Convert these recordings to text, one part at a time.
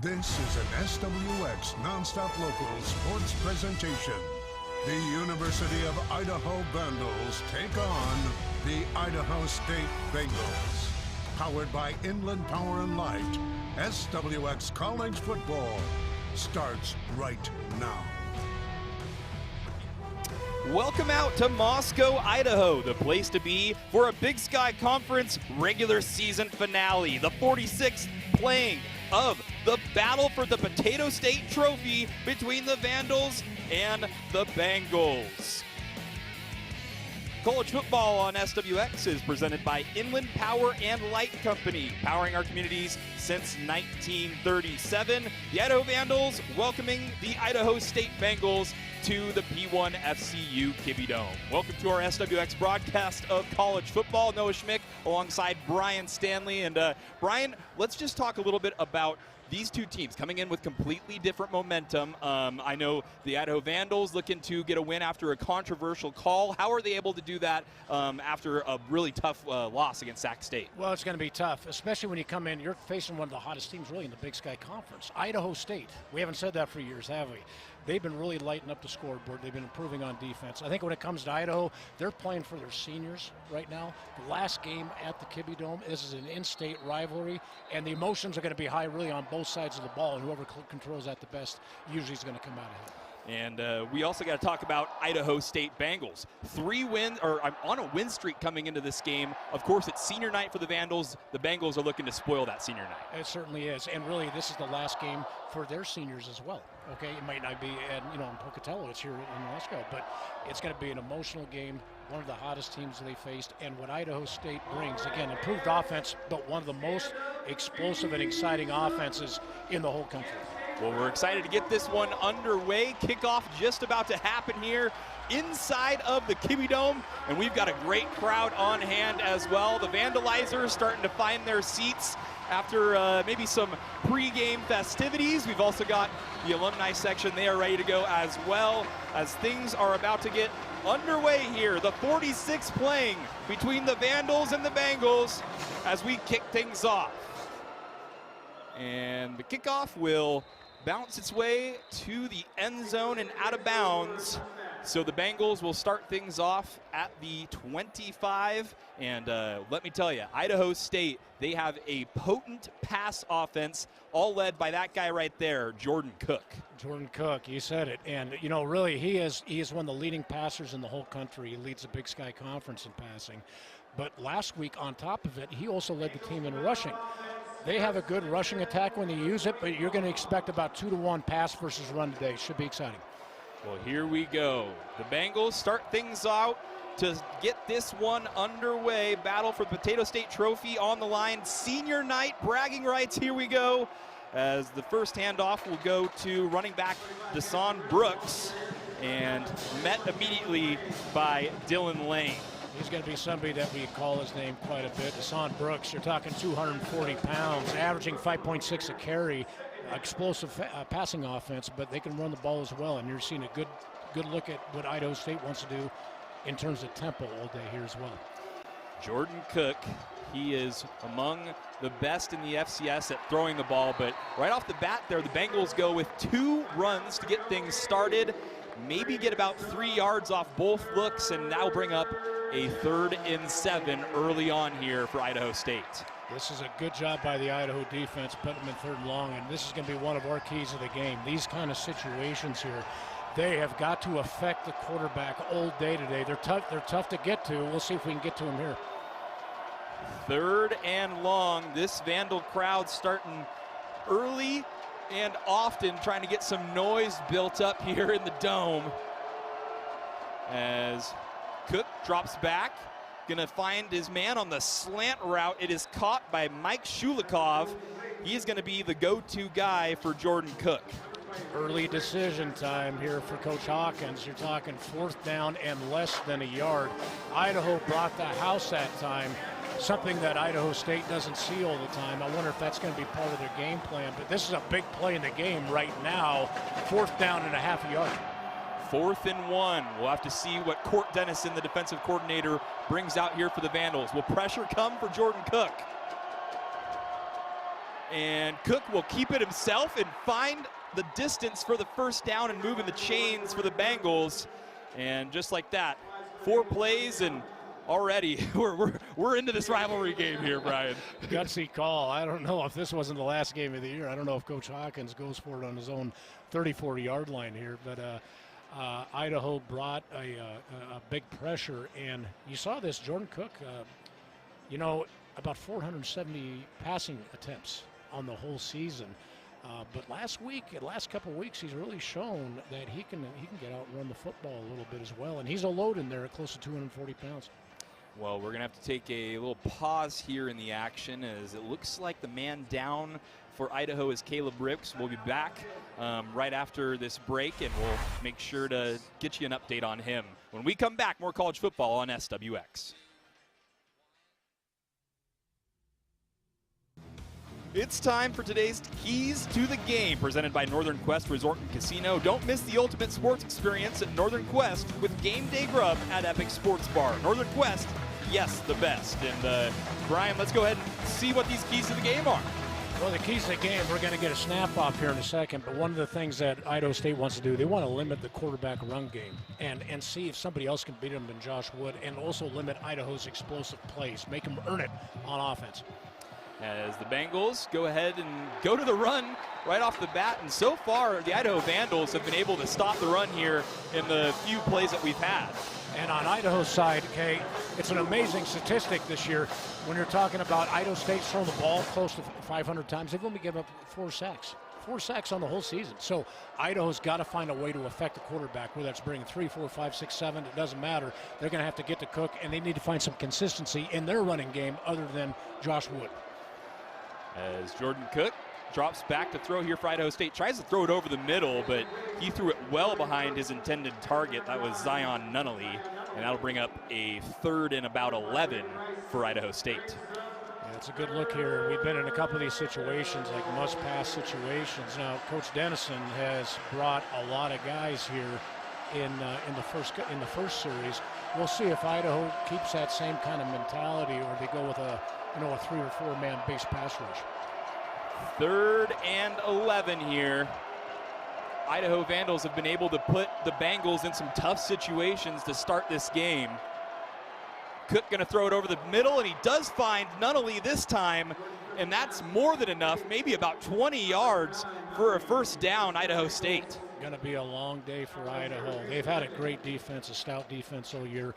This is an SWX Nonstop Local sports presentation. The University of Idaho Vandals take on the Idaho State Bengals. Powered by Inland Power and Light, SWX College Football starts right now. Welcome out to Moscow, Idaho, the place to be for a Big Sky Conference regular season finale, the 46th playing of the battle for the Potato State Trophy between the Vandals and the Bengals. College football on SWX is presented by Inland Power and Light Company, powering our communities since 1937. The Idaho Vandals welcoming the Idaho State Bengals to the P1 ASUI-Kibbie Dome. Welcome to our SWX broadcast of college football. Noah Schmick alongside Brian Stanley. And Brian, let's just talk a little bit about these two teams coming in with completely different momentum. I know the Idaho Vandals looking to get a win after a controversial call. How are they able to do that after a really tough loss against Sac State? Well, it's going to be tough, especially when you come in. You're facing one of the hottest teams really in the Big Sky Conference, Idaho State. We haven't said that for years, have we? They've been really lighting up the scoreboard. They've been improving on defense. I think when it comes to Idaho, they're playing for their seniors right now. The last game at the Kibbie Dome, this is an in-state rivalry, and the emotions are going to be high really on both sides of the ball, and whoever controls that the best usually is going to come out ahead. And we also got to talk about Idaho State Bengals. 3 wins, or I'm on a win streak coming into this game. Of course, it's senior night for the Vandals. The Bengals are looking to spoil that senior night. It certainly is, and really this is the last game for their seniors as well. Okay, it might not be, in Pocatello, it's here in Moscow, but it's going to be an emotional game, one of the hottest teams they faced, and what Idaho State brings, again, improved offense, but one of the most explosive and exciting offenses in the whole country. Well, we're excited to get this one underway. Kickoff just about to happen here inside of the Kibbie Dome, and we've got a great crowd on hand as well. The Vandalizers starting to find their seats after maybe some pre-game festivities. We've also got the alumni section. They are ready to go as well as things are about to get underway here. The 46 playing between the Vandals and the Bengals as we kick things off. And the kickoff will bounce its way to the end zone and out of bounds. So the Bengals will start things off at the 25. And let me tell you, Idaho State, they have a potent pass offense, all led by that guy right there, Jordan Cook. Jordan Cook, you said it. And, really, he is one of the leading passers in the whole country. He leads the Big Sky Conference in passing. But last week, on top of it, he also led the team in rushing. They have a good rushing attack when they use it, but you're going to expect about 2-to-1 pass versus run today. Should be exciting. Well, here we go. The Bengals start things out to get this one underway. Battle for the Potato State Trophy on the line. Senior night, bragging rights, here we go. As the first handoff will go to running back Deshaun Brooks, and met immediately by Dylan Lane. He's going to be somebody that we call his name quite a bit. Deshaun Brooks, you're talking 240 pounds, averaging 5.6 a carry, explosive passing offense, but they can run the ball as well. And you're seeing a good look at what Idaho State wants to do in terms of tempo all day here as well. Jordan Cook, he is among the best in the FCS at throwing the ball, but right off the bat there, the Bengals go with 2 runs to get things started, maybe get about 3 yards off both looks, and that'll bring up a 3rd and 7 early on here for Idaho State. This is a good job by the Idaho defense, putting them in 3rd and long, and this is going to be one of our keys of the game. These kind of situations here, they have got to affect the quarterback all day today. They're tough to get to. We'll see if we can get to them here. 3rd and long. This Vandal crowd starting early and often, trying to get some noise built up here in the dome. As Cook drops back, gonna find his man on the slant route. It is caught by Mike Shulikov. He is gonna be the go-to guy for Jordan Cook. Early decision time here for Coach Hawkins. You're talking 4th down and less than a yard. Idaho brought the house that time, something that Idaho State doesn't see all the time. I wonder if that's going to be part of their game plan, but this is a big play in the game right now. 4th down and a half a yard. 4th and 1. We'll have to see what Court Dennison, the defensive coordinator, brings out here for the Vandals. Will pressure come for Jordan Cook? And Cook will keep it himself and find the distance for the first down and moving the chains for the Bengals. And just like that, 4 plays and already we're into this rivalry game here, Brian. Gutsy call. I don't know if this wasn't the last game of the year. I don't know if Coach Hawkins goes for it on his own 34-yard line here, but Idaho brought a big pressure, and you saw this. Jordan Cook, about 470 passing attempts on the whole season. But last couple of weeks, he's really shown that he can get out and run the football a little bit as well. And he's a load in there at close to 240 pounds. Well, we're going to have to take a little pause here in the action, as it looks like the man down for Idaho is Caleb Ricks. We'll be back right after this break, and we'll make sure to get you an update on him. When we come back, more college football on SWX. It's time for today's Keys to the Game, presented by Northern Quest Resort and Casino. Don't miss the ultimate sports experience at Northern Quest with Game Day Grub at Epic Sports Bar. Northern Quest, yes, the best. And Brian, let's go ahead and see what these keys to the game are. Well, the keys to the game, we're going to get a snap off here in a second, but one of the things that Idaho State wants to do, they want to limit the quarterback run game and see if somebody else can beat them than Josh Wood, and also limit Idaho's explosive plays, make them earn it on offense. As the Bengals go ahead and go to the run right off the bat. And so far, the Idaho Vandals have been able to stop the run here in the few plays that we've had. And on Idaho's side, okay, it's an amazing statistic this year. When you're talking about Idaho State throwing the ball close to 500 times, they've only given up 4 sacks. 4 sacks on the whole season. So Idaho's got to find a way to affect the quarterback, whether that's bringing 3, 4, 5, 6, 7. It doesn't matter. They're going to have to get to Cook, and they need to find some consistency in their running game other than Josh Wood. As Jordan Cook drops back to throw here for Idaho State. Tries to throw it over the middle, but he threw it well behind his intended target. That was Zion Nunnally, and that'll bring up a 3rd and about 11 for Idaho State. Yeah, it's a good look here. We've been in a couple of these situations, like must-pass situations. Now, Coach Dennison has brought a lot of guys here in the first series. We'll see if Idaho keeps that same kind of mentality, or they go with a 3 or 4 man base pass rush. 3rd and 11 here. Idaho Vandals have been able to put the Bengals in some tough situations to start this game. Cook going to throw it over the middle, and he does find Nunnally this time, and that's more than enough, maybe about 20 yards for a first down, Idaho State. Going to be a long day for Idaho. They've had a great defense, a stout defense all year.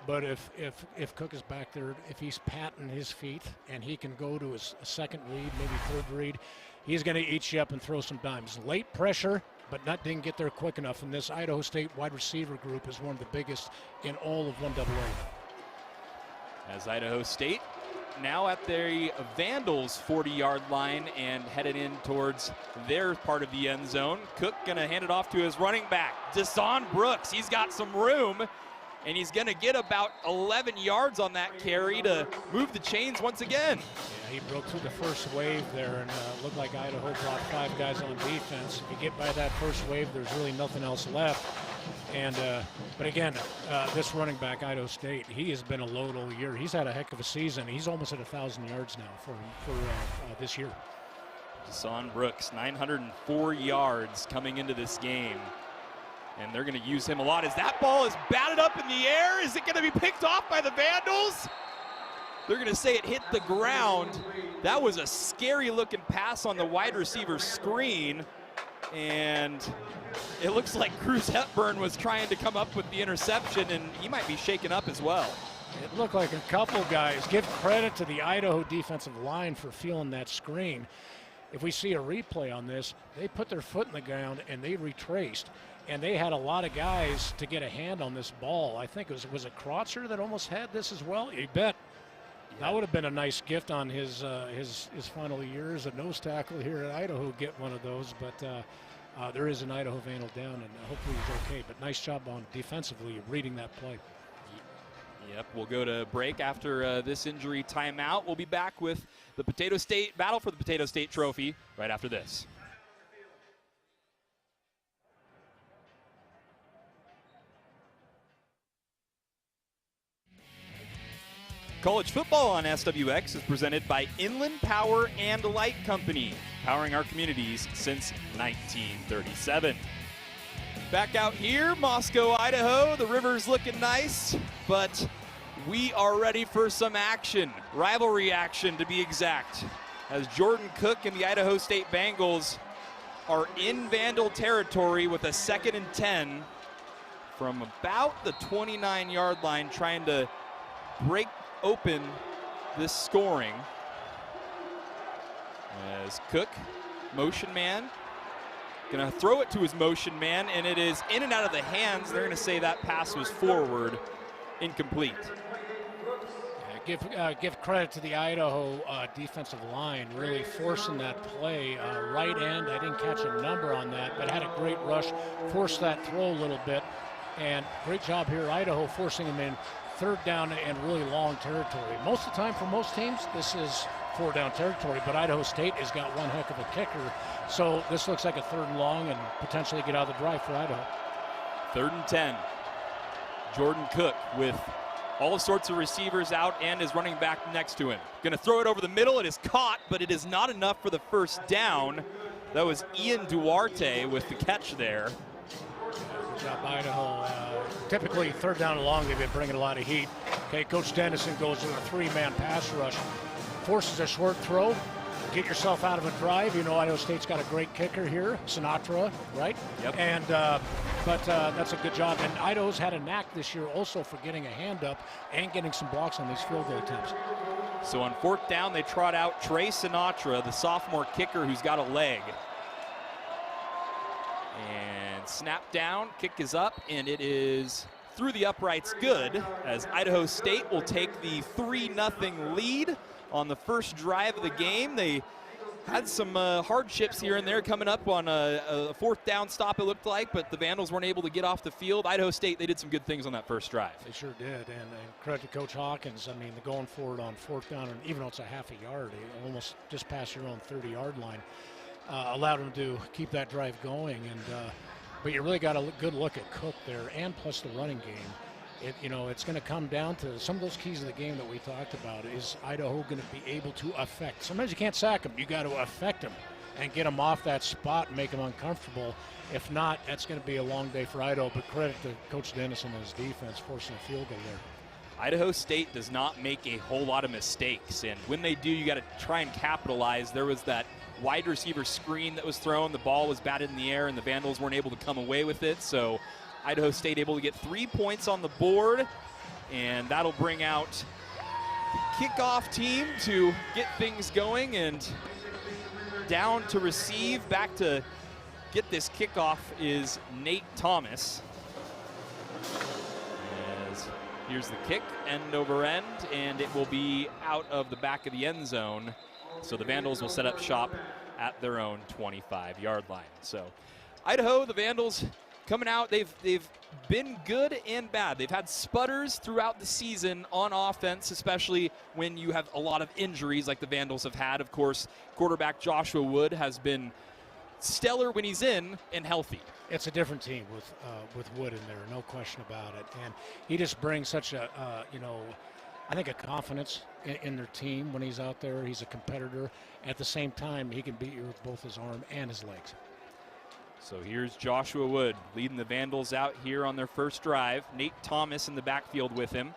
But if Cook is back there, if he's patting his feet and he can go to his second read, maybe third read, he's going to eat you up and throw some dimes. Late pressure, but didn't get there quick enough. And this Idaho State wide receiver group is one of the biggest in all of 1AA. As Idaho State now at the Vandals 40-yard line and headed in towards their part of the end zone. Cook going to hand it off to his running back, Deshaun Brooks. He's got some room, and he's going to get about 11 yards on that carry to move the chains once again. Yeah, he broke through the first wave there, and looked like Idaho brought 5 guys on defense. If you get by that first wave, there's really nothing else left. And but again, this running back, Idaho State, he has been a load all year. He's had a heck of a season. He's almost at 1,000 yards now for this year. Deshaun Brooks, 904 yards coming into this game. And they're going to use him a lot as that ball is batted up in the air. Is it going to be picked off by the Vandals? They're going to say it hit the ground. That was a scary looking pass on the wide receiver screen. And it looks like Cruz Hepburn was trying to come up with the interception, and he might be shaken up as well. It looked like a couple guys. Give credit to the Idaho defensive line for feeling that screen. If we see a replay on this, they put their foot in the ground and they retraced. And they had a lot of guys to get a hand on this ball. I think it was it Krotzer that almost had this as well? You bet. Yeah. That would have been a nice gift on his final years. A nose tackle here at Idaho get one of those, but there is an Idaho Vandal down, and hopefully he's okay. But nice job on defensively reading that play. Yep, we'll go to break after this injury timeout. We'll be back with the Potato State battle for the Potato State Trophy right after this. College football on SWX is presented by Inland Power and Light Company, powering our communities since 1937. Back out here, Moscow, Idaho. The river's looking nice, but we are ready for some action. Rivalry action, to be exact, as Jordan Cook and the Idaho State Bengals are in Vandal territory with a 2nd and 10 from about the 29-yard line, trying to break open this scoring. As Cook, motion man, gonna throw it to his motion man, and it is in and out of the hands. They're gonna say that pass was forward, incomplete. Give credit to the Idaho defensive line, really forcing that play. Right end, I didn't catch a number on that, but had a great rush, forced that throw a little bit, and great job here, Idaho, forcing him in 3rd down and really long territory. Most of the time for most teams, this is 4th down territory, but Idaho State has got one heck of a kicker, so this looks like a 3rd and long and potentially get out of the drive for Idaho. 3rd and 10. Jordan Cook with all sorts of receivers out and his running back next to him. Gonna throw it over the middle. It is caught, but it is not enough for the 1st down. That was Ian Duarte with the catch there. Good job, Idaho. Typically 3rd down and long, they've been bringing a lot of heat. Okay, Coach Dennison goes to a 3-man pass rush, forces a short throw. Get yourself out of a drive. You know, Idaho State's got a great kicker here, Sinatra, right? Yep. And but that's a good job. And Idaho's had a knack this year also for getting a hand up and getting some blocks on these field goal attempts. So on 4th down, they trot out Trey Sinatra, the sophomore kicker who's got a leg. And snap down, kick is up, and it is through the uprights good, as Idaho State will take the 3-0 lead on the first drive of the game. They had some hardships here and there coming up on a 4th down stop, it looked like, but the Vandals weren't able to get off the field. Idaho State, they did some good things on that first drive. They sure did, and credit to Coach Hawkins. I mean, going forward on 4th down, and even though it's a half a yard, almost just past your own 30-yard line, allowed them to keep that drive going. And but you really got a good look at Cook there, and plus the running game. It's going to come down to some of those keys of the game that we talked about. Is Idaho going to be able to affect? Sometimes you can't sack them. You got to affect them and get them off that spot and make them uncomfortable. If not, that's going to be a long day for Idaho. But credit to Coach Dennison and his defense forcing a field goal there. Idaho State does not make a whole lot of mistakes, and when they do, you got to try and capitalize. There was that wide receiver screen that was thrown. The ball was batted in the air, and the Vandals weren't able to come away with it. So Idaho State able to get 3 points on the board, and that'll bring out the kickoff team to get things going. And down to receive, back to get this kickoff is Nate Thomas. As here's the kick, end over end, and it will be out of the back of the end zone. So the Vandals will set up shop at their own 25-yard line. So Idaho, the Vandals, coming out, they've been good and bad. They've had sputters throughout the season on offense, especially when you have a lot of injuries like the Vandals have had. Of course, quarterback Joshua Wood has been stellar when he's in and healthy. It's a different team with Wood in there, no question about it. And he just brings such a, I think a confidence in their team when he's out there. He's a competitor. At the same time, he can beat you with both his arm and his legs. So here's Joshua Wood leading the Vandals out here on their first drive. Nate Thomas in the backfield with him.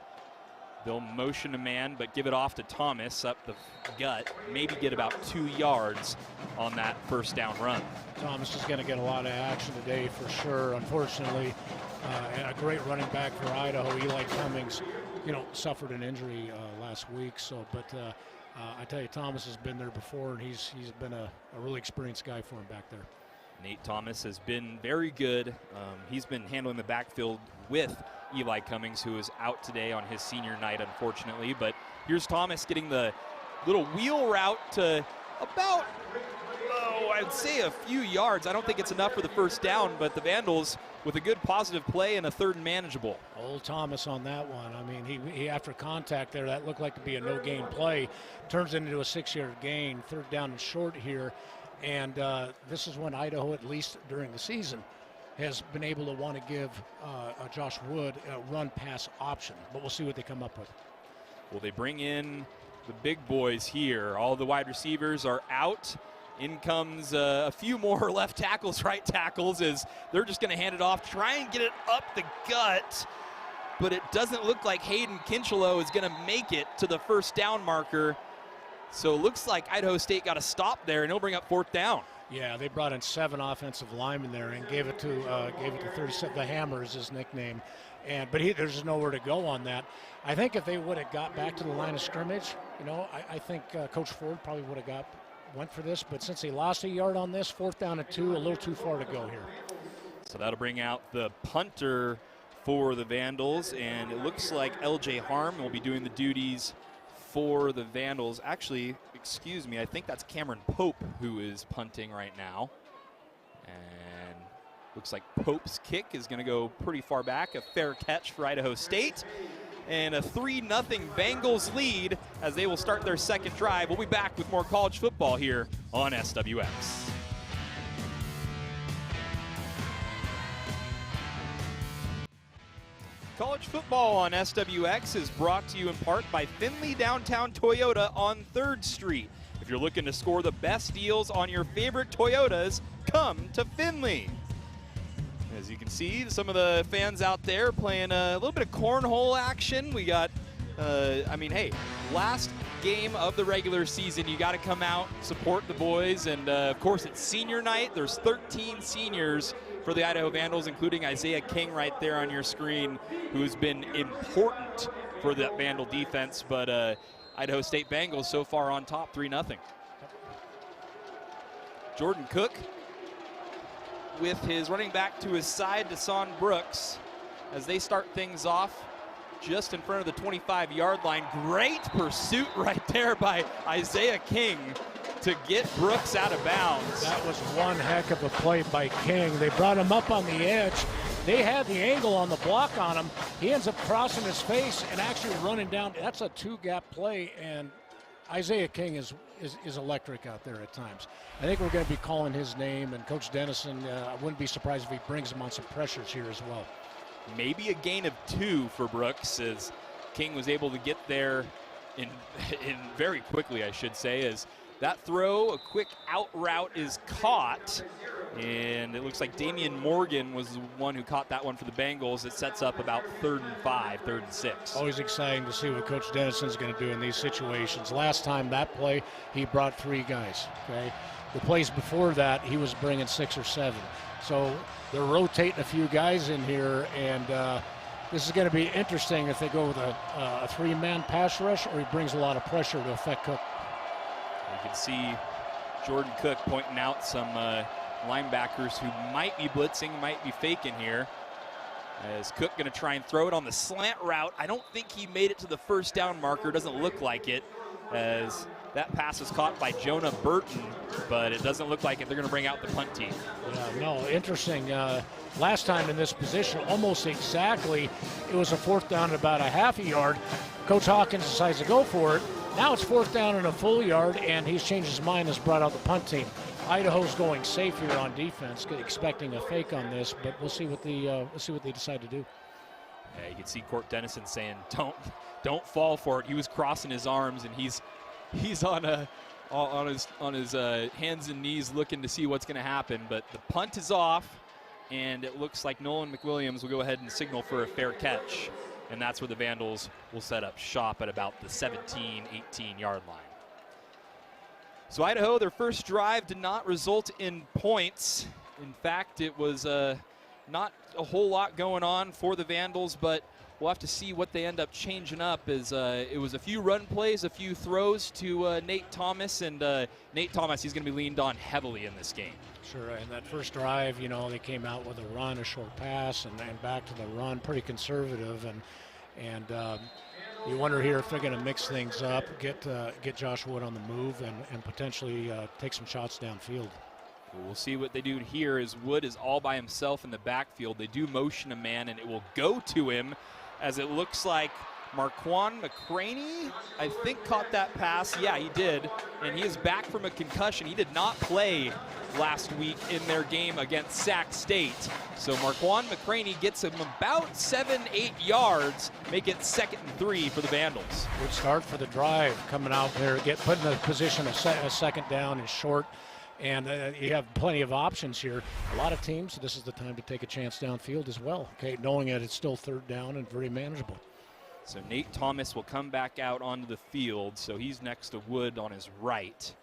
They'll motion a man, but give it off to Thomas up the gut. Maybe get about 2 yards on that first down run. Thomas is going to get a lot of action today for sure. Unfortunately, a great running back for Idaho, Eli Cummings, suffered an injury last week. So, but I tell you, Thomas has been there before, and he's been a really experienced guy for him back there. Nate Thomas has been very good. He's been handling the backfield with Eli Cummings, who is out today on his senior night, unfortunately. But here's Thomas getting the little wheel route to about, I'd say a few yards. I don't think it's enough for the first down, but the Vandals with a good positive play and a 3rd and manageable. Old Thomas on that one. I mean, he after contact there, that looked like to be a no-gain play. Turns into a 6-yard gain, 3rd down and short here. And this is when Idaho, at least during the season, has been able to want to give Josh Wood a run-pass option. But we'll see what they come up with. Will they bring in the big boys here? All the wide receivers are out. In comes a few more left tackles, right tackles, as they're just going to hand it off, try and get it up the gut. But it doesn't look like Hayden Kinchelow is going to make it to the first down marker. So it looks like Idaho State got a stop there, and he'll bring up 4th down. Yeah, they brought in 7 offensive linemen there and gave it to 37. The Hammer is his nickname, but there's just nowhere to go on that. I think if they would have got back to the line of scrimmage, I think Coach Ford probably would have went for this. But since he lost a yard on this, 4th down and 2, a little too far to go here. So that'll bring out the punter for the Vandals, and it looks like L.J. Harm will be doing the duties for the Vandals. Actually, excuse me, I think that's Cameron Pope who is punting right now. And looks like Pope's kick is going to go pretty far back. A fair catch for Idaho State. And a 3-0 Bengals lead as they will start their second drive. We'll be back with more college football here on SWX. College football on SWX is brought to you in part by Findlay Downtown Toyota on 3rd Street. If you're looking to score the best deals on your favorite Toyotas, come to Findlay. As you can see, some of the fans out there playing a little bit of cornhole action. We got, hey, last game of the regular season, you got to come out, support the boys, and of course it's senior night. There's 13 seniors for the Idaho Vandals, including Isaiah King right there on your screen, who's been important for that Vandal defense. But Idaho State Bengals so far on top, 3-0. Jordan Cook with his running back to his side, Deshaun Brooks, as they start things off just in front of the 25-yard line. Great pursuit right there by Isaiah King to get Brooks out of bounds. That was one heck of a play by King. They brought him up on the edge. They had the angle on the block on him. He ends up crossing his face and actually running down. That's a 2-gap play, and Isaiah King is electric out there at times. I think we're going to be calling his name, and Coach Dennison, I wouldn't be surprised if he brings him on some pressures here as well. Maybe a gain of 2 for Brooks, as King was able to get there in very quickly, I should say, as that throw, a quick out route, is caught. And it looks like Damian Morgan was the one who caught that one for the Bengals. It sets up about 3rd and 5, 3rd and 6. Always exciting to see what Coach Dennison's going to do in these situations. Last time that play, he brought 3 guys. Okay, the plays before that, he was bringing 6 or 7. So they're rotating a few guys in here, and this is going to be interesting if they go with a 3-man pass rush, or he brings a lot of pressure to affect Cook. You can see Jordan Cook pointing out some linebackers who might be blitzing, might be faking here. As Cook going to try and throw it on the slant route. I don't think he made it to the first down marker. Doesn't look like it, as that pass is caught by Jonah Burton, but it doesn't look like it. They're going to bring out the punt team. Yeah, no, interesting. Last time in this position, almost exactly, it was a 4th down at about a half a yard. Coach Hawkins decides to go for it. Now it's 4th down and a full yard, and he's changed his mind, has brought out the punt team. Idaho's going safe here on defense, expecting a fake on this, but we'll see what they decide to do. Yeah, you can see Court Dennison saying, "Don't fall for it." He was crossing his arms, and he's on his hands and knees looking to see what's going to happen. But the punt is off, and it looks like Nolan McWilliams will go ahead and signal for a fair catch, and that's where the Vandals will set up shop at about the 17-18-yard line. So Idaho, their first drive did not result in points. In fact, it was not a whole lot going on for the Vandals, but we'll have to see what they end up changing up. As it was a few run plays, a few throws to Nate Thomas, and Nate Thomas, he's going to be leaned on heavily in this game. Sure, and that first drive, they came out with a run, a short pass, and back to the run, pretty conservative, and you wonder here if they're going to mix things up, get Josh Wood on the move, and potentially take some shots downfield. We'll see what they do here, as Wood is all by himself in the backfield. They do motion a man, and it will go to him, as it looks like Marquand McCraney, I think, caught that pass. Yeah, he did. And he is back from a concussion. He did not play last week in their game against Sac State. So Marquand McCraney gets him about 7-8 yards, make it 2nd and 3 for the Vandals. Good start for the drive, coming out there, put in a position of a second down and short. And you have plenty of options here. A lot of teams, this is the time to take a chance downfield as well, okay, knowing that it's still 3rd down and very manageable. So Nate Thomas will come back out onto the field. So he's next to Wood on his right.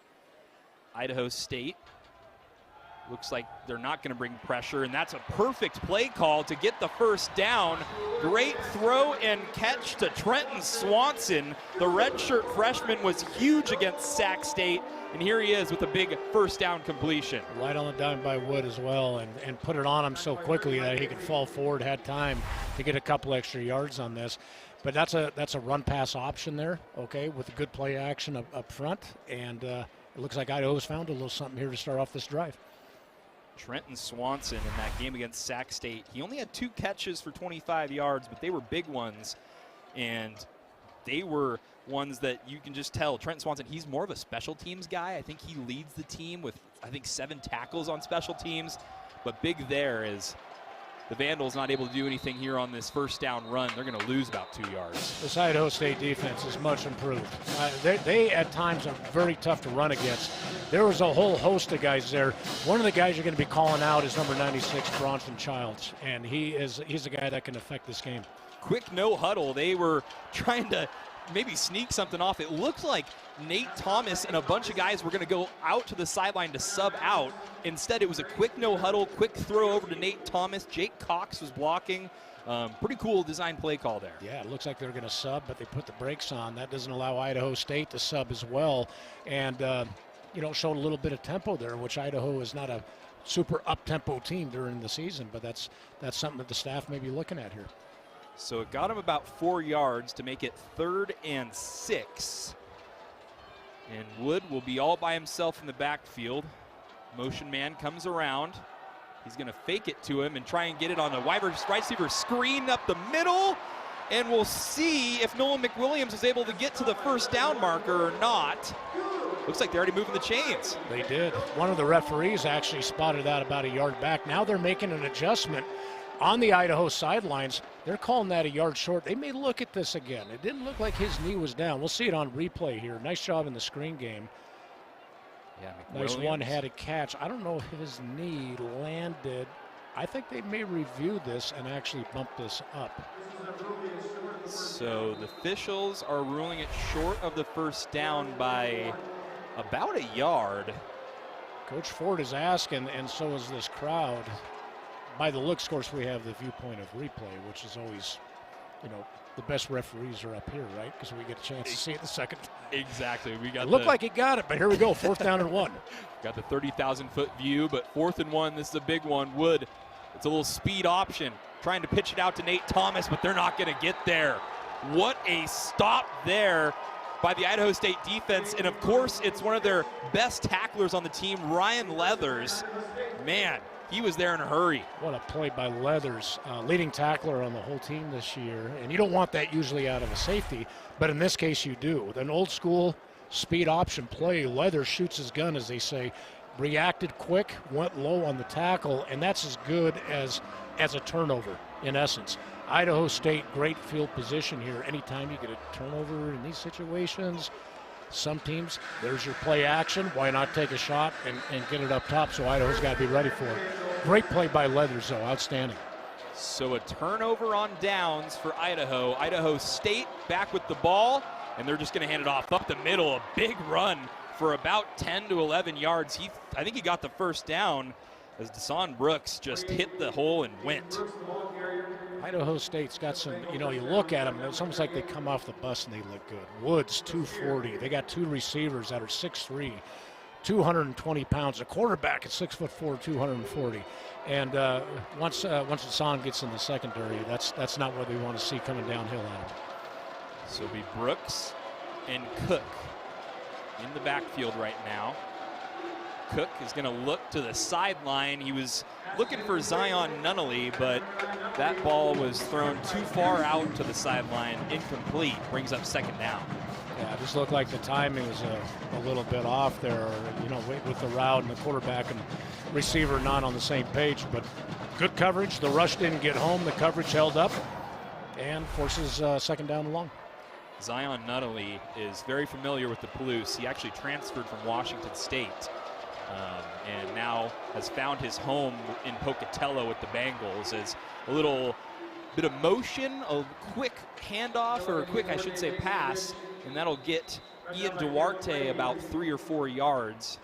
Idaho State looks like they're not going to bring pressure, and that's a perfect play call to get the 1st down. Great throw and catch to Trenton Swanson. The redshirt freshman was huge against Sac State, and here he is with a big 1st down completion. Right on the dime by Wood as well, and put it on him so quickly that he could fall forward, had time to get a couple extra yards on this. But that's a run-pass option there, okay, with a good play action up front, and it looks like Idaho's found a little something here to start off this drive. Trenton Swanson in that game against Sac State, he only had 2 catches for 25 yards, but they were big ones, and they were ones that you can just tell. Trenton Swanson, he's more of a special teams guy. I think he leads the team with, 7 tackles on special teams, but big there is the Vandals not able to do anything here on this 1st down run. They're going to lose about 2 yards. This Idaho State defense is much improved. They at times are very tough to run against. There was a whole host of guys there. One of the guys you're going to be calling out is number 96, Bronson Childs, and he's a guy that can affect this game. Quick no huddle. They were trying to maybe sneak something off. It looked like Nate Thomas and a bunch of guys were going to go out to the sideline to sub out. Instead, it was a quick no huddle, quick throw over to Nate Thomas. Jake Cox was blocking. Pretty cool design play call there. Yeah, it looks like they're going to sub, but they put the brakes on. That doesn't allow Idaho State to sub as well. And, showed a little bit of tempo there, which Idaho is not a super up-tempo team during the season, but that's something that the staff may be looking at here. So it got him about 4 yards to make it 3rd and 6. And Wood will be all by himself in the backfield. Motion man comes around. He's going to fake it to him and try and get it on the wide receiver screen up the middle. And we'll see if Nolan McWilliams is able to get to the 1st down marker or not. Looks like they're already moving the chains. They did. One of the referees actually spotted that about a yard back. Now they're making an adjustment on the Idaho sidelines. They're calling that a yard short. They may look at this again. It didn't look like his knee was down. We'll see it on replay here. Nice job in the screen game. Yeah, nice one-handed catch. I don't know if his knee landed. I think they may review this and actually bump this up. So the officials are ruling it short of the 1st down by about a yard. Coach Ford is asking, and so is this crowd. By the looks, of course, we have the viewpoint of replay, which is always, the best referees are up here, right? Because we get a chance to see it the second time. Exactly. We got. It looked like he got it, but here we go, 4th down and 1. Got the 30,000-foot view, but 4th and 1. This is a big one. Wood, it's a little speed option, trying to pitch it out to Nate Thomas, but they're not going to get there. What a stop there by the Idaho State defense, and of course, it's one of their best tacklers on the team, Ryan Leathers. Man, he was there in a hurry. What a play by Leathers, leading tackler on the whole team this year. And you don't want that usually out of a safety, but in this case you do. With an old school speed option play, Leathers shoots his gun, as they say, reacted quick, went low on the tackle, and that's as good as a turnover in essence. Idaho State, great field position here. Anytime you get a turnover in these situations, some teams, there's your play action. Why not take a shot and get it up top? So Idaho's got to be ready for it. Great play by Leathers, though. Outstanding. So a turnover on downs for Idaho. Idaho State back with the ball, and they're just going to hand it off up the middle. A big run for about 10 to 11 yards. I think he got the 1st down as Deshaun Brooks just hit the hole and went. Idaho State's got some, you look at them, it's almost like they come off the bus and they look good. Woods, 240. They got 2 receivers that are 6'3", 220 pounds. A quarterback at 6'4", 240. And once Deshaun gets in the secondary, that's not what we want to see coming downhill at him. So it'll be Brooks and Cook in the backfield right now. Cook is going to look to the sideline. He was looking for Zion Nunnally, but that ball was thrown too far out to the sideline, incomplete, brings up second down. Yeah, it just looked like the timing was a little bit off there, you know, with the route and the quarterback and receiver not on the same page, but good coverage. The rush didn't get home. The coverage held up and forces second down and long. Zion Nunnally is very familiar with the Palouse. He actually transferred from Washington State and now has found his home in Pocatello with the Bengals. As a little bit of motion, a quick handoff, or a quick, I should say, pass, and that'll get Ian Duarte about 3 or 4 yards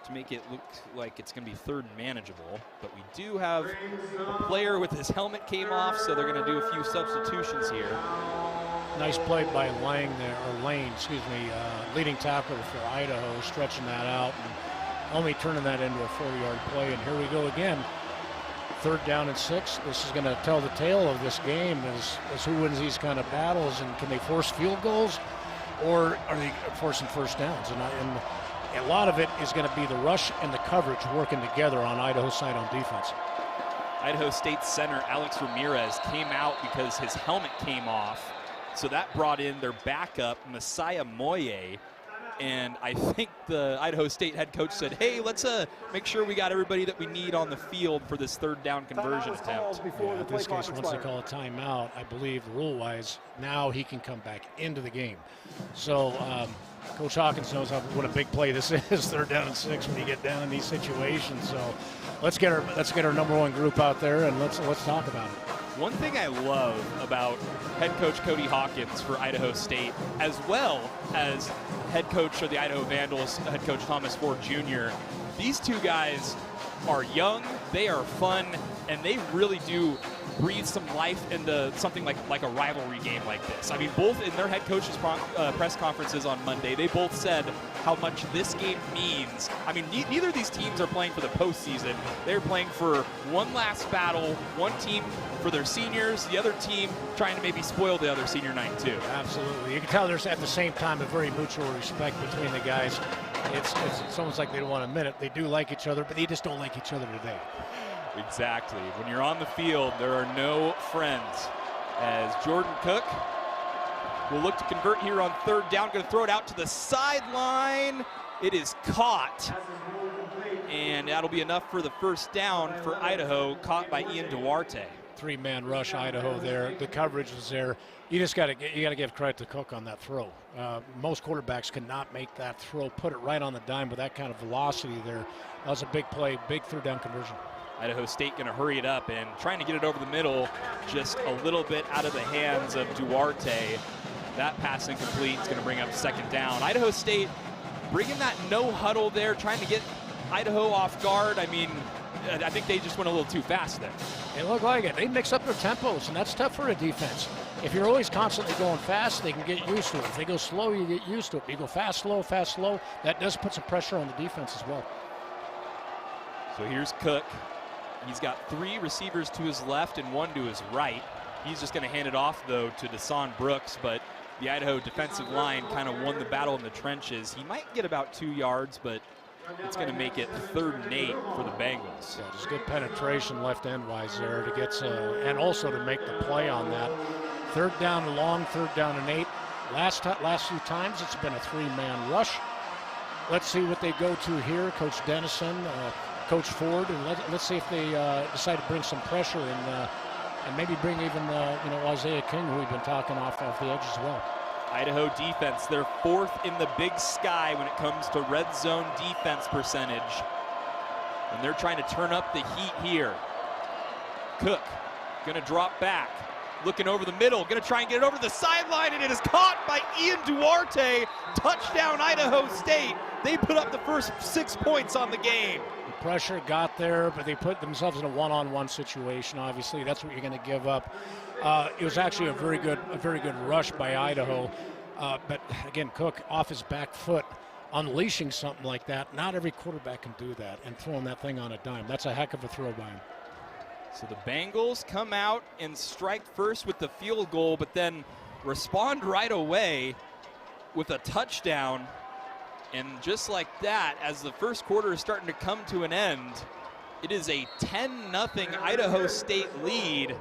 to make it look like it's going to be third and manageable. But we do have a player with his helmet came off, so they're going to do a few substitutions here. Nice play by Lane, leading tackler for Idaho, stretching that out and only turning that into a 4-yard play. And here we go again. 3rd down and 6. This is going to tell the tale of this game as who wins these kind of battles, and can they force field goals or are they forcing first downs? And a lot of it is going to be the rush and the coverage working together on Idaho's side on defense. Idaho State center Alex Ramirez came out because his helmet came off. So that brought in their backup, Messiah Moye. And I think the Idaho State head coach said, hey, let's make sure we got everybody that we need on the field for this 3rd down conversion attempt. Yeah, in this case, once they call a timeout, I believe rule-wise, now he can come back into the game. So Coach Hawkins knows what a big play this is, 3rd down and 6 when you get down in these situations. So let's get our number 1 group out there and let's talk about it. One thing I love about head coach Cody Hawkins for Idaho State, as well as head coach of the Idaho Vandals, head coach Thomas Ford Jr., these two guys are young, they are fun, and they really do breathe some life into something like a rivalry game like this. I mean, both in their head coaches' press conferences on Monday, they both said how much this game means. I mean, neither of these teams are playing for the postseason. They're playing for one last battle, one team for their seniors, the other team trying to maybe spoil the other senior night too. Absolutely. You can tell there's at the same time a very mutual respect between the guys. It's almost like they don't want to admit it. They do like each other, but they just don't like each other today. Exactly. When you're on the field, there are no friends. As Jordan Cook will look to convert here on 3rd down, going to throw it out to the sideline. It is caught. And that'll be enough for the 1st down for Idaho, caught by Ian Duarte. 3-man rush Idaho there. The coverage is there. You got to give credit to Cook on that throw. Most quarterbacks cannot make that throw, put it right on the dime with that kind of velocity there. That was a big play, big 3rd down conversion. Idaho State going to hurry it up and trying to get it over the middle, just a little bit out of the hands of Duarte. That pass incomplete. It's going to bring up 2nd down. Idaho State bringing that no huddle there, trying to get Idaho off guard. I mean, I think they just went a little too fast there. It looked like it. They mix up their tempos, and that's tough for a defense. If you're always constantly going fast, they can get used to it. If they go slow, you get used to it. You go fast, slow. That does put some pressure on the defense as well. So here's Cook. He's got 3 receivers to his left and 1 to his right. He's just going to hand it off, though, to Deshaun Brooks, but the Idaho defensive line kind of won the battle in the trenches. He might get about 2 yards, but it's going to make it 3rd and 8 for the Bengals. Yeah, just good penetration left end-wise there to get and also to make the play on that. 3rd down and long, 3rd down and 8. Last few times it's been a 3-man rush. Let's see what they go to here. Coach Dennison, Coach Ford, and let's see if they decide to bring some pressure and maybe bring even Isaiah King, who we've been talking off the edge as well. Idaho defense, they're 4th in the Big Sky when it comes to red zone defense percentage. And they're trying to turn up the heat here. Cook gonna drop back, looking over the middle, gonna try and get it over the sideline, and it is caught by Ian Duarte. Touchdown Idaho State. They put up the first 6 points on the game. The pressure got there, but they put themselves in a one-on-one situation. Obviously, that's what you're going to give up. It was actually a very good rush by Idaho. But again, Cook off his back foot, unleashing something like that. Not every quarterback can do that, and throwing that thing on a dime. That's a heck of a throw by him. So the Bengals come out and strike first with the field goal, but then respond right away with a touchdown. And just like that, as the first quarter is starting to come to an end, it is a 10-0 Idaho State lead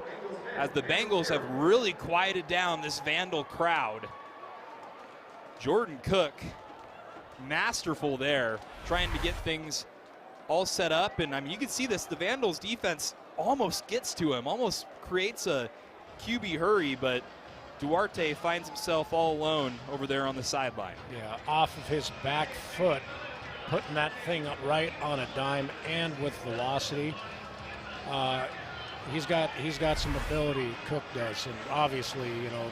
as the Bengals have really quieted down this Vandal crowd. Jordan Cook, masterful there, trying to get things all set up. And I mean, you can see this, the Vandals defense almost gets to him, almost creates a QB hurry, but Duarte finds himself all alone over there on the sideline. Yeah, off of his back foot, putting that thing up right on a dime and with velocity. He's got some ability, Cook does, and obviously, you know,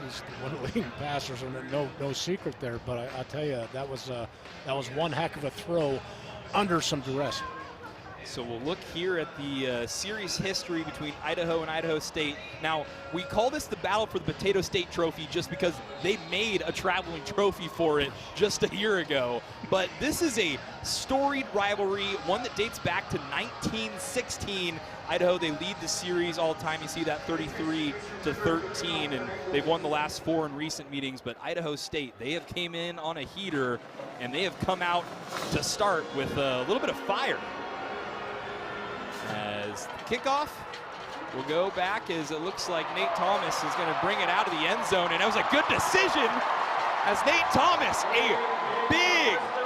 he's one of the leading passers, and no secret there. But I tell you, that was one heck of a throw under some duress. So we'll look here at the series history between Idaho and Idaho State. Now, we call this the battle for the Potato State Trophy just because they made a traveling trophy for it just a year ago. But this is a storied rivalry, one that dates back to 1916. Idaho, they lead the series all time. You see that 33-13, and they've won the last 4 in recent meetings. But Idaho State, they have came in on a heater, and they have come out to start with a little bit of fire. As the kickoff will go back, as it looks like Nate Thomas is going to bring it out of the end zone, and that was a good decision as Nate Thomas, a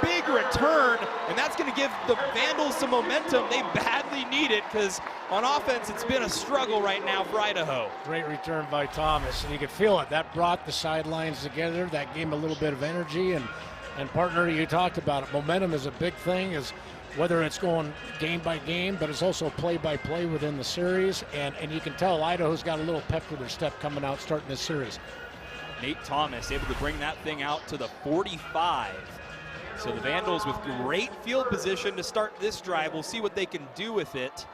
big return, and that's going to give the Vandals some momentum they badly need it, because on offense it's been a struggle right now for Idaho. Great return by Thomas, and you could feel it. That brought the sidelines together. That gave him a little bit of energy, and partner, you talked about it. Momentum is a big thing, is whether it's going game by game, but it's also play by play within the series. And you can tell Idaho's got a little pep to their step coming out starting this series. Nate Thomas able to bring that thing out to the 45. So the Vandals with great field position to start this drive. We'll see what they can do with it.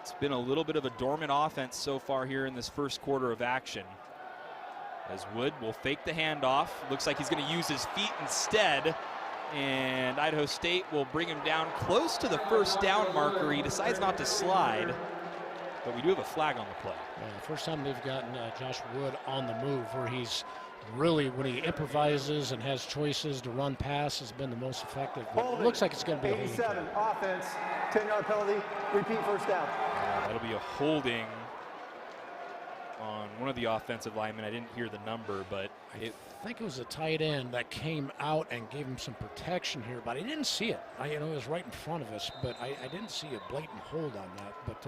It's been a little bit of a dormant offense so far here in this first quarter of action. As Wood will fake the handoff. Looks like he's going to use his feet instead. And Idaho State will bring him down close to the first down marker. He decides not to slide, but we do have a flag on the play. Yeah, the first time they've gotten Josh Wood on the move, where he's really, when he improvises and has choices to run pass, has been the most effective. But it looks like it's going to be a 87 offense, 10-yard penalty, repeat first down. That'll be a holding on one of the offensive linemen. I didn't hear the number, but I think it was a tight end that came out and gave him some protection here, but I didn't see it. It was right in front of us, but I didn't see a blatant hold on that. But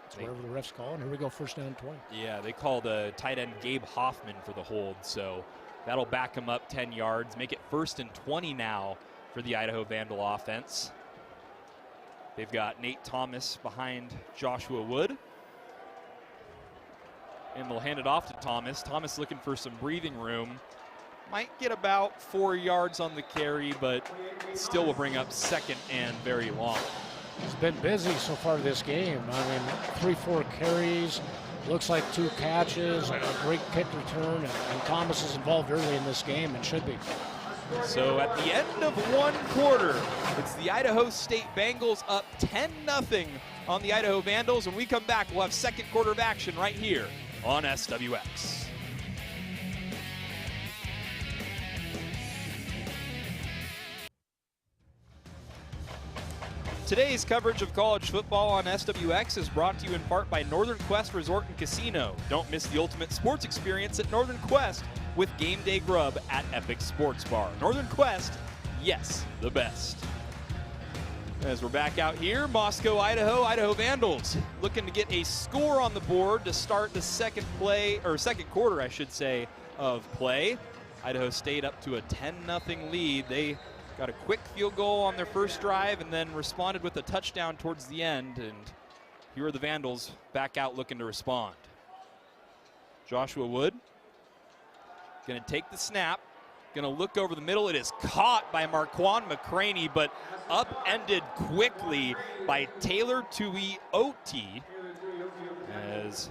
it's whatever the refs call, and here we go, first down 20. Yeah, they called tight end Gabe Hoffman for the hold, so that'll back him up 10 yards, make it 1st and 20 now for the Idaho Vandal offense. They've got Nate Thomas behind Joshua Wood. And they'll hand it off to Thomas. Thomas looking for some breathing room. Might get about 4 yards on the carry, but still will bring up 2nd and very long. He's been busy so far this game. 3-4 carries. Looks like 2 catches, a great kick return, and Thomas is involved early in this game and should be. So at the end of 1 quarter, it's the Idaho State Bengals up 10-0 on the Idaho Vandals. When we come back, we'll have 2nd quarter of action right here on SWX. Today's coverage of college football on SWX is brought to you in part by Northern Quest Resort and Casino. Don't miss the ultimate sports experience at Northern Quest with Game Day Grub at Epic Sports Bar. Northern Quest, yes, the best. As we're back out here, Moscow, Idaho Vandals looking to get a score on the board to start the second quarter, I should say, of play. Idaho State up to a 10-0 lead. They got a quick field goal on their first drive and then responded with a touchdown towards the end. And here are the Vandals back out looking to respond. Joshua Wood going to take the snap. Going to look over the middle. It is caught by Marquand McCraney, but upended quickly by Taylor Tuioti, as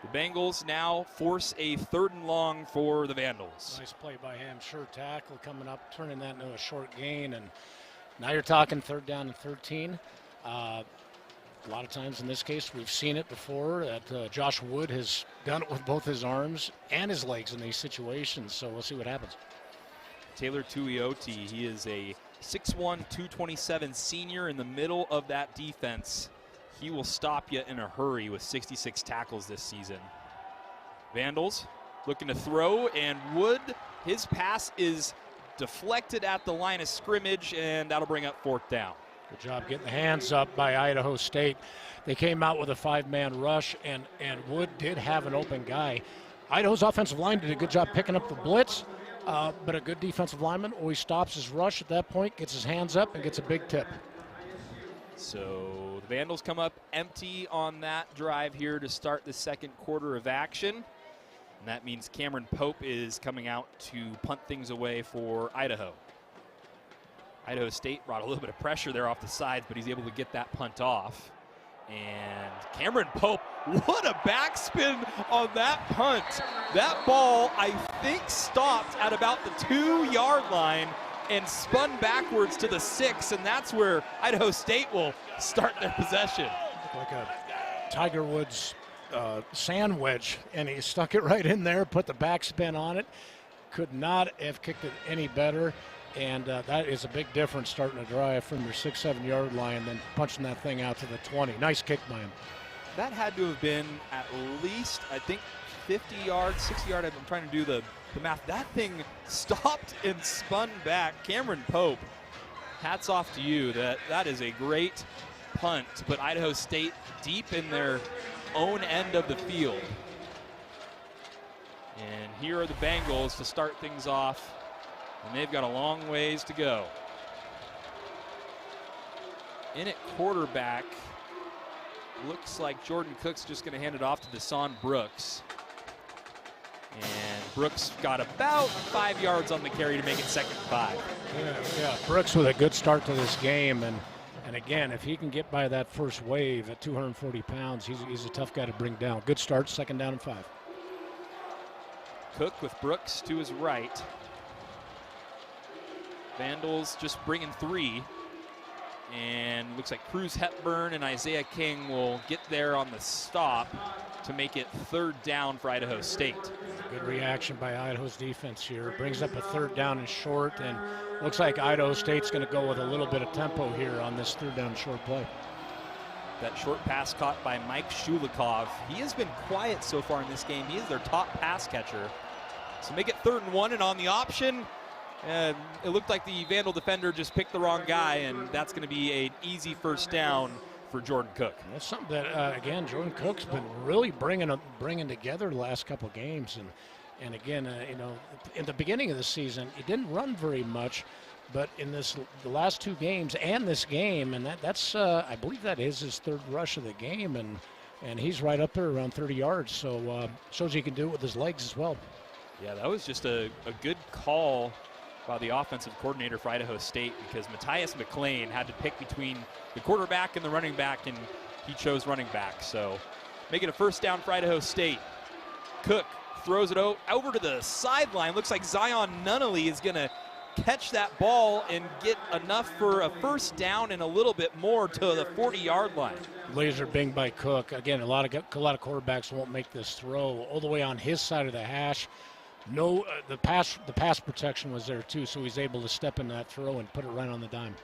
the Bengals now force a 3rd and long for the Vandals. Nice play by him. Sure tackle coming up, turning that into a short gain, and now you're talking 3rd down and 13. A lot of times in this case, we've seen it before that Josh Wood has done it with both his arms and his legs in these situations, so we'll see what happens. Taylor Tuioti. He is a 6'1", 227 senior in the middle of that defense. He will stop you in a hurry with 66 tackles this season. Vandals looking to throw, and Wood, his pass is deflected at the line of scrimmage, and that'll bring up 4th down. Good job getting the hands up by Idaho State. They came out with a 5-man rush, and Wood did have an open guy. Idaho's offensive line did a good job picking up the blitz, but a good defensive lineman always stops his rush at that point, gets his hands up, and gets a big tip. So the Vandals come up empty on that drive here to start the second quarter of action. And that means Cameron Pope is coming out to punt things away for Idaho. Idaho State brought a little bit of pressure there off the sides, but he's able to get that punt off. And Cameron Pope, what a backspin on that punt. That ball, I think, stopped at about the 2-yard line and spun backwards to the 6, and that's where Idaho State will start their possession. Like a Tiger Woods sand wedge, and he stuck it right in there, put the backspin on it. Could not have kicked it any better, and that is a big difference starting a drive from your 6-7 yard line, then punching that thing out to the 20. Nice kick by him. That had to have been at least, I think, 50 yards, 60 yards. I'm trying to do the math. That thing stopped and spun back. Cameron Pope, hats off to you. That is a great punt to put Idaho State deep in their own end of the field. And here are the Bengals to start things off, and they've got a long ways to go. In at quarterback, looks like Jordan Cook's just going to hand it off to Deshaun Brooks. And Brooks got about 5 yards on the carry to make it 2nd and 5. Yeah, Brooks with a good start to this game, and again, if he can get by that first wave at 240 pounds, he's a tough guy to bring down. Good start, 2nd down and 5. Cook with Brooks to his right. Vandals just bringing 3. And looks like Cruz Hepburn and Isaiah King will get there on the stop to make it 3rd down for Idaho State. Good reaction by Idaho's defense here. Brings up a 3rd down and short, and looks like Idaho State's going to go with a little bit of tempo here on this 3rd down and short play. That short pass caught by Mike Shulikov. He has been quiet so far in this game. He is their top pass catcher. So make it 3rd and 1, and on the option, it looked like the Vandal defender just picked the wrong guy, and that's going to be an easy 1st down for Jordan Cook. That's something that, again, Jordan Cook's been really bringing together the last couple of games. And again, you know, in the beginning of the season, he didn't run very much, but in the last 2 games and this game, and that's I believe that is his 3rd rush of the game, and he's right up there around 30 yards. So shows he can do it with his legs as well. Yeah, that was just a good call by the offensive coordinator for Idaho State, because Matthias McLean had to pick between the quarterback and the running back, and he chose running back. So make it a 1st down for Idaho State. Cook throws it over to the sideline. Looks like Zion Nunnally is going to catch that ball and get enough for a 1st down and a little bit more to the 40-yard line. Laser bing by Cook. Again, a lot of quarterbacks won't make this throw all the way on his side of the hash. No, the pass protection was there too, so he's able to step in that throw and put it right on the dime.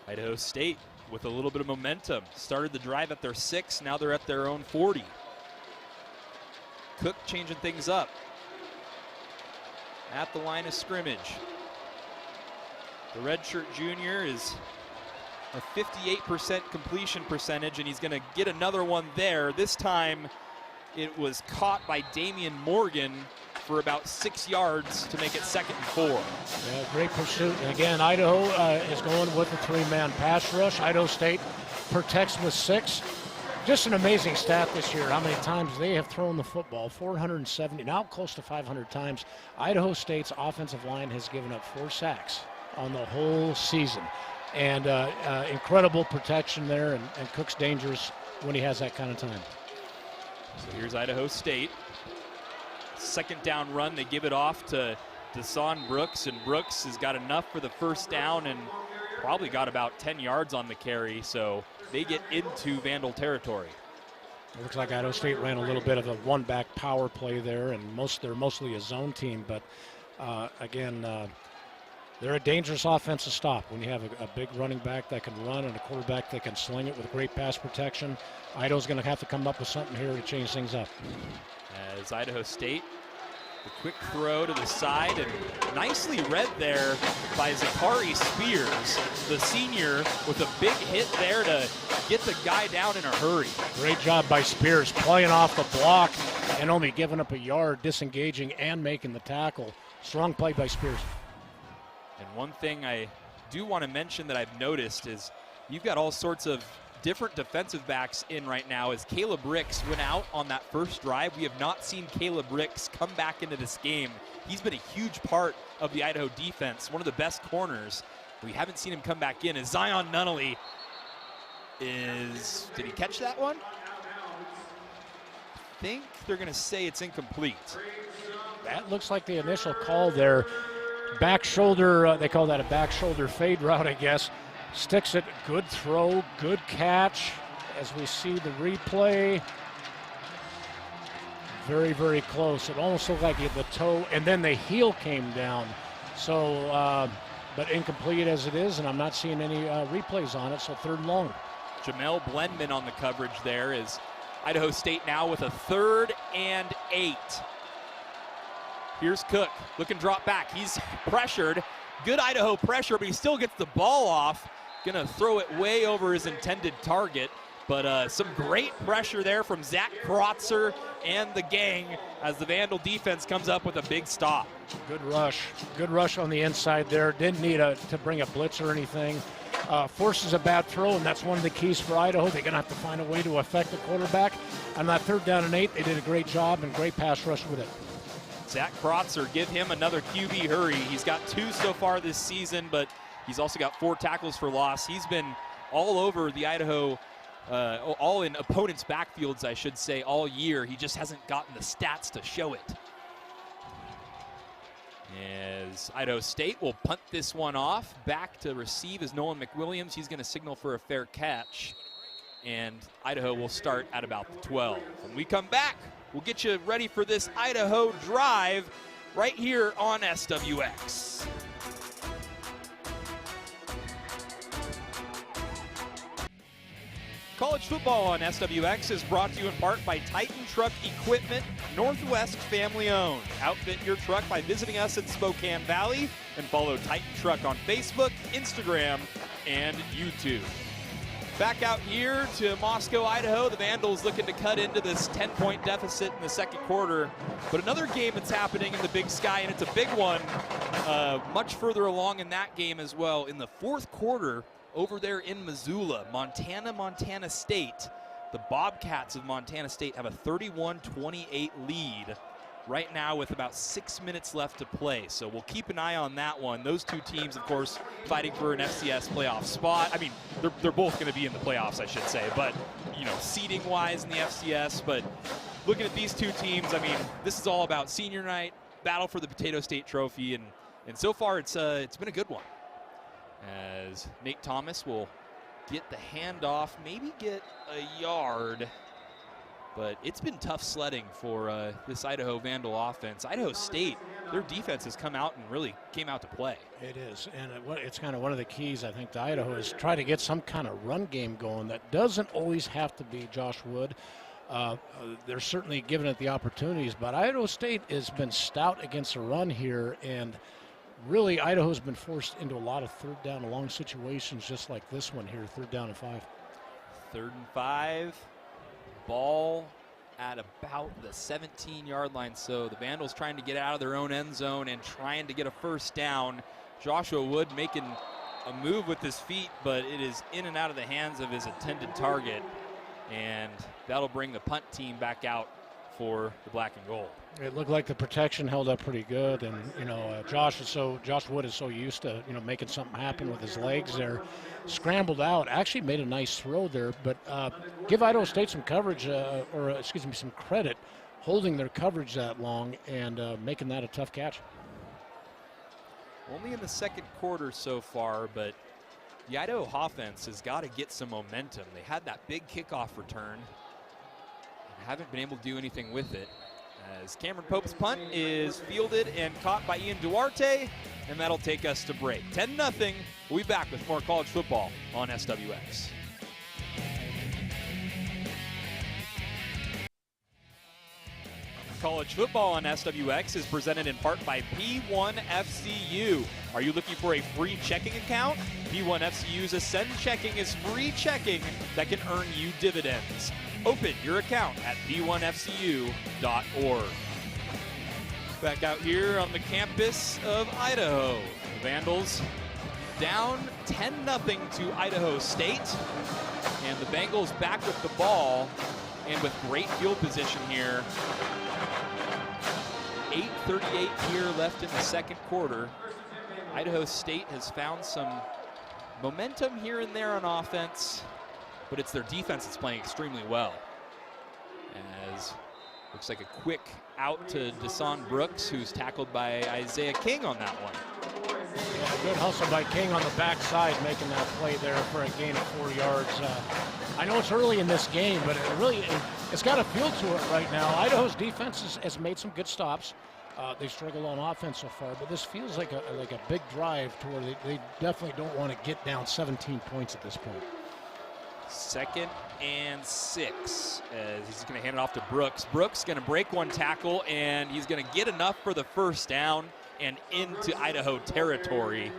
Idaho State with a little bit of momentum. Started the drive at their 6, now they're at their own 40. Cook changing things up at the line of scrimmage. The redshirt junior is a 58% completion percentage, and he's going to get another one there. This time it was caught by Damian Morgan for about 6 yards to make it 2nd and 4. Yeah, great pursuit. And again, Idaho is going with a 3-man pass rush. Idaho State protects with 6. Just an amazing stat this year, how many times they have thrown the football, 470, now close to 500 times. Idaho State's offensive line has given up 4 sacks on the whole season. And incredible protection there, and Cook's dangerous when he has that kind of time. So here's Idaho State. 2nd down run, they give it off to Deshaun Brooks, and Brooks has got enough for the 1st down and probably got about 10 yards on the carry, so they get into Vandal territory. It looks like Idaho State ran a little bit of a 1-back power play there, and they're mostly a zone team, but again, They're a dangerous offense to stop when you have a big running back that can run and a quarterback that can sling it with great pass protection. Idaho's going to have to come up with something here to change things up. As Idaho State, the quick throw to the side, and nicely read there by Zachary Spears, the senior, with a big hit there to get the guy down in a hurry. Great job by Spears, playing off the block and only giving up a yard, disengaging and making the tackle. Strong play by Spears. And one thing I do want to mention that I've noticed is you've got all sorts of different defensive backs in right now. As Caleb Ricks went out on that first drive, we have not seen Caleb Ricks come back into this game. He's been a huge part of the Idaho defense, one of the best corners. We haven't seen him come back in. As Zion Nunnally did he catch that one? I think they're going to say it's incomplete. That looks like the initial call there. Back shoulder, they call that a back shoulder fade route, I guess. Sticks it, good throw, good catch. As we see the replay, very, very close. It almost looked like the toe, and then the heel came down. So, but incomplete as it is, and I'm not seeing any replays on it, so 3rd and long. Jamel Blendman on the coverage there is Idaho State now with a 3rd and 8. Here's Cook, looking drop back. He's pressured. Good Idaho pressure, but he still gets the ball off. Gonna throw it way over his intended target. But some great pressure there from Zach Krotzer and the gang as the Vandal defense comes up with a big stop. Good rush on the inside there. Didn't need to bring a blitz or anything. Forces a bad throw, and that's one of the keys for Idaho. They're gonna have to find a way to affect the quarterback. On that 3rd down and 8, they did a great job and great pass rush with it. Zach Krotzer, give him another QB hurry. He's got 2 so far this season, but he's also got 4 tackles for loss. He's been all over the Idaho, all in opponents' backfields, I should say, all year. He just hasn't gotten the stats to show it. As Idaho State will punt this one off. Back to receive is Nolan McWilliams. He's going to signal for a fair catch. And Idaho will start at about the 12. When we come back, we'll get you ready for this Idaho drive right here on SWX. College football on SWX is brought to you in part by Titan Truck Equipment, Northwest family owned. Outfit your truck by visiting us in Spokane Valley and follow Titan Truck on Facebook, Instagram, and YouTube. Back out here to Moscow, Idaho. The Vandals looking to cut into this 10-point deficit in the second quarter. But another game that's happening in the Big Sky, and it's a big one, much further along in that game as well. In the 4th quarter, over there in Missoula, Montana State. The Bobcats of Montana State have a 31-28 lead right now with about 6 minutes left to play. So we'll keep an eye on that one. Those two teams, of course, fighting for an FCS playoff spot. I mean, they're both going to be in the playoffs, I should say, but, you know, seeding-wise in the FCS. But looking at these two teams, I mean, this is all about senior night, battle for the Potato State Trophy, and so far it's been a good one. As Nate Thomas will get the handoff, maybe get a yard, but it's been tough sledding for this Idaho Vandal offense. Idaho State, their defense has come out and really came out to play. It is, and it's kind of one of the keys, I think, to Idaho is try to get some kind of run game going that doesn't always have to be Josh Wood. They're certainly giving it the opportunities, but Idaho State has been stout against the run here, and really, Idaho's been forced into a lot of 3rd down and long situations, just like this one here, 3rd down and 5. 3rd and 5, ball at about the 17-yard line. So the Vandals trying to get out of their own end zone and trying to get a 1st down. Joshua Wood making a move with his feet, but it is in and out of the hands of his intended target. And that'll bring the punt team back out for the black and gold. It looked like the protection held up pretty good, and you know Josh Wood is so used to making something happen with his legs there. Scrambled out, actually made a nice throw there, but give Idaho State some coverage, some credit, holding their coverage that long and making that a tough catch. Only in the second quarter so far, but the Idaho offense has got to get some momentum. They had that big kickoff return and haven't been able to do anything with it. As Cameron Pope's punt is fielded and caught by Ian Duarte, and that'll take us to break. 10-0. We'll be back with more college football on SWX. College football on SWX is presented in part by P1FCU. Are you looking for a free checking account? P1FCU's Ascend Checking is free checking that can earn you dividends. Open your account at p1fcu.org. Back out here on the campus of Idaho. The Vandals down 10-0 to Idaho State. And the Bengals back with the ball and with great field position here. 8:38 here left in the second quarter. Idaho State has found some momentum here and there on offense, but it's their defense that's playing extremely well. As looks like a quick out to Deson Brooks, who's tackled by Isaiah King on that one. Yeah, good hustle by King on the backside, making that play there for a gain of 4 yards. I know it's early in this game, but it's got a feel to it right now. Idaho's defense has made some good stops. They struggle on offense so far, but this feels like a big drive to where they definitely don't want to get down 17 points at this point. 2nd and 6 as he's going to hand it off to Brooks. Brooks going to break one tackle, and he's going to get enough for the first down and into Idaho territory.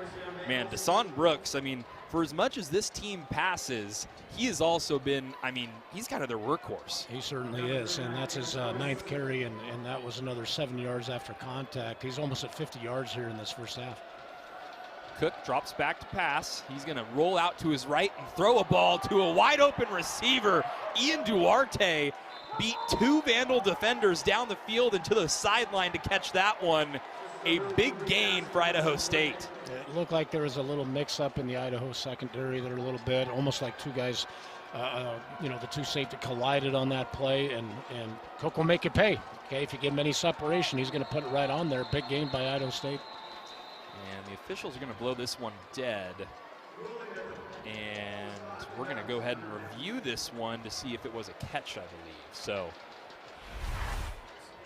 Man, Deson Brooks, I mean, for as much as this team passes, he has also been, I mean, he's kind of their workhorse. He certainly is, and that's his 9th carry, and that was another 7 yards after contact. He's almost at 50 yards here in this first half. Cook drops back to pass. He's going to roll out to his right and throw a ball to a wide open receiver. Ian Duarte beat 2 Vandal defenders down the field and to the sideline to catch that one. A big gain for Idaho State. It looked like there was a little mix-up in the Idaho secondary there a little bit, almost like two guys, the two safety collided on that play, and Cook will make it pay. Okay, if you give him any separation, he's going to put it right on there. Big gain by Idaho State. And the officials are going to blow this one dead. And we're going to go ahead and review this one to see if it was a catch, I believe. So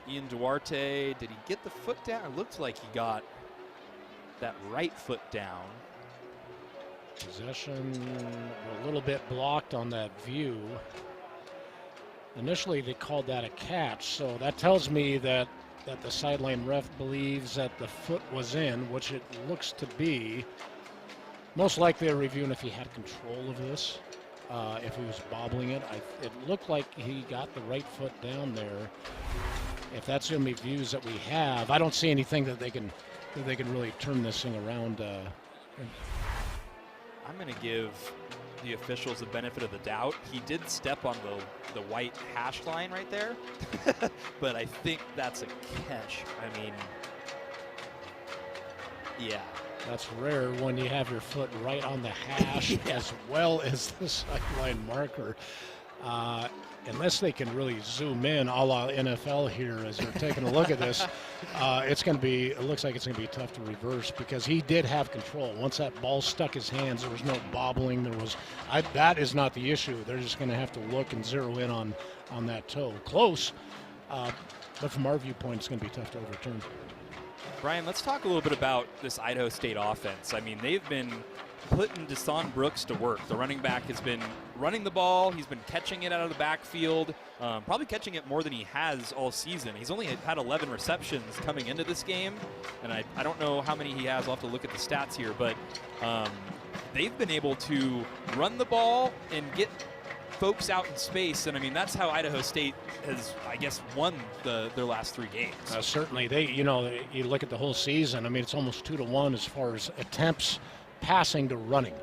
Ian Duarte, did he get the foot down? It looked like he got that right foot down. Possession a little bit blocked on that view. Initially they called that a catch, so that tells me that the sideline ref believes that the foot was in, which it looks to be. Most likely they're reviewing if he had control of this, if he was bobbling it. It looked like he got the right foot down there. If that's the only views that we have, I don't see anything that they can really turn this thing around. I'm going to give the officials the benefit of the doubt. He did step on the white hash line right there, but I think that's a catch. I mean, yeah. That's rare when you have your foot right on the hash as well as the sideline marker. Unless they can really zoom in a la NFL here as they're taking a look at this, it looks like it's going to be tough to reverse because he did have control. Once that ball stuck his hands, there was no bobbling. That is not the issue. They're just going to have to look and zero in on that toe. Close, but from our viewpoint, it's going to be tough to overturn. Brian, let's talk a little bit about this Idaho State offense. I mean, they've been putting Deson Brooks to work. The running back has been running the ball. He's been catching it out of the backfield, probably catching it more than he has all season. He's only had 11 receptions coming into this game, and I don't know how many he has. I'll have to look at the stats here, but they've been able to run the ball and get folks out in space, and I mean that's how Idaho State has, I guess, won their last 3 games. Certainly, you look at the whole season. I mean, it's almost 2-1 as far as attempts passing to running,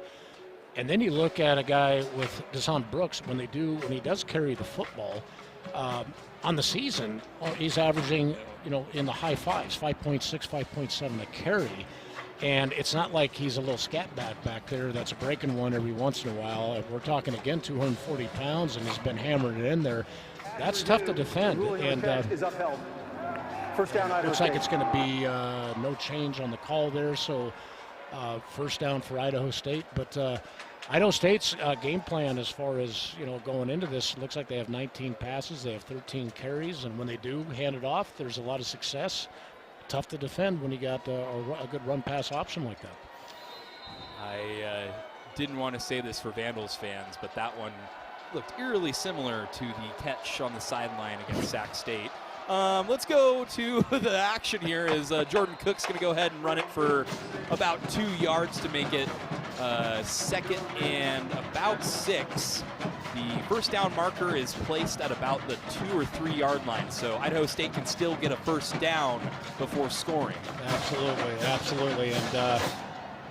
and then you look at a guy with Deson Brooks when he does carry the football on the season. He's averaging in the high 5s, 5.6, 5.7 a carry. And it's not like he's a little scat back there that's breaking one every once in a while. We're talking, again, 240 pounds, and he's been hammering it in there. That's tough to defend. And is upheld. First down, Idaho looks State. like it's going to be no change on the call there. So first down for Idaho State. But Idaho State's game plan as far as, going into this, looks like they have 19 passes, they have 13 carries, and when they do hand it off, there's a lot of success. Tough to defend when you got a good run-pass option like that. I didn't want to say this for Vandals fans, but that one looked eerily similar to the catch on the sideline against Sac State. Let's go to the action here as Jordan Cook's going to go ahead and run it for about 2 yards to make it second and about 6. The first down marker is placed at about the 2 or 3 yard line, so Idaho State can still get a first down before scoring. Absolutely. And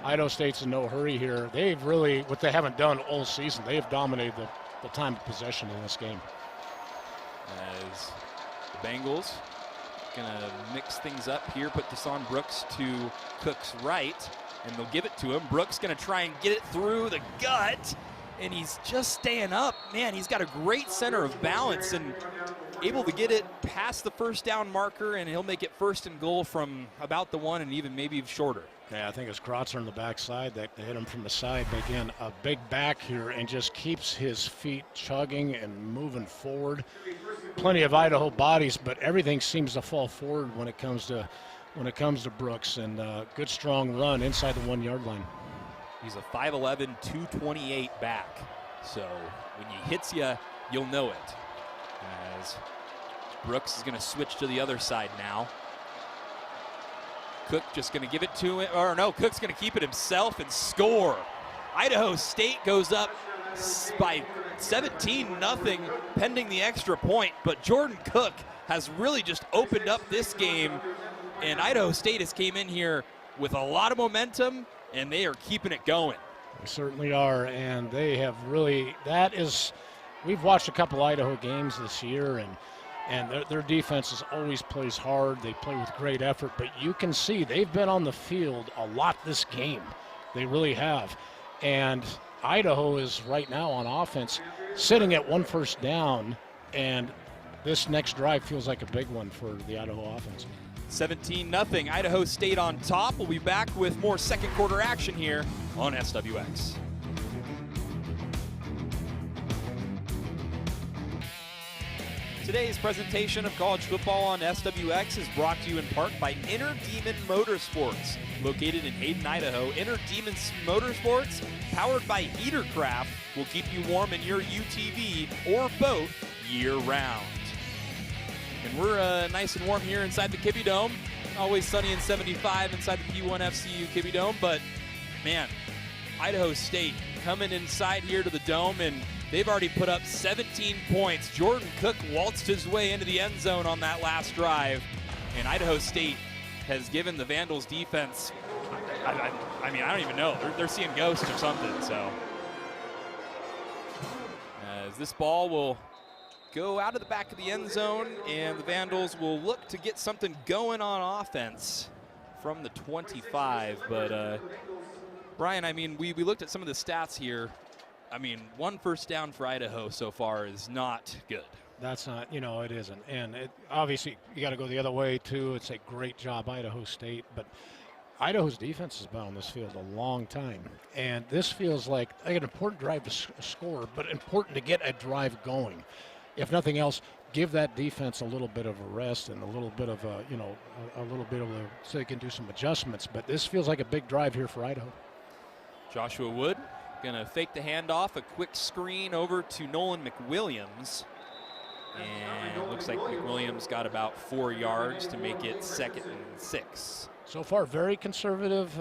Idaho State's in no hurry here. They've really, what they haven't done all season, they have dominated the time of possession in this game. As the Bengals gonna mix things up here, put Deshaun Brooks to Cook's right, and they'll give it to him. Brooks gonna try and get it through the gut, and he's just staying up. Man, he's got a great center of balance and able to get it past the first down marker, and he'll make it first and goal from about the 1 and even maybe shorter. Yeah, I think it's Krotzer on the backside that hit him from the side. But again, a big back here and just keeps his feet chugging and moving forward. Plenty of Idaho bodies, but everything seems to fall forward when it comes to Brooks. And good strong run inside the 1 yard line. He's a 5'11", 228 back. So when he hits you, you'll know it. As Brooks is going to switch to the other side now. Cook just going to give it to him, or no, Cook's going to keep it himself and score. Idaho State goes up by 17-0 pending the extra point, but Jordan Cook has really just opened up this game, and Idaho State has came in here with a lot of momentum, and they are keeping it going. They certainly are, and they have really, we've watched a couple Idaho games this year, and their defense always plays hard. They play with great effort, but you can see they've been on the field a lot this game. They really have. And Idaho is right now on offense sitting at 1 first down, and this next drive feels like a big one for the Idaho offense. 17-0, Idaho State on top. We'll be back with more second quarter action here on SWX. Today's presentation of college football on SWX is brought to you in part by Inner Demon Motorsports. Located in Hayden, Idaho, Inner Demon Motorsports, powered by Heatercraft, will keep you warm in your UTV or boat year-round. And we're nice and warm here inside the Kibbie Dome. Always sunny and 75 inside the P1FCU Kibbie Dome, but man, Idaho State coming inside here to the Dome, and they've already put up 17 points. Jordan Cook waltzed his way into the end zone on that last drive, and Idaho State has given the Vandals defense, I mean, I don't even know. They're seeing ghosts or something, so. As this ball will go out of the back of the end zone, and the Vandals will look to get something going on offense from the 25. But, Brian, I mean, we looked at some of the stats here. I mean, 1 first down for Idaho so far is not good. That's not, it isn't. And obviously, you got to go the other way, too. It's a great job, Idaho State. But Idaho's defense has been on this field a long time. And this feels like an important drive to score, but important to get a drive going. If nothing else, give that defense a little bit of a rest and a little bit of so they can do some adjustments. But this feels like a big drive here for Idaho. Joshua Wood going to fake the handoff, a quick screen over to Nolan McWilliams. And it looks like McWilliams got about 4 yards to make it 2nd and 6. So far, very conservative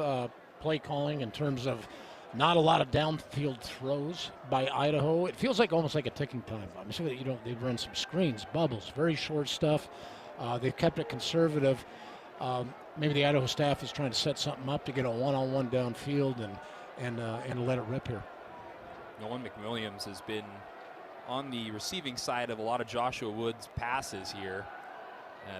play calling in terms of not a lot of downfield throws by Idaho. It feels like almost like a ticking time bomb. So they've run some screens, bubbles, very short stuff. They've kept it conservative. Maybe the Idaho staff is trying to set something up to get a one-on-one downfield and let it rip here. Nolan McWilliams has been on the receiving side of a lot of Joshua Wood's passes here.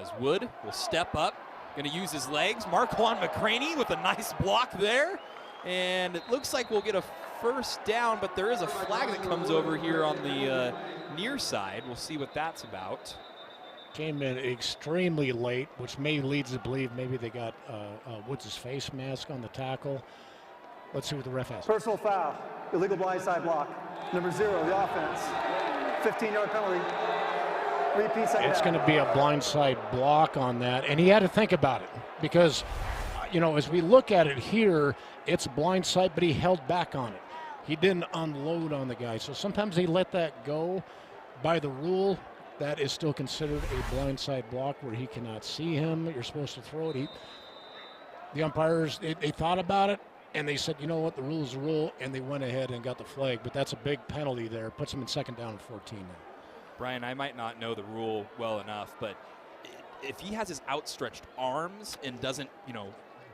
As Wood will step up, going to use his legs. Marquand McCraney with a nice block there. And it looks like we'll get a first down, but there is a flag that comes over here on the near side. We'll see what that's about. Came in extremely late, which may leads to believe maybe they got Woods' face mask on the tackle. Let's see what the ref has. Personal foul, illegal blindside block. Number 0, the offense. 15-yard penalty. Repeat second It's half. going to be a blindside block on that, and he had to think about it because, as we look at it here, it's blindside, but he held back on it. He didn't unload on the guy, so sometimes they let that go. By the rule, that is still considered a blindside block where he cannot see him. You're supposed to throw it. The umpires, they thought about it, and they said, you know what, the rule is the rule, and they went ahead and got the flag. But that's a big penalty there. Puts him in second down and 14 now. Brian, I might not know the rule well enough, but if he has his outstretched arms and doesn't,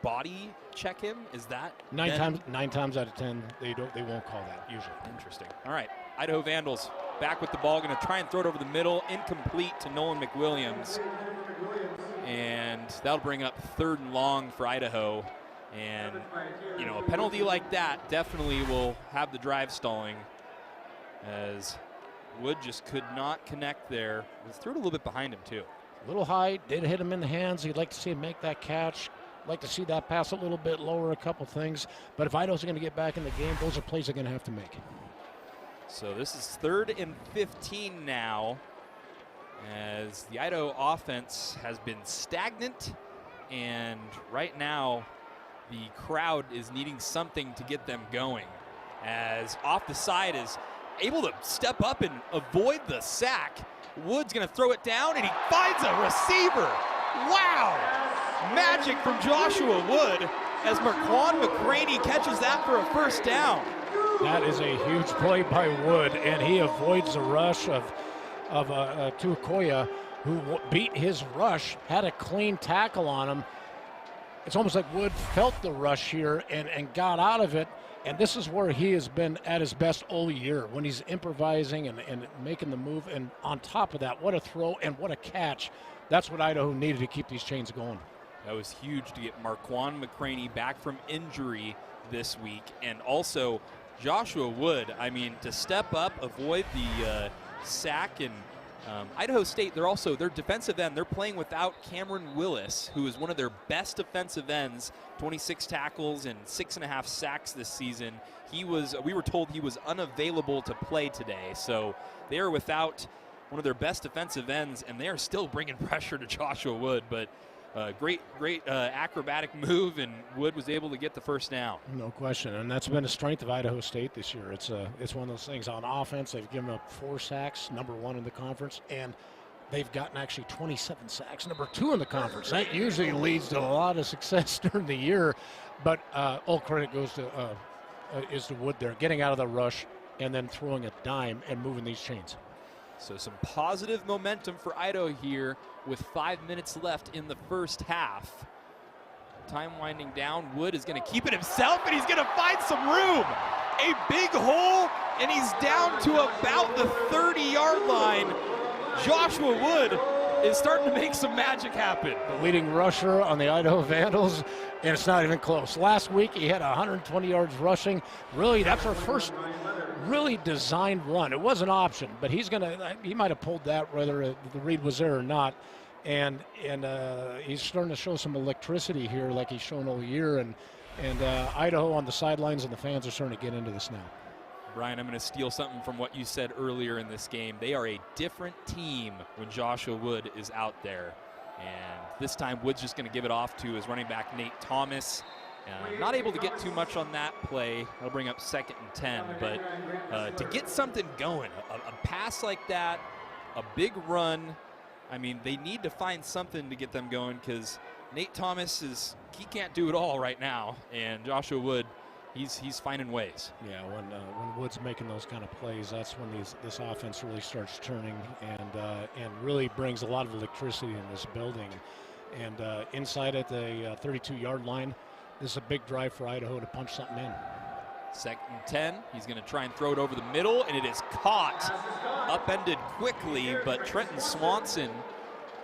body check him, is that nine times out of 10 they won't call that usually. Interesting. All right, Idaho Vandals back with the ball, going to try and throw it over the middle, incomplete to Nolan McWilliams, and that'll bring up 3rd and long for Idaho. And a penalty like that definitely will have the drive stalling, as Wood just could not connect there. Threw it a little bit behind him too. A little high, did hit him in the hands. He'd like to see him make that catch. Like to see that pass a little bit lower, a couple things. But if Idaho's going to get back in the game, those are plays they're going to have to make. So this is 3rd and 15 now, as the Idaho offense has been stagnant, and right now the crowd is needing something to get them going, as off the side is able to step up and avoid the sack. Wood's going to throw it down, and he finds a receiver. Wow! Magic from Joshua Wood, as Marquand McCraney catches that for a 1st down. That is a huge play by Wood, and he avoids the rush of Tuakoya, who beat his rush, had a clean tackle on him. It's almost like Wood felt the rush here and got out of it, and this is where he has been at his best all year, when he's improvising and making the move, and on top of that, what a throw and what a catch. That's what Idaho needed to keep these chains going. That was huge to get Marquand McCraney back from injury this week, and also Joshua Wood, to step up, avoid the sack. And Idaho State, their defensive end, they're playing without Cameron Willis, who is one of their best defensive ends, 26 tackles and 6.5 sacks this season. We were told he was unavailable to play today, so they are without one of their best defensive ends, and they are still bringing pressure to Joshua Wood. But great acrobatic move, and Wood was able to get the 1st down. No question, and that's been a strength of Idaho State this year. It's one of those things. On offense, they've given up 4 sacks, number 1 in the conference, and they've gotten actually 27 sacks, number 2 in the conference. That usually leads to a lot of success during the year, but all credit goes to Wood there, getting out of the rush and then throwing a dime and moving these chains. So some positive momentum for Idaho here with 5 minutes left in the 1st half. Time winding down. Wood is going to keep it himself, and he's going to find some room. A big hole, and he's down to about the 30-yard line. Joshua Wood is starting to make some magic happen. The leading rusher on the Idaho Vandals, and it's not even close. Last week he had 120 yards rushing. Really, that's our first really designed run. It was an option, but he might have pulled that whether the read was there or not. And he's starting to show some electricity here like he's shown all year. And Idaho on the sidelines, and the fans are starting to get into this now. Brian, I'm going to steal something from what you said earlier in this game. They are a different team when Joshua Wood is out there. And this time, Wood's just going to give it off to his running back, Nate Thomas. Not able to get too much on that play. That'll bring up 2nd and 10. But to get something going, a pass like that, a big run, they need to find something to get them going, because Nate Thomas he can't do it all right now. And Joshua Wood, he's finding ways. Yeah, when Wood's making those kind of plays, that's when this offense really starts turning and really brings a lot of electricity in this building. And inside at the 32-yard line, this is a big drive for Idaho to punch something in. 2nd and 10. He's going to try and throw it over the middle, and it is caught, upended quickly, but Trenton Swanson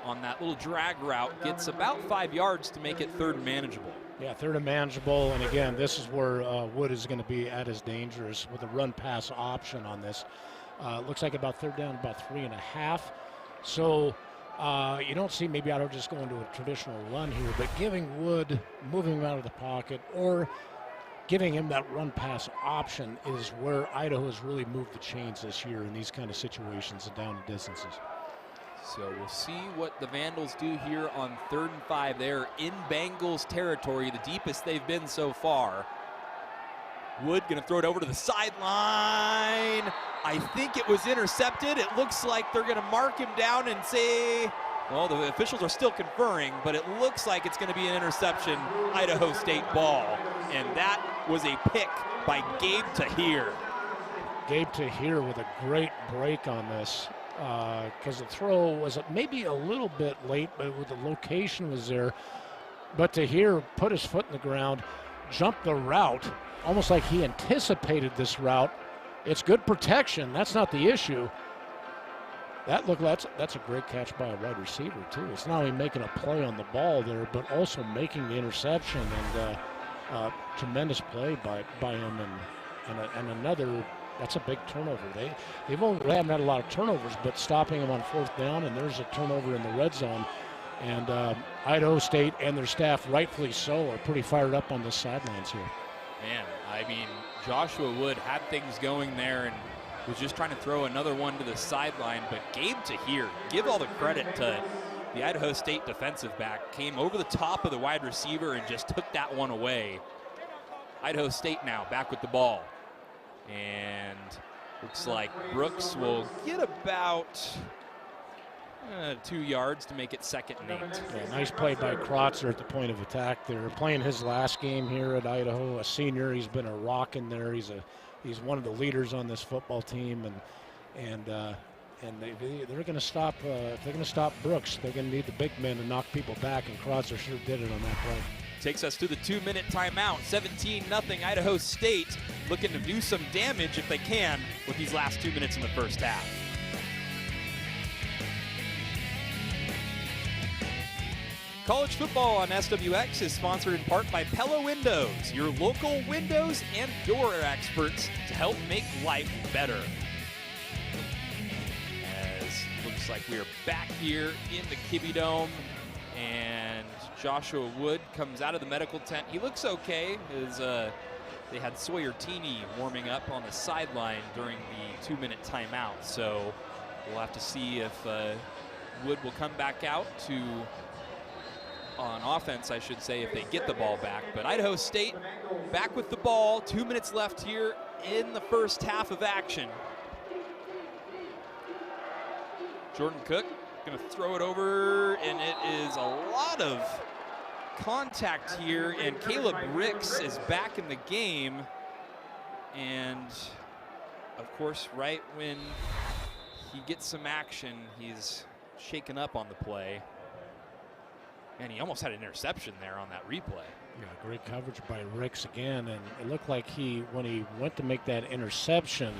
on that little drag route gets about 5 yards to make it 3rd and manageable. Yeah, 3rd and manageable, and again, this is where Wood is going to be at his dangerous with a run-pass option on this. Looks like about 3rd down, about 3.5. So you don't see maybe Idaho just going to a traditional run here, but giving Wood, moving him out of the pocket, or giving him that run-pass option is where Idaho has really moved the chains this year in these kind of situations and down distances. So we'll see what the Vandals do here on 3rd and 5. They're in Bengals territory, the deepest they've been so far. Wood going to throw it over to the sideline. I think it was intercepted. It looks like they're going to mark him down and say, well, the officials are still conferring, but it looks like it's going to be an interception, Idaho State ball. And that was a pick by Gabe Tahir. Gabe Tahir with a great break on this, because the throw was maybe a little bit late, but with the location was there. But Tahir put his foot in the ground, jumped the route, almost like he anticipated this route. It's good protection. That's not the issue. That's a great catch by a wide receiver too. It's not only making a play on the ball there, but also making the interception, and tremendous play by him, and another. That's a big turnover. They haven't had a lot of turnovers, but stopping them on 4th down, and there's a turnover in the red zone. And Idaho State and their staff, rightfully so, are pretty fired up on the sidelines here. Man, I mean, Joshua Wood had things going there and was just trying to throw another one to the sideline, but Gabe Tahir, give all the credit to the Idaho State defensive back, came over the top of the wide receiver and just took that one away. Idaho State now back with the ball. And looks like Brooks will get about 2 yards to make it 2nd and 8. Yeah, nice play by Krotzer at the point of attack. They're playing his last game here at Idaho, a senior. He's been a rock in there. He's one of the leaders on this football team, and they're going to stop. If they're going to stop Brooks, they're going to need the big men to knock people back, and Krotzer sure did it on that play. Takes us to the 2-minute timeout. 17-0 Idaho State, looking to do some damage if they can with these last 2 minutes in the first half. College football on SWX is sponsored in part by Pella Windows, your local windows and door experts to help make life better. As looks like we are back here in the Kibbie Dome, and Joshua Wood comes out of the medical tent. He looks okay. They had Sawyer Teeney warming up on the sideline during the 2-minute timeout, so we'll have to see if Wood will come back out on offense, I should say, if they get the ball back. But Idaho State back with the ball. 2 minutes left here in the first half of action. Jordan Cook going to throw it over, and it is a lot of contact here, and Caleb Ricks is back in the game. And of course, right when he gets some action, he's shaken up on the play. And he almost had an interception there on that replay. Yeah, great coverage by Ricks again, and it looked like when he went to make that interception,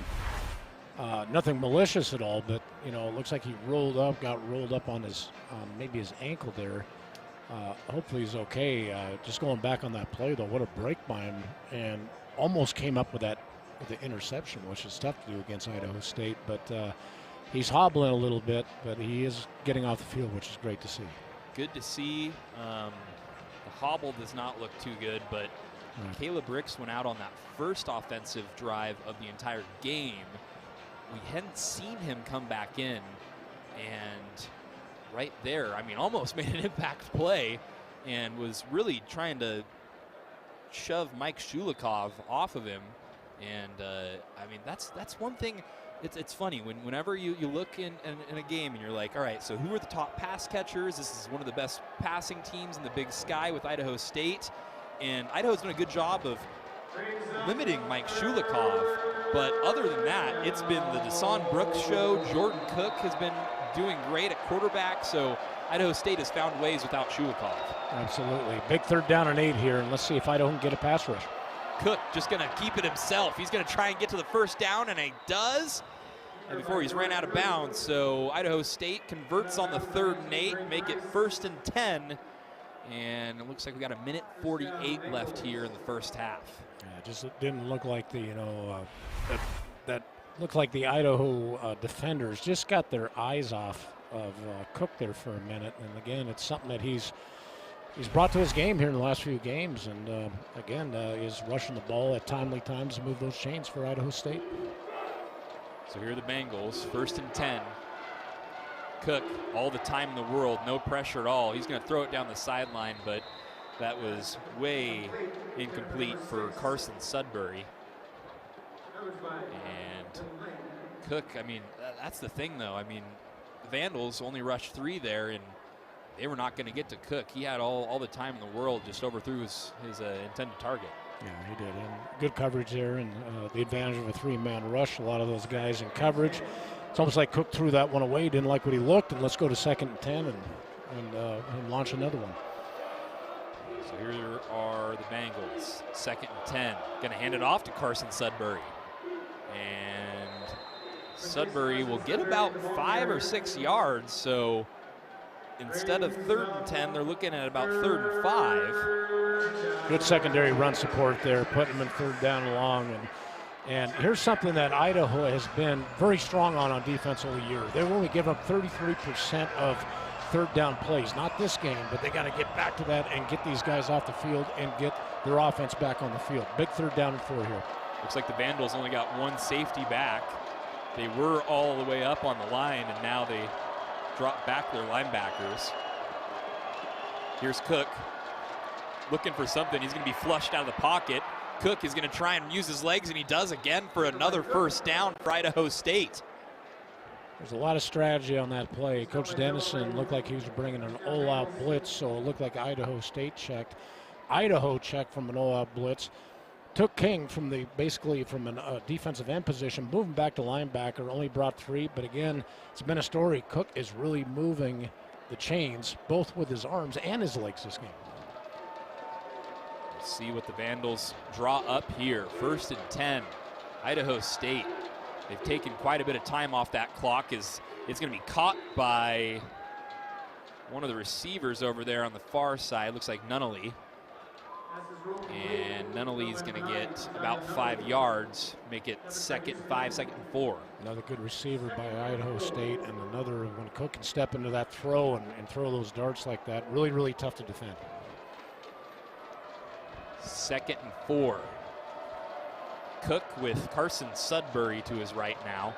nothing malicious at all, but it looks like he got rolled up on his maybe his ankle there. Hopefully he's okay. Just going back on that play though, what a break by him, and almost came up with the interception, which is tough to do against Idaho State. But he's hobbling a little bit, but he is getting off the field, which is great to see. Good to see. The hobble does not look too good, but Caleb Ricks went out on that first offensive drive of the entire game. We hadn't seen him come back in, and right there, I mean, almost made an impact play and was really trying to shove Mike Shulikov off of him. And I mean, that's one thing. It's funny whenever you look in a game and you're like, all right, so who are the top pass catchers? This is one of the best passing teams in the Big Sky with Idaho State, and Idaho's done a good job of limiting Mike Shulikov. But other than that, it's been the Desan Brooks show. Jordan Cook has been doing great at quarterback, so Idaho State has found ways without Shulikov. Absolutely. Big 3rd down and 8 here, and let's see if Idaho can get a pass rush. Cook just going to keep it himself. He's going to try and get to the 1st down, and he does. And before he's ran out of bounds, so Idaho State converts on the 3rd and 8, make it 1st and 10. And it looks like we got 1:48 left here in the first half. Yeah, just didn't look like that looked like the Idaho defenders just got their eyes off of Cook there for a minute. And again, it's something that he's He's brought to his game here in the last few games, and again, is rushing the ball at timely times to move those chains for Idaho State. So here are the Bengals, 1st and 10. Cook, all the time in the world, no pressure at all. He's going to throw it down the sideline, but that was way incomplete for Carson Sudbury. And Cook, I mean, that's the thing, though. I mean, the Vandals only rushed 3 there, and they were not going to get to Cook. He had all the time in the world, just overthrew his intended target. Yeah, he did. And good coverage there, and the advantage of a 3-man rush. A lot of those guys in coverage. It's almost like Cook threw that one away, didn't like what he looked, and let's go to 2nd and 10 and launch another one. So here are the Bengals, 2nd and 10. Going to hand it off to Carson Sudbury. And Sudbury will get about 5 or 6 yards, so instead of 3rd and 10, they're looking at about 3rd and 5. Good secondary run support there, putting them in 3rd down and long. And here's something that Idaho has been very strong on defense all year. They've only given up 33% of 3rd down plays. Not this game, but they got to get back to that and get these guys off the field and get their offense back on the field. Big 3rd down and 4 here. Looks like the Vandals only got 1 safety back. They were all the way up on the line, and now they drop back their linebackers. Here's Cook looking for something. He's going to be flushed out of the pocket. Cook is going to try and use his legs, and he does again for another 1st down for Idaho State. There's a lot of strategy on that play. Coach Dennison looked like he was bringing an all-out blitz, so it looked like Idaho State checked. Idaho checked from an all-out blitz. Took King from basically from a defensive end position, moving back to linebacker, only brought 3, but again, it's been a story. Cook is really moving the chains, both with his arms and his legs this game. Let's see what the Vandals draw up here. 1st and 10, Idaho State. They've taken quite a bit of time off that clock. It's going to be caught by one of the receivers over there on the far side. Looks like Nunnally. And Nunnally's going to get about 5 yards, make it 2nd and 5, 2nd and 4. Another good receiver by Idaho State, and another when Cook can step into that throw and throw those darts like that. Really, really tough to defend. 2nd and 4. Cook with Carson Sudbury to his right now.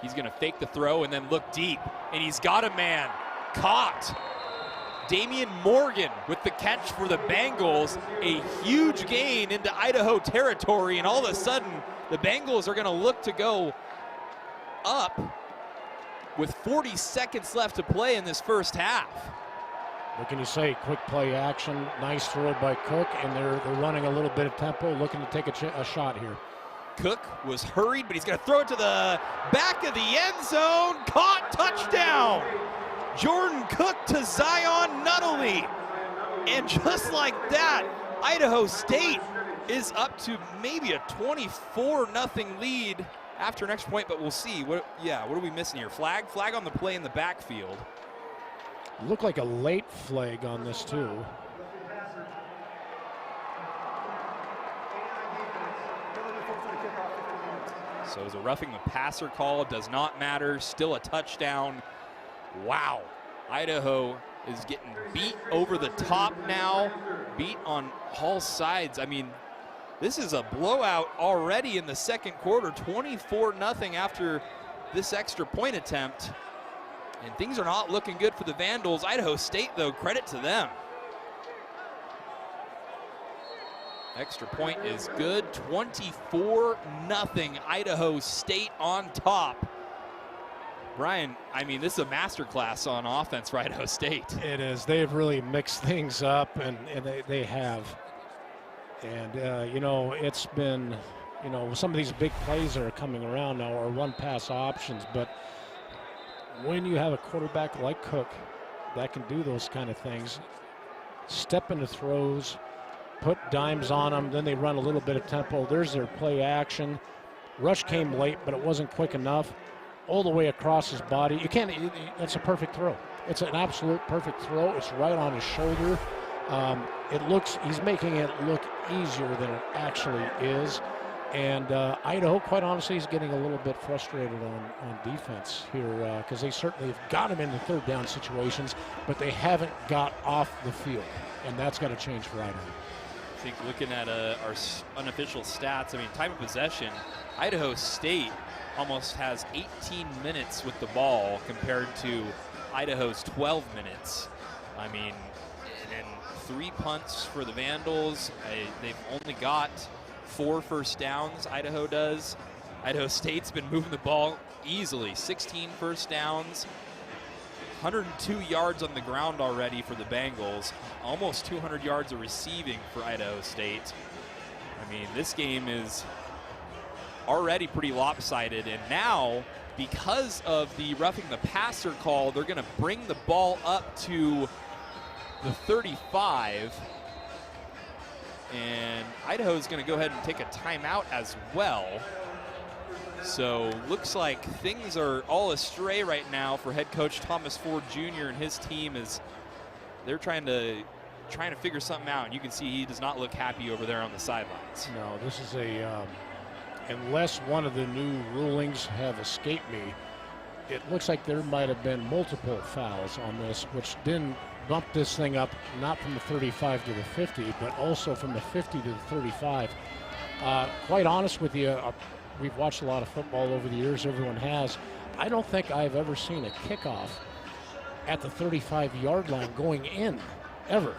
He's going to fake the throw and then look deep, and he's got a man. Caught. Damian Morgan with the catch for the Bengals. A huge gain into Idaho territory, and all of a sudden the Bengals are going to look to go up with 40 seconds left to play in this 1st half. What can you say? Quick play action, nice throw by Cook, and they're running a little bit of tempo, looking to take a shot here. Cook was hurried, but he's going to throw it to the back of the end zone. Caught, touchdown! Jordan Cook to Zion Nunnally. And just like that, Idaho State is up to maybe a 24-0 lead after an extra point, but we'll see. What are we missing here? Flag on the play in the backfield. Looked like a late flag on this too. So it was a roughing the passer call, does not matter, still a touchdown. Wow, Idaho is getting beat over the top now, beat on all sides. I mean, this is a blowout already in the 2nd quarter, 24-0 after this extra point attempt. And things are not looking good for the Vandals. Idaho State, though, credit to them. Extra point is good, 24-0, Idaho State on top. Brian, I mean, this is a masterclass on offense for Idaho State. It is. They've really mixed things up, and they have. And, you know, it's been, you know, some of these big plays that are coming around now are one-pass options, but when you have a quarterback like Cook that can do those kind of things, step into throws, put dimes on them, then they run a little bit of tempo. There's their play action. Rush came late, but it wasn't quick enough. All the way across his body. You can't, it's a perfect throw. It's an absolute perfect throw. It's right on his shoulder. He's making it look easier than it actually is. And Idaho, quite honestly, is getting a little bit frustrated on defense here because they certainly have got them into third down situations, but they haven't got off the field, and that's got to change for Idaho. I think looking at our unofficial stats, I mean, time of possession, Idaho State almost has 18 minutes with the ball compared to Idaho's 12 minutes. I mean, and 3 punts for the Vandals. They've only got 4 first downs, Idaho does. Idaho State's been moving the ball easily. 16 first downs, 102 yards on the ground already for the Bengals, almost 200 yards of receiving for Idaho State. I mean, this game is already pretty lopsided, and now, because of the roughing the passer call, they're going to bring the ball up to the 35. And Idaho's going to go ahead and take a timeout as well. So looks like things are all astray right now for head coach Thomas Ford Jr. and his team as they're trying to figure something out. And you can see he does not look happy over there on the sidelines. No, this is unless one of the new rulings have escaped me, it looks like there might have been multiple fouls on this, which didn't bump this thing up, not from the 35 to the 50, but also from the 50 to the 35. Quite honest with you, we've watched a lot of football over the years, everyone has. I don't think I've ever seen a kickoff at the 35-yard line going in, ever.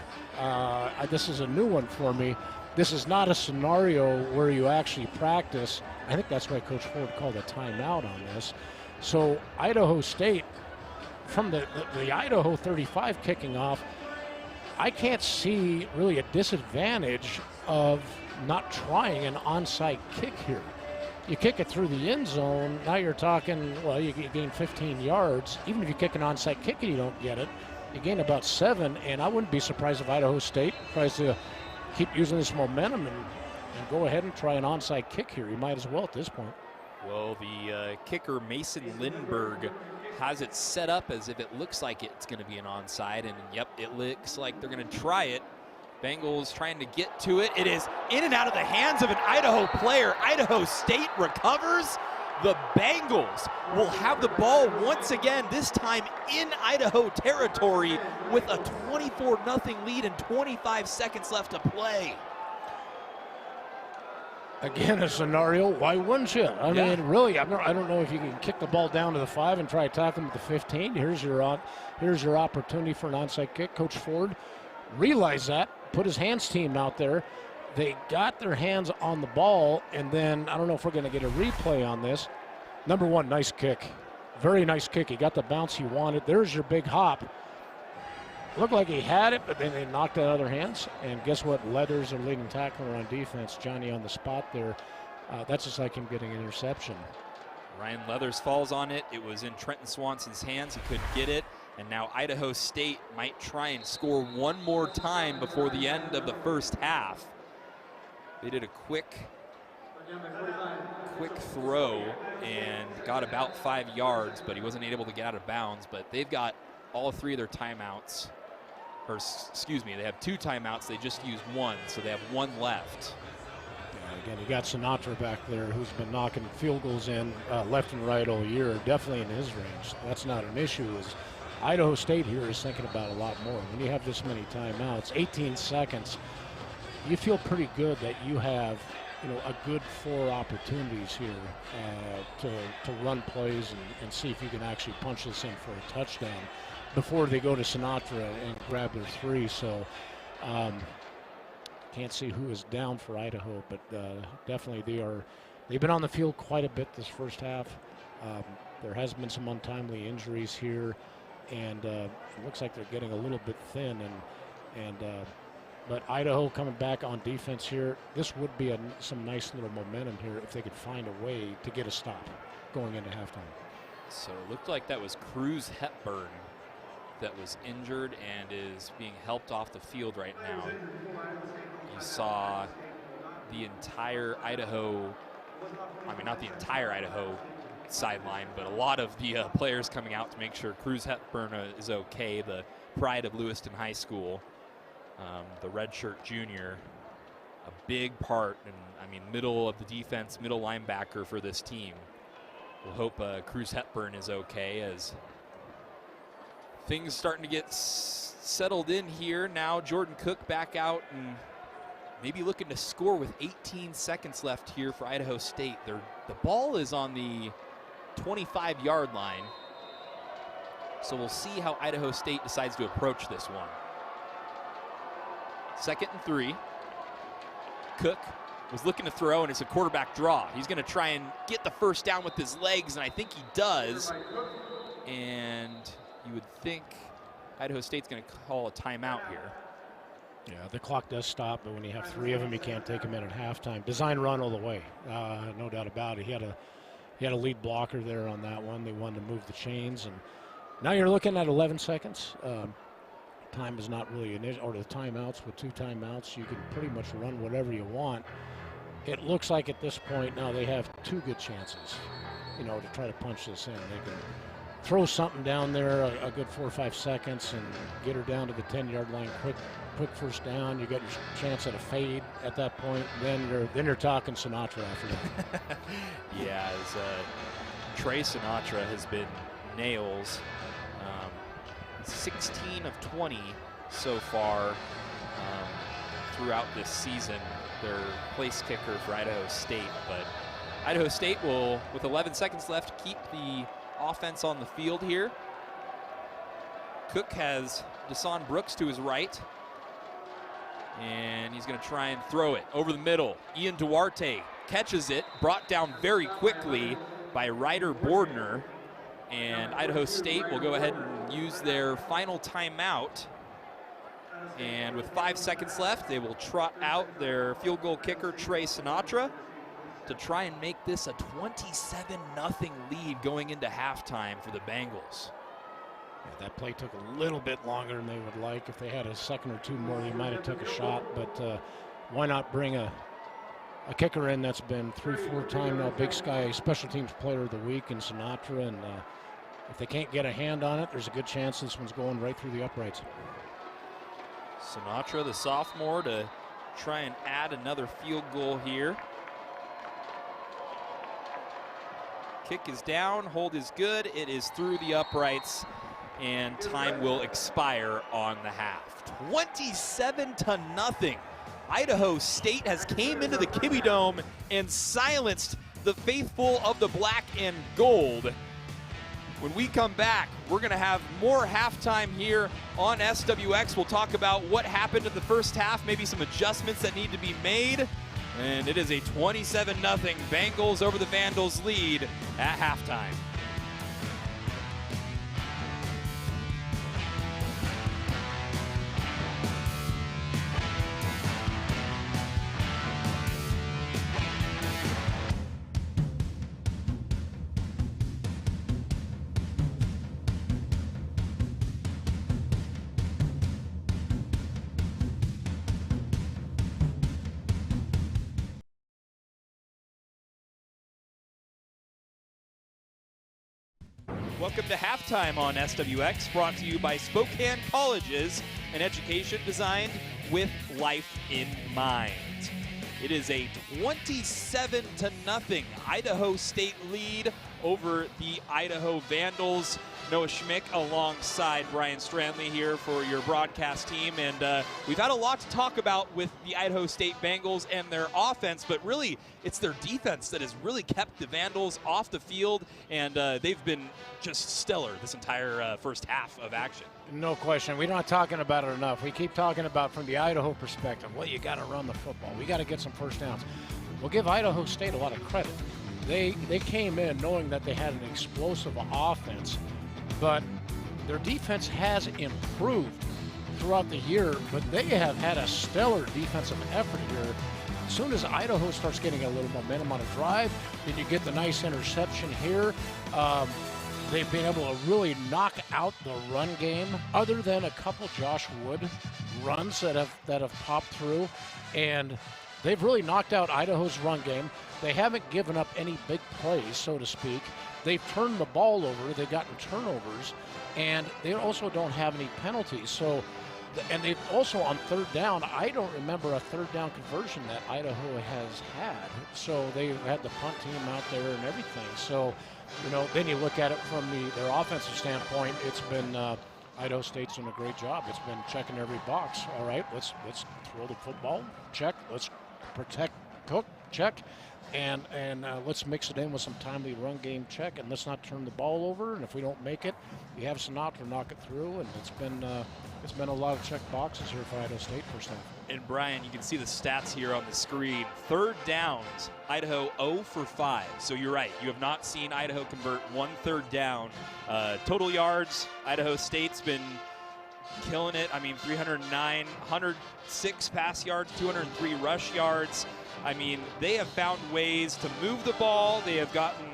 This is a new one for me. This is not a scenario where you actually practice. I think that's why Coach Ford called a timeout on this. So Idaho State, from the Idaho 35 kicking off, I can't see really a disadvantage of not trying an onside kick here. You kick it through the end zone, now you're talking, well, you gain 15 yards. Even if you kick an onside kick and you don't get it, you gain about 7, and I wouldn't be surprised if Idaho State tries to keep using this momentum and go ahead and try an onside kick here. You might as well at this point. Well, the kicker, Mason Lindbergh, has it set up as if it looks like it's going to be an onside, and yep, it looks like they're going to try it. Bengals trying to get to it. It is in and out of the hands of an Idaho player. Idaho State recovers. The Bengals will have the ball once again, this time in Idaho territory, with a 24-0 lead and 25 seconds left to play. Again, a scenario, why wouldn't you? I mean, really, I don't know if you can kick the ball down to the 5 and try to tackle them at the 15. Here's your opportunity for an onside kick. Coach Ford realized that, put his hands team out there. They got their hands on the ball, and then I don't know if we're going to get a replay on this. Number 1, nice kick. Very nice kick. He got the bounce he wanted. There's your big hop. Looked like he had it, but then they knocked it out of their hands. And guess what? Leathers, their leading tackler on defense, Johnny on the spot there. That's just like him getting an interception. Ryan Leathers falls on it. It was in Trenton Swanson's hands. He couldn't get it. And now Idaho State might try and score one more time before the end of the first half. They did a quick throw and got about 5 yards, but he wasn't able to get out of bounds. But they've got all 3 of their timeouts. Or excuse me, they have 2 timeouts. They just used 1, so they have 1 left. Yeah, again, you got Sinatra back there who's been knocking field goals in left and right all year, definitely in his range. That's not an issue. Idaho State here is thinking about a lot more. When you have this many timeouts, 18 seconds, you feel pretty good that you have, a good 4 opportunities here to run plays and see if you can actually punch this in for a touchdown before they go to Sinatra and grab their 3. So can't see who is down for Idaho, but definitely they've been on the field quite a bit this first half. There has been some untimely injuries here, and it looks like they're getting a little bit thin. But Idaho coming back on defense here. This would be some nice little momentum here if they could find a way to get a stop going into halftime. So it looked like that was Cruz Hepburn that was injured and is being helped off the field right now. You saw the entire Idaho, not the entire Idaho sideline, but a lot of the players coming out to make sure Cruz Hepburn is okay, the pride of Lewiston High School, the redshirt junior. a big part, and I mean, middle of the defense, middle linebacker for this team. We'll hope Cruz Hepburn is okay, as things starting to get settled in here. Now Jordan Cook back out and maybe looking to score with 18 seconds left here for Idaho State. The ball is on the 25-yard line, so we'll see how Idaho State decides to approach this one. 2nd and 3. Cook was looking to throw, and it's a quarterback draw. He's going to try and get the first down with his legs, and I think he does. And you would think Idaho State's going to call a timeout here. Yeah, the clock does stop, but when you have 3 of them, you can't take them in at halftime. Design run all the way, no doubt about it. He had a lead blocker there on that one. They wanted to move the chains, and now you're looking at 11 seconds. Time is not really or the timeouts. With 2 timeouts, you can pretty much run whatever you want. It looks like at this point now they have 2 good chances, to try to punch this in. They can throw something down there a good 4 or 5 seconds and get her down to the 10-yard line quick first down. You got your chance at a fade at that point. Then you're talking Sinatra after that. Yeah, as Trey Sinatra has been nails. 16 of 20 so far throughout this season. Their place kicker for Idaho State, but Idaho State will, with 11 seconds left, keep the offense on the field here. Cook has Deson Brooks to his right, and he's going to try and throw it over the middle. Ian Duarte catches it, brought down very quickly by Ryder Bordner, and Idaho State will go ahead and use their final timeout. And with 5 seconds left, they will trot out their field goal kicker, Trey Sinatra, to try and make this a 27-0 lead going into halftime for the Bengals. Yeah, that play took a little bit longer than they would like. If they had a second or 2 more, they might have took a shot, but why not bring a kicker in that's been 3-4 times now Big Sky Special Teams Player of the Week in Sinatra, and if they can't get a hand on it, there's a good chance this one's going right through the uprights. Sinatra, the sophomore, to try and add another field goal here. Kick is down, hold is good. It is through the uprights, and time will expire on the half. 27-0. Idaho State has came into the Kibbie Dome and silenced the faithful of the black and gold. When we come back, we're going to have more halftime here on SWX. We'll talk about what happened in the first half, maybe some adjustments that need to be made. And it is a 27-0 Bengals over the Vandals lead at halftime. Welcome to halftime on SWX, brought to you by Spokane Colleges, an education designed with life in mind. It is a 27-0 Idaho State lead over the Idaho Vandals. Noah Schmick alongside Brian Strandley here for your broadcast team, and we've had a lot to talk about with the Idaho State Bengals and their offense, but really it's their defense that has really kept the Vandals off the field, and they've been just stellar this entire first half of action. No question. We're not talking about it enough. We keep talking about from the Idaho perspective, well, you got to run the football. We got to get some first downs. We'll give Idaho State a lot of credit. They came in knowing that they had an explosive offense, but their defense has improved throughout the year, but they have had a stellar defensive effort here. As soon as Idaho starts getting a little momentum on a drive, then you get the nice interception here. They've been able to really knock out the run game, other than a couple Josh Wood runs that have popped through, and they've really knocked out Idaho's run game. They haven't given up any big plays, so to speak. They've turned the ball over, they've gotten turnovers, and they also don't have any penalties. So And they also on third down, I don't remember a third down conversion that Idaho has had. So they've had the punt team out there and everything. So, then you look at it from their offensive standpoint, it's been Idaho State's doing a great job. It's been checking every box. All right, let's throw the football, check. Let's protect Cook, check. And let's mix it in with some timely run game, check, and let's not turn the ball over. And if we don't make it, we have Sinatra to knock it through. And it's been a lot of check boxes here for Idaho State first half. And Brian, you can see the stats here on the screen. Third downs, Idaho 0 for 5. So you're right, you have not seen Idaho convert 1 third down. Total yards, Idaho State's been killing it. I mean, 309, 106 pass yards, 203 rush yards. I mean, they have found ways to move the ball. They have gotten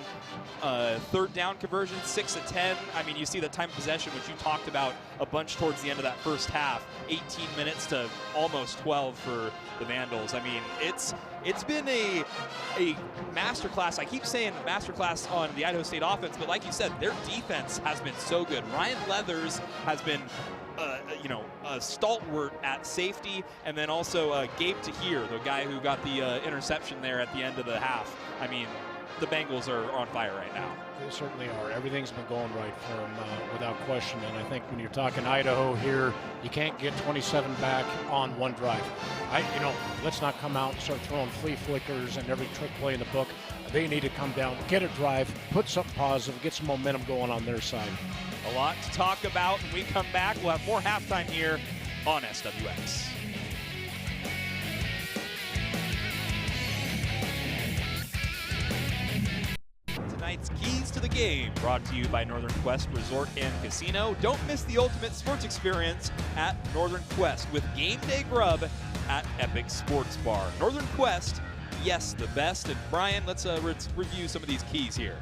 third down conversion, 6 of 10. I mean, you see the time of possession, which you talked about a bunch towards the end of that first half. 18 minutes to almost 12 for the Vandals. I mean, it's been a masterclass. I keep saying masterclass on the Idaho State offense, but like you said, their defense has been so good. Ryan Leathers has been a stalwart at safety, and then also Gabe Tahir, the guy who got the interception there at the end of the half. I mean, the Bengals are on fire right now. They certainly are. Everything's been going right for them without question. And I think when you're talking Idaho here, you can't get 27 back on one drive. Let's not come out and start throwing flea flickers and every trick play in the book. They need to come down, get a drive, put something positive, get some momentum going on their side. A lot to talk about. When we come back, we'll have more halftime here on SWX. Tonight's Keys to the Game, brought to you by Northern Quest Resort and Casino. Don't miss the ultimate sports experience at Northern Quest with game day grub at Epic Sports Bar. Northern Quest, yes, the best. And Brian, let's review some of these keys here.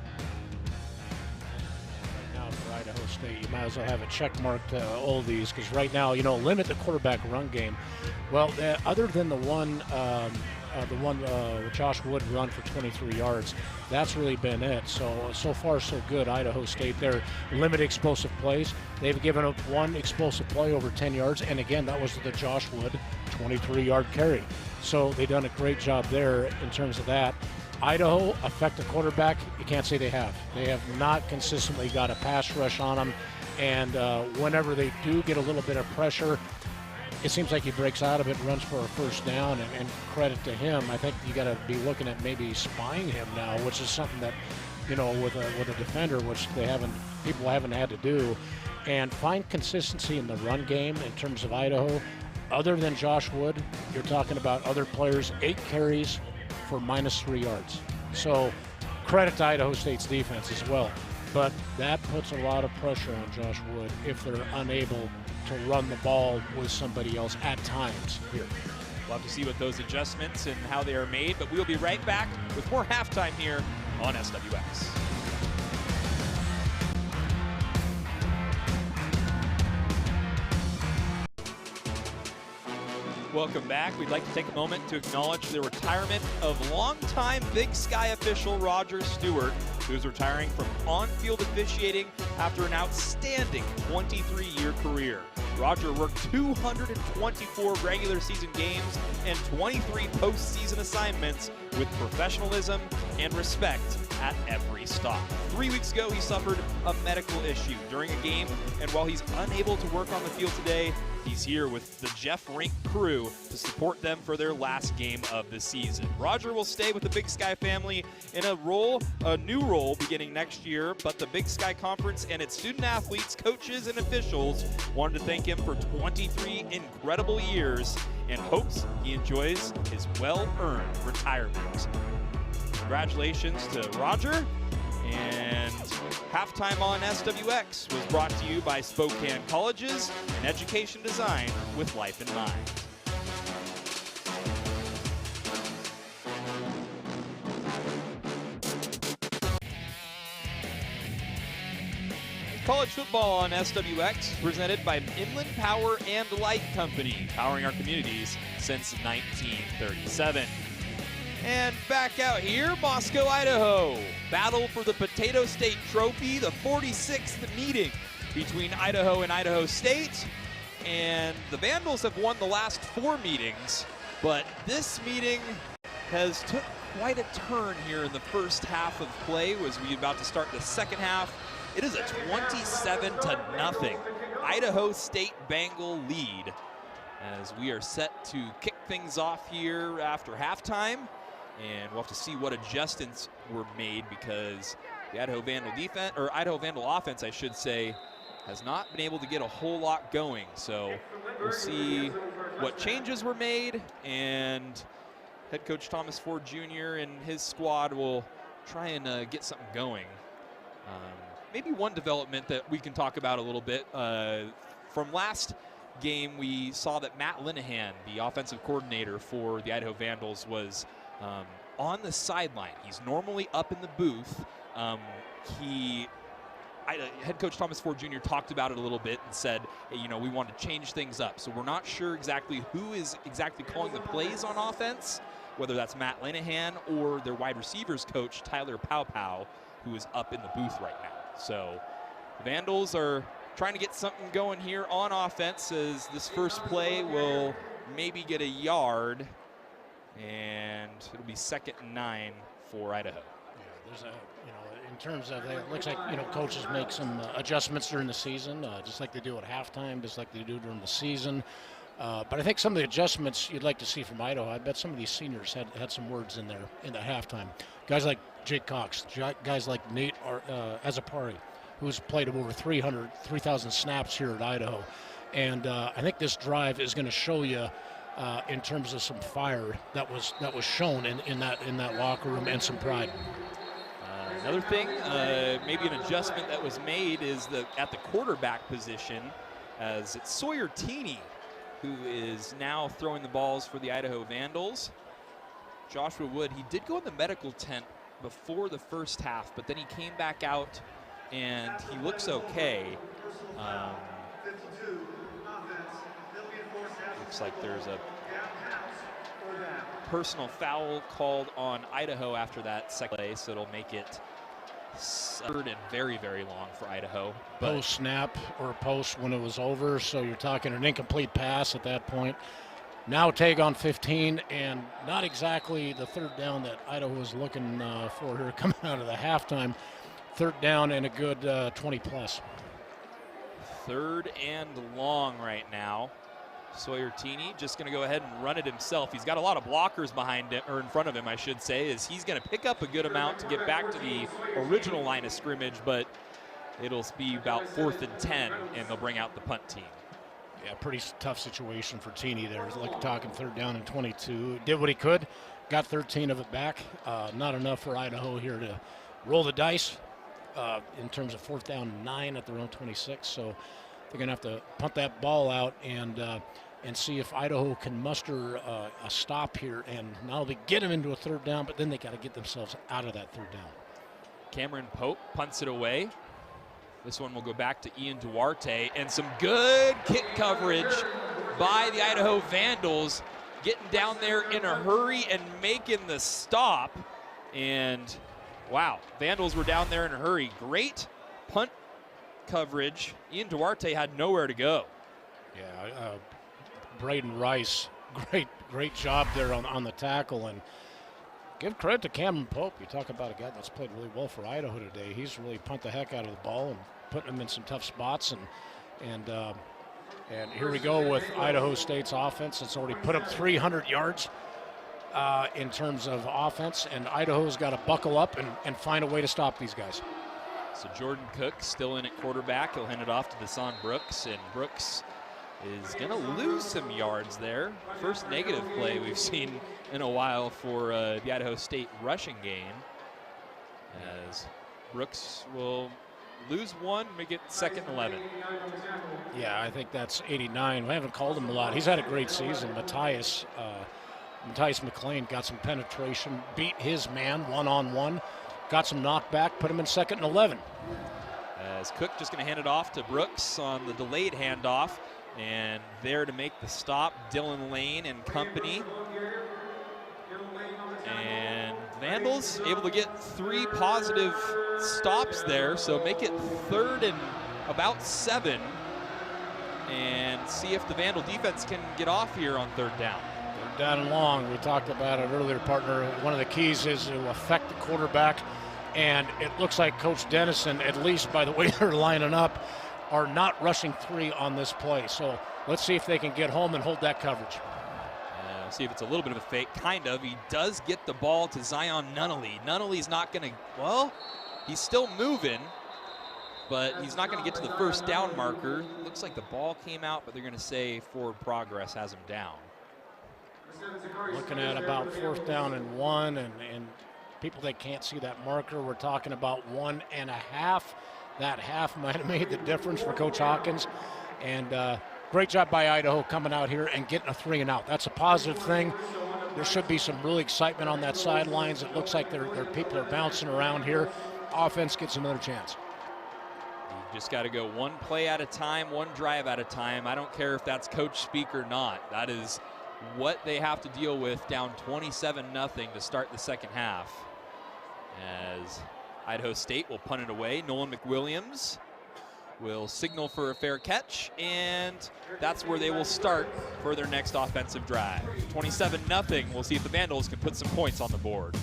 For Idaho State, you might as well have a check mark to all these, because right now, limit the quarterback run game. Well, other than the one Josh Wood run for 23 yards, that's really been it. So far so good. Idaho State, they're limited explosive plays. They've given up one explosive play over 10 yards, and again, that was the Josh Wood 23-yard carry. So they've done a great job there in terms of that. Idaho, effective quarterback, you can't say they have. They have not consistently got a pass rush on them, and whenever they do get a little bit of pressure, it seems like he breaks out of it and runs for a first down, and credit to him. I think you got to be looking at maybe spying him now, which is something that, with a defender, which people haven't had to do, and find consistency in the run game in terms of Idaho. Other than Josh Wood, you're talking about other players, 8 carries for -3 yards. So credit to Idaho State's defense as well. But that puts a lot of pressure on Josh Wood if they're unable to run the ball with somebody else at times here. We'll have to see what those adjustments and how they are made, but we'll be right back with more halftime here on SWX. Welcome back. We'd like to take a moment to acknowledge the retirement of longtime Big Sky official Roger Stewart, who is retiring from on-field officiating after an outstanding 23-year career. Roger worked 224 regular season games and 23 postseason assignments with professionalism and respect at every stop. 3 weeks ago, he suffered a medical issue during a game, and while he's unable to work on the field today, he's here with the Jeff Rink crew to support them for their last game of the season. Roger will stay with the Big Sky family in a new role beginning next year, but the Big Sky Conference and its student athletes, coaches, and officials wanted to thank him for 23 incredible years and hopes he enjoys his well-earned retirement. Congratulations to Roger. And halftime on SWX was brought to you by Spokane Colleges and Education Design with life in mind. College football on SWX, presented by Inland Power and Light Company, powering our communities since 1937. And back out here, Moscow, Idaho. Battle for the Potato State Trophy, the 46th meeting between Idaho and Idaho State. and the Vandals have won the last 4 meetings, but this meeting has took quite a turn here in the first half of play as we're about to start the second half. It is a 27-0 Idaho State Bengal lead as we are set to kick things off here after halftime, and we'll have to see what adjustments were made because the Idaho Vandal defense, or Idaho Vandal offense, I should say, has not been able to get a whole lot going. So we'll see what changes were made, and head coach Thomas Ford Jr. and his squad will try and get something going. Maybe one development that we can talk about a little bit. From last game, we saw that Matt Linehan, the offensive coordinator for the Idaho Vandals, was on the sideline. He's normally up in the booth. Head coach Thomas Ford Jr. talked about it a little bit and said, hey, you know, we want to change things up. So we're not sure exactly who is exactly calling the plays on offense, whether that's Matt Linehan or their wide receivers coach, Tyler Powpow, who is up in the booth right now. So the Vandals are trying to get something going here on offense as this first play will maybe get a yard, and it'll be 2nd and 9 for Idaho. Yeah, there's a, in terms of, it looks like, coaches make some adjustments during the season, just like they do at halftime, just like they do during the season. But I think some of the adjustments you'd like to see from Idaho, I bet some of these seniors had some words in there in the halftime. Guys like Jake Cox, guys like Nate Azapari, who's played over 3,000 snaps here at Idaho. And I think this drive is going to show you in terms of some fire that was shown in that locker room and some pride. Another thing, maybe an adjustment that was made is at the quarterback position, as it's Sawyer Teeney who is now throwing the balls for the Idaho Vandals. Joshua Wood, he did go in the medical tent before the first half, but then he came back out and he looks okay. Looks like there's a personal foul called on Idaho after that second play, so it'll make it 3rd and very, very long for Idaho. Post snap or post when it was over, so you're talking an incomplete pass at that point. Now tag on 15, and not exactly the 3rd down that Idaho was looking for here coming out of the halftime. 3rd down and a good 20 plus. 3rd and long right now. Sawyer Teeney just going to go ahead and run it himself. He's got a lot of blockers behind him, or in front of him, I should say, as he's going to pick up a good amount to get back to the original line of scrimmage, but it'll be about 4th and 10, and they'll bring out the punt team. Yeah, pretty tough situation for Teeney there. Like talking 3rd down and 22. Did what he could, got 13 of it back. Not enough for Idaho here to roll the dice in terms of 4th down and 9 at their own 26. So they're going to have to punt that ball out and see if Idaho can muster a stop here and not only get them into a 3rd down, but then they got to get themselves out of that 3rd down. Cameron Pope punts it away. This one will go back to Ian Duarte, and some good kick coverage by the Idaho Vandals, getting down there in a hurry and making the stop. And wow, Vandals were down there in a hurry. Great punt coverage. Ian Duarte had nowhere to go. Yeah, Braden Rice, great job there on the tackle, and give credit to Cameron Pope. You talk about a guy that's played really well for Idaho today. He's really pumped the heck out of the ball and putting them in some tough spots. And here we go with Idaho State's offense. It's already put up 300 yards in terms of offense, and Idaho's got to buckle up and find a way to stop these guys. So Jordan Cook still in at quarterback. He'll hand it off to Deshaun Brooks, and Brooks is going to lose some yards there. First negative play we've seen in a while for the Idaho State rushing game, as Brooks will lose one, make it 2nd and 11. Yeah, I think that's 89. We haven't called him a lot. He's had a great season. Matthias McLean got some penetration, beat his man one-on-one, got some knockback, put him in 2nd and 11. As Cook just going to hand it off to Brooks on the delayed handoff, and there to make the stop, Dylan Lane and company. And Vandals able to get 3 positive stops there, so make it 3rd and about 7. and see if the Vandal defense can get off here on third down. Third down and long. We talked about it earlier, partner. One of the keys is to affect the quarterback, and it looks like Coach Dennison, at least by the way they're lining up, are not rushing three on this play. So let's see if they can get home and hold that coverage. See if it's a little bit of a fake, kind of. He does get the ball to Zion Nunnally. Nunnally's not going to, well, he's still moving, but he's not going to get to the first down marker. Looks like the ball came out, but they're going to say forward progress has him down. Looking at about fourth down and 1, and people that can't see that marker, we're talking about 1.5. That half might have made the difference for Coach Hawkins. And great job by Idaho coming out here and getting a 3 and out. That's a positive thing. There should be some really excitement on that sidelines. It looks like their people are bouncing around here. Offense gets another chance. You just got to go one play at a time, one drive at a time. I don't care if that's coach speak or not. That is what they have to deal with, down 27-0 to start the second half. As Idaho State will punt it away. Nolan McWilliams will signal for a fair catch, and that's where they will start for their next offensive drive. 27-0. We'll see if the Vandals can put some points on the board.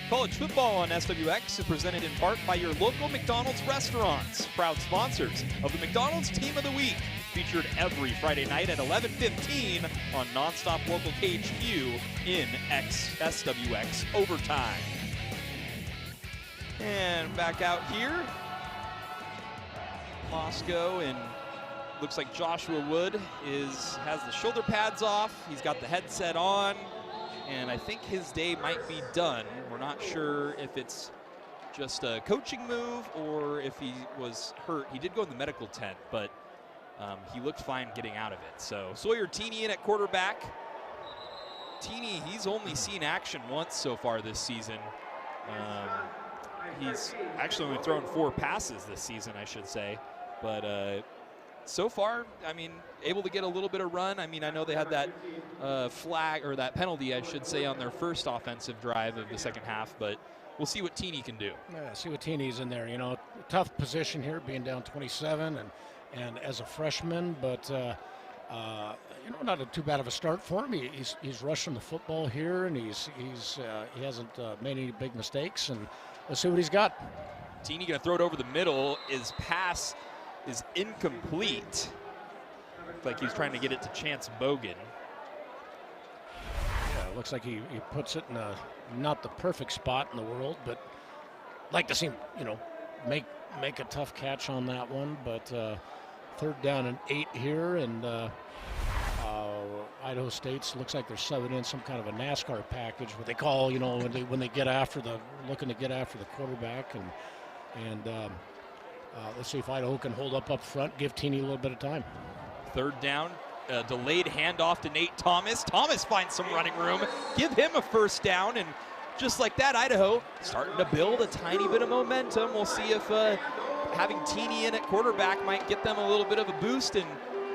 College football on SWX is presented in part by your local McDonald's restaurants, proud sponsors of the McDonald's Team of the Week, featured every Friday night at 11:15 on Nonstop Local KHQ in SWX Overtime. And back out here, Moscow, and looks like Joshua Wood has the shoulder pads off. He's got the headset on, and I think his day might be done. We're not sure if it's just a coaching move or if he was hurt. He did go in the medical tent, but he looked fine getting out of it. So Sawyer Teeney in at quarterback. Teeney, he's only seen action once so far this season. He's actually only thrown 4 passes this season, I should say. But so far, I mean, able to get a little bit of run. I mean, I know they had that flag, or that penalty, I should say, on their first offensive drive of the second half. But we'll see what Teeney can do. Yeah, see what Teeney's in there. You know, tough position here, being down 27 and as a freshman. But, you know, not too bad of a start for him. He's rushing the football here, and he hasn't made any big mistakes. And let's see what he's got. Teeney going to throw it over the middle. His pass is incomplete. Looks like he's trying to get it to Chance Bogan. Yeah, it looks like he puts it in not the perfect spot in the world, but like to see him, you know, make a tough catch on that one. But third down and 8 here, and Idaho State's looks like they're subbing in some kind of a NASCAR package, what they call, you know, when they get after looking to get after the quarterback, and let's see if Idaho can hold up front, give Teeney a little bit of time. Third down, delayed handoff to Nate Thomas. Thomas finds some running room, give him a first down, and just like that, Idaho starting to build a tiny bit of momentum. We'll see if having Teeney in at quarterback might get them a little bit of a boost. And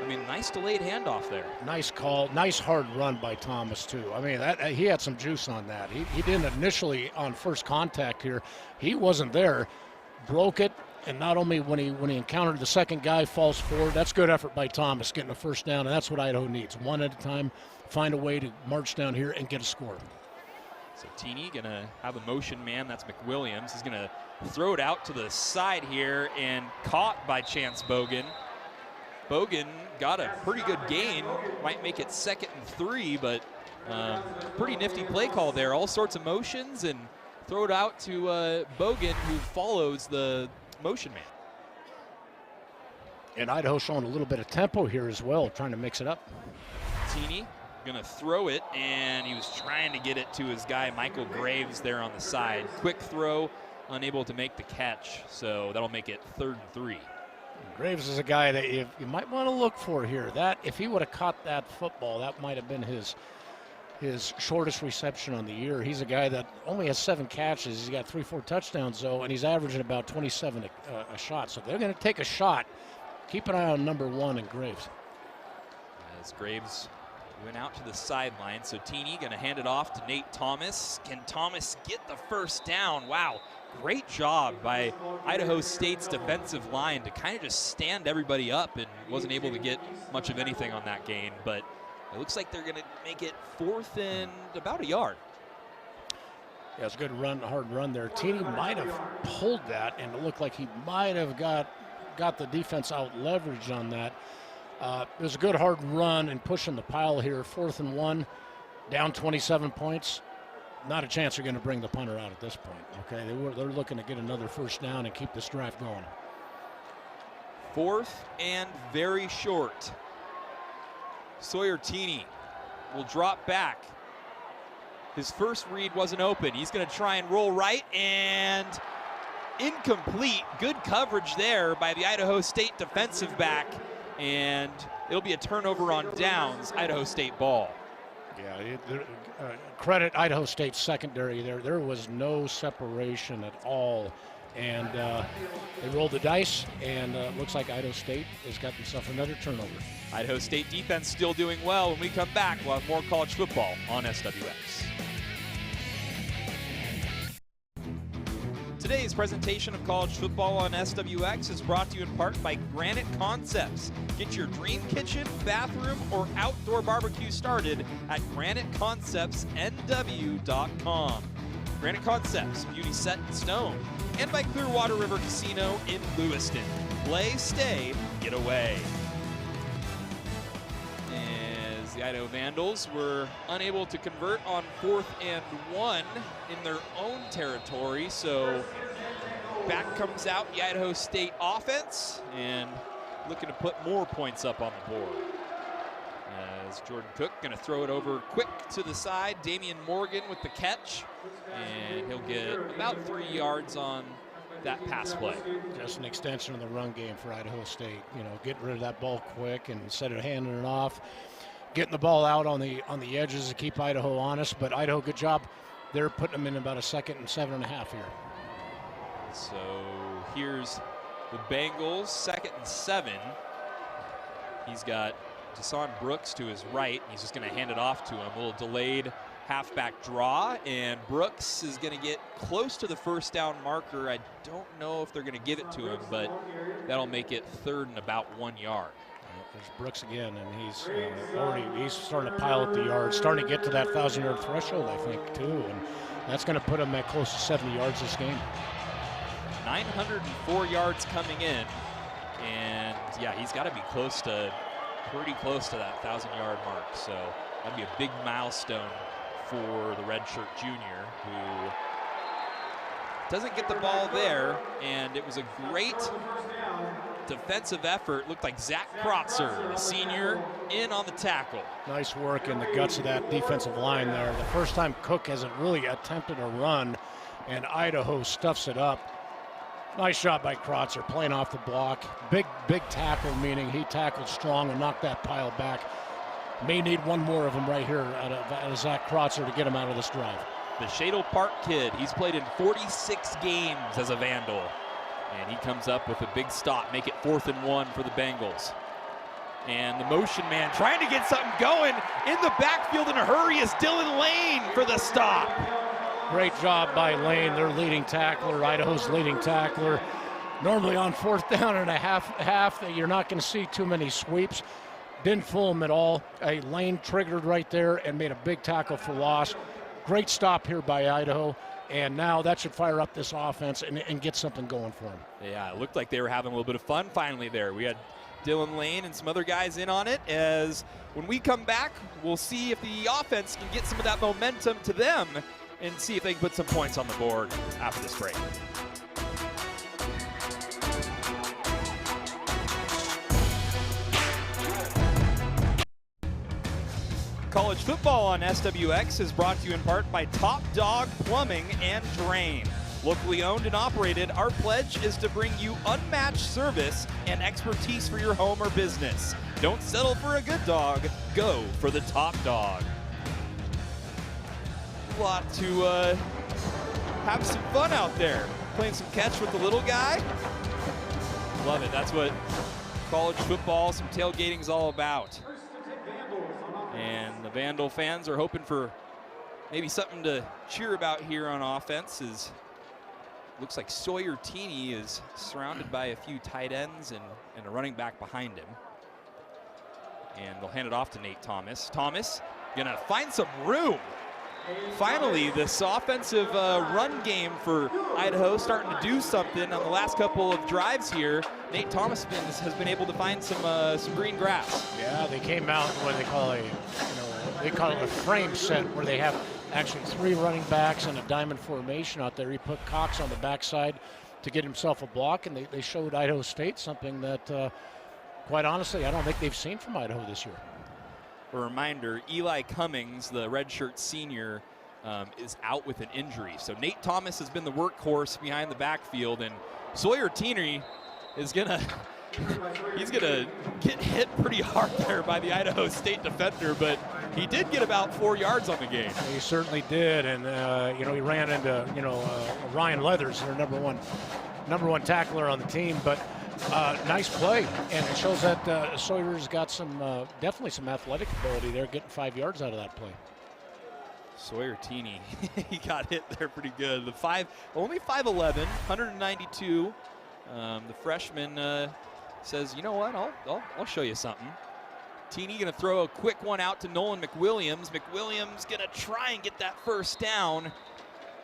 I mean, nice delayed handoff there. Nice call, nice hard run by Thomas too. I mean, he had some juice on that. He didn't initially on first contact here. He wasn't there, broke it, and not only when he encountered the second guy, falls forward. That's good effort by Thomas, getting a first down, and that's what Idaho needs. One at a time, find a way to march down here and get a score. So Teeney gonna have a motion man. That's McWilliams. He's gonna throw it out to the side here, and caught by Chance Bogan. Bogan got a pretty good gain, might make it 2nd and 3, but pretty nifty play call there. All sorts of motions, and throw it out to Bogan, who follows the motion man. And Idaho showing a little bit of tempo here as well, trying to mix it up. Teeney gonna throw it, and he was trying to get it to his guy Michael Graves there on the side. Quick throw, unable to make the catch, so that'll make it 3rd and 3. Graves is a guy that you might want to look for here. That if he would have caught that football, that might have been his shortest reception on the year. He's a guy that only has 7 catches. He's got 3-4 touchdowns though, and he's averaging about 27 a shot. So if they're going to take a shot, keep an eye on number 1 and Graves. As Graves Went out to the sideline, so Teeny gonna hand it off to Nate Thomas. Can Thomas get the first down? Wow, great job by Idaho State's defensive line to kind of just stand everybody up, and wasn't able to get much of anything on that gain, but it looks like they're gonna make it 4th and about a yard. Yeah, it's a good run, hard run there. Teeny might have pulled that, and it looked like he might have got the defense out leveraged on that. It was a good hard run and pushing the pile here. 4th and 1, down 27 points. Not a chance they're going to bring the punter out at this point. Okay, they're looking to get another first down and keep this drive going. 4th and very short. Sawyer Teeny will drop back. His first read wasn't open. He's going to try and roll right, and incomplete. Good coverage there by the Idaho State defensive back, and it'll be a turnover on downs. Idaho State ball. Yeah, credit Idaho State secondary there. There was no separation at all, and they rolled the dice, and looks like Idaho State has got themselves another turnover. Idaho State defense still doing well. When we come back, we'll have more college football on SWX. Today's presentation of college football on SWX is brought to you in part by Granite Concepts. Get your dream kitchen, bathroom, or outdoor barbecue started at GraniteConceptsNW.com. Granite Concepts, beauty set in stone. And by Clearwater River Casino in Lewiston. Play, stay, get away. As the Idaho Vandals were unable to convert on 4th and 1 in their own territory, so back comes out the Idaho State offense and looking to put more points up on the board. As Jordan Cook gonna throw it over quick to the side. Damian Morgan with the catch, and he'll get about 3 yards on that pass play. Just an extension of the run game for Idaho State. You know, getting rid of that ball quick and instead of handing it off, getting the ball out on the edges to keep Idaho honest. But Idaho, good job. They're putting them in about a 2nd and 7.5 here. So here's the Bengals, 2nd and 7. He's got Deshaun Brooks to his right. He's just going to hand it off to him. A little delayed halfback draw, and Brooks is going to get close to the first down marker. I don't know if they're going to give it to him, but that'll make it 3rd and about 1 yard. There's Brooks again, and he's starting to pile up the yards, starting to get to that 1,000-yard threshold, I think, too, and that's going to put him at close to 70 yards this game. 904 yards coming in, and yeah, he's got to be pretty close to that 1,000-yard mark. So that'd be a big milestone for the redshirt junior, who doesn't get the ball there, and it was a great defensive effort. Looked like Zach Krotzer, the senior, in on the tackle. Nice work in the guts of that defensive line there. The first time Cook hasn't really attempted a run, and Idaho stuffs it up. Nice shot by Krotzer, playing off the block. Big tackle, meaning he tackled strong and knocked that pile back. May need one more of them right here out of Zach Krotzer to get him out of this drive. The Shadle Park kid, he's played in 46 games as a Vandal. And he comes up with a big stop, make it 4th and 1 for the Bengals. And the motion man trying to get something going in the backfield in a hurry is Dylan Lane for the stop. Great job by Lane, their leading tackler, Idaho's leading tackler. Normally on 4th down and a half, you're not going to see too many sweeps. Didn't fool him at all. Lane triggered right there and made a big tackle for loss. Great stop here by Idaho. And now that should fire up this offense and get something going for them. Yeah, it looked like they were having a little bit of fun finally there. We had Dylan Lane and some other guys in on it. As when we come back, we'll see if the offense can get some of that momentum to them and see if they can put some points on the board after this break. College football on SWX is brought to you in part by Top Dog Plumbing and Drain. Locally owned and operated, our pledge is to bring you unmatched service and expertise for your home or business. Don't settle for a good dog, go for the top dog. A lot to have some fun out there. Playing some catch with the little guy. Love it, that's what college football, some tailgating is all about. And the Vandal fans are hoping for maybe something to cheer about here on offense. Looks like Sawyer Teeny is surrounded by a few tight ends and a running back behind him. And they'll hand it off to Nate Thomas. Thomas gonna find some room. Finally, this offensive run game for Idaho starting to do something on the last couple of drives here. Nate Thomas has been able to find some green grass. Yeah, they came out what they call it a frame set, where they have actually 3 running backs and a diamond formation out there. He put Cox on the backside to get himself a block, and they showed Idaho State something that, quite honestly, I don't think they've seen from Idaho this year. A reminder, Eli Cummings, the redshirt senior, is out with an injury. So Nate Thomas has been the workhorse behind the backfield, and Sawyer Teeny is he's gonna get hit pretty hard there by the Idaho State defender, but he did get about 4 yards on the game. He certainly did, and he ran into Ryan Leathers, their number one tackler on the team, but. Nice play, and it shows that Sawyer's got definitely some athletic ability there, getting 5 yards out of that play. Sawyer Teeny, he got hit there pretty good. Only 5'11", 192. The freshman says, you know what, I'll show you something. Teeny gonna throw a quick one out to Nolan McWilliams. McWilliams gonna try and get that first down.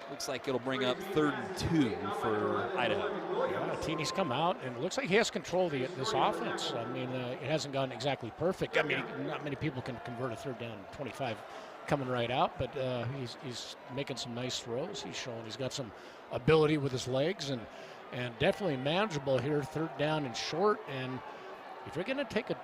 Looks like it'll bring up 3rd and 2 for Idaho. Yeah, Teeny's come out, and it looks like he has control of this offense. I mean, it hasn't gone exactly perfect. I mean, not many people can convert a 3rd down and 25 coming right out, but he's making some nice throws. He's showing he's got some ability with his legs, and definitely manageable here, 3rd down and short. And if you're going to take a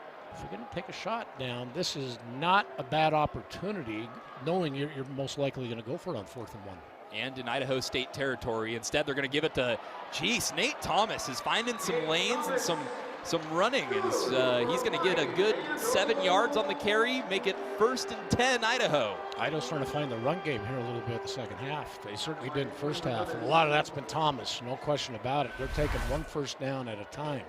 shot down, this is not a bad opportunity, knowing you're most likely going to go for it on 4th and 1. And in Idaho State territory. Instead, they're going to give it to, Nate Thomas is finding some lanes and some running. And he's going to get a good 7 yards on the carry, make it 1st and 10, Idaho. Idaho's trying to find the run game here a little bit the second half. They certainly did in the first half, and a lot of that's been Thomas, no question about it. They're taking 1 first down at a time.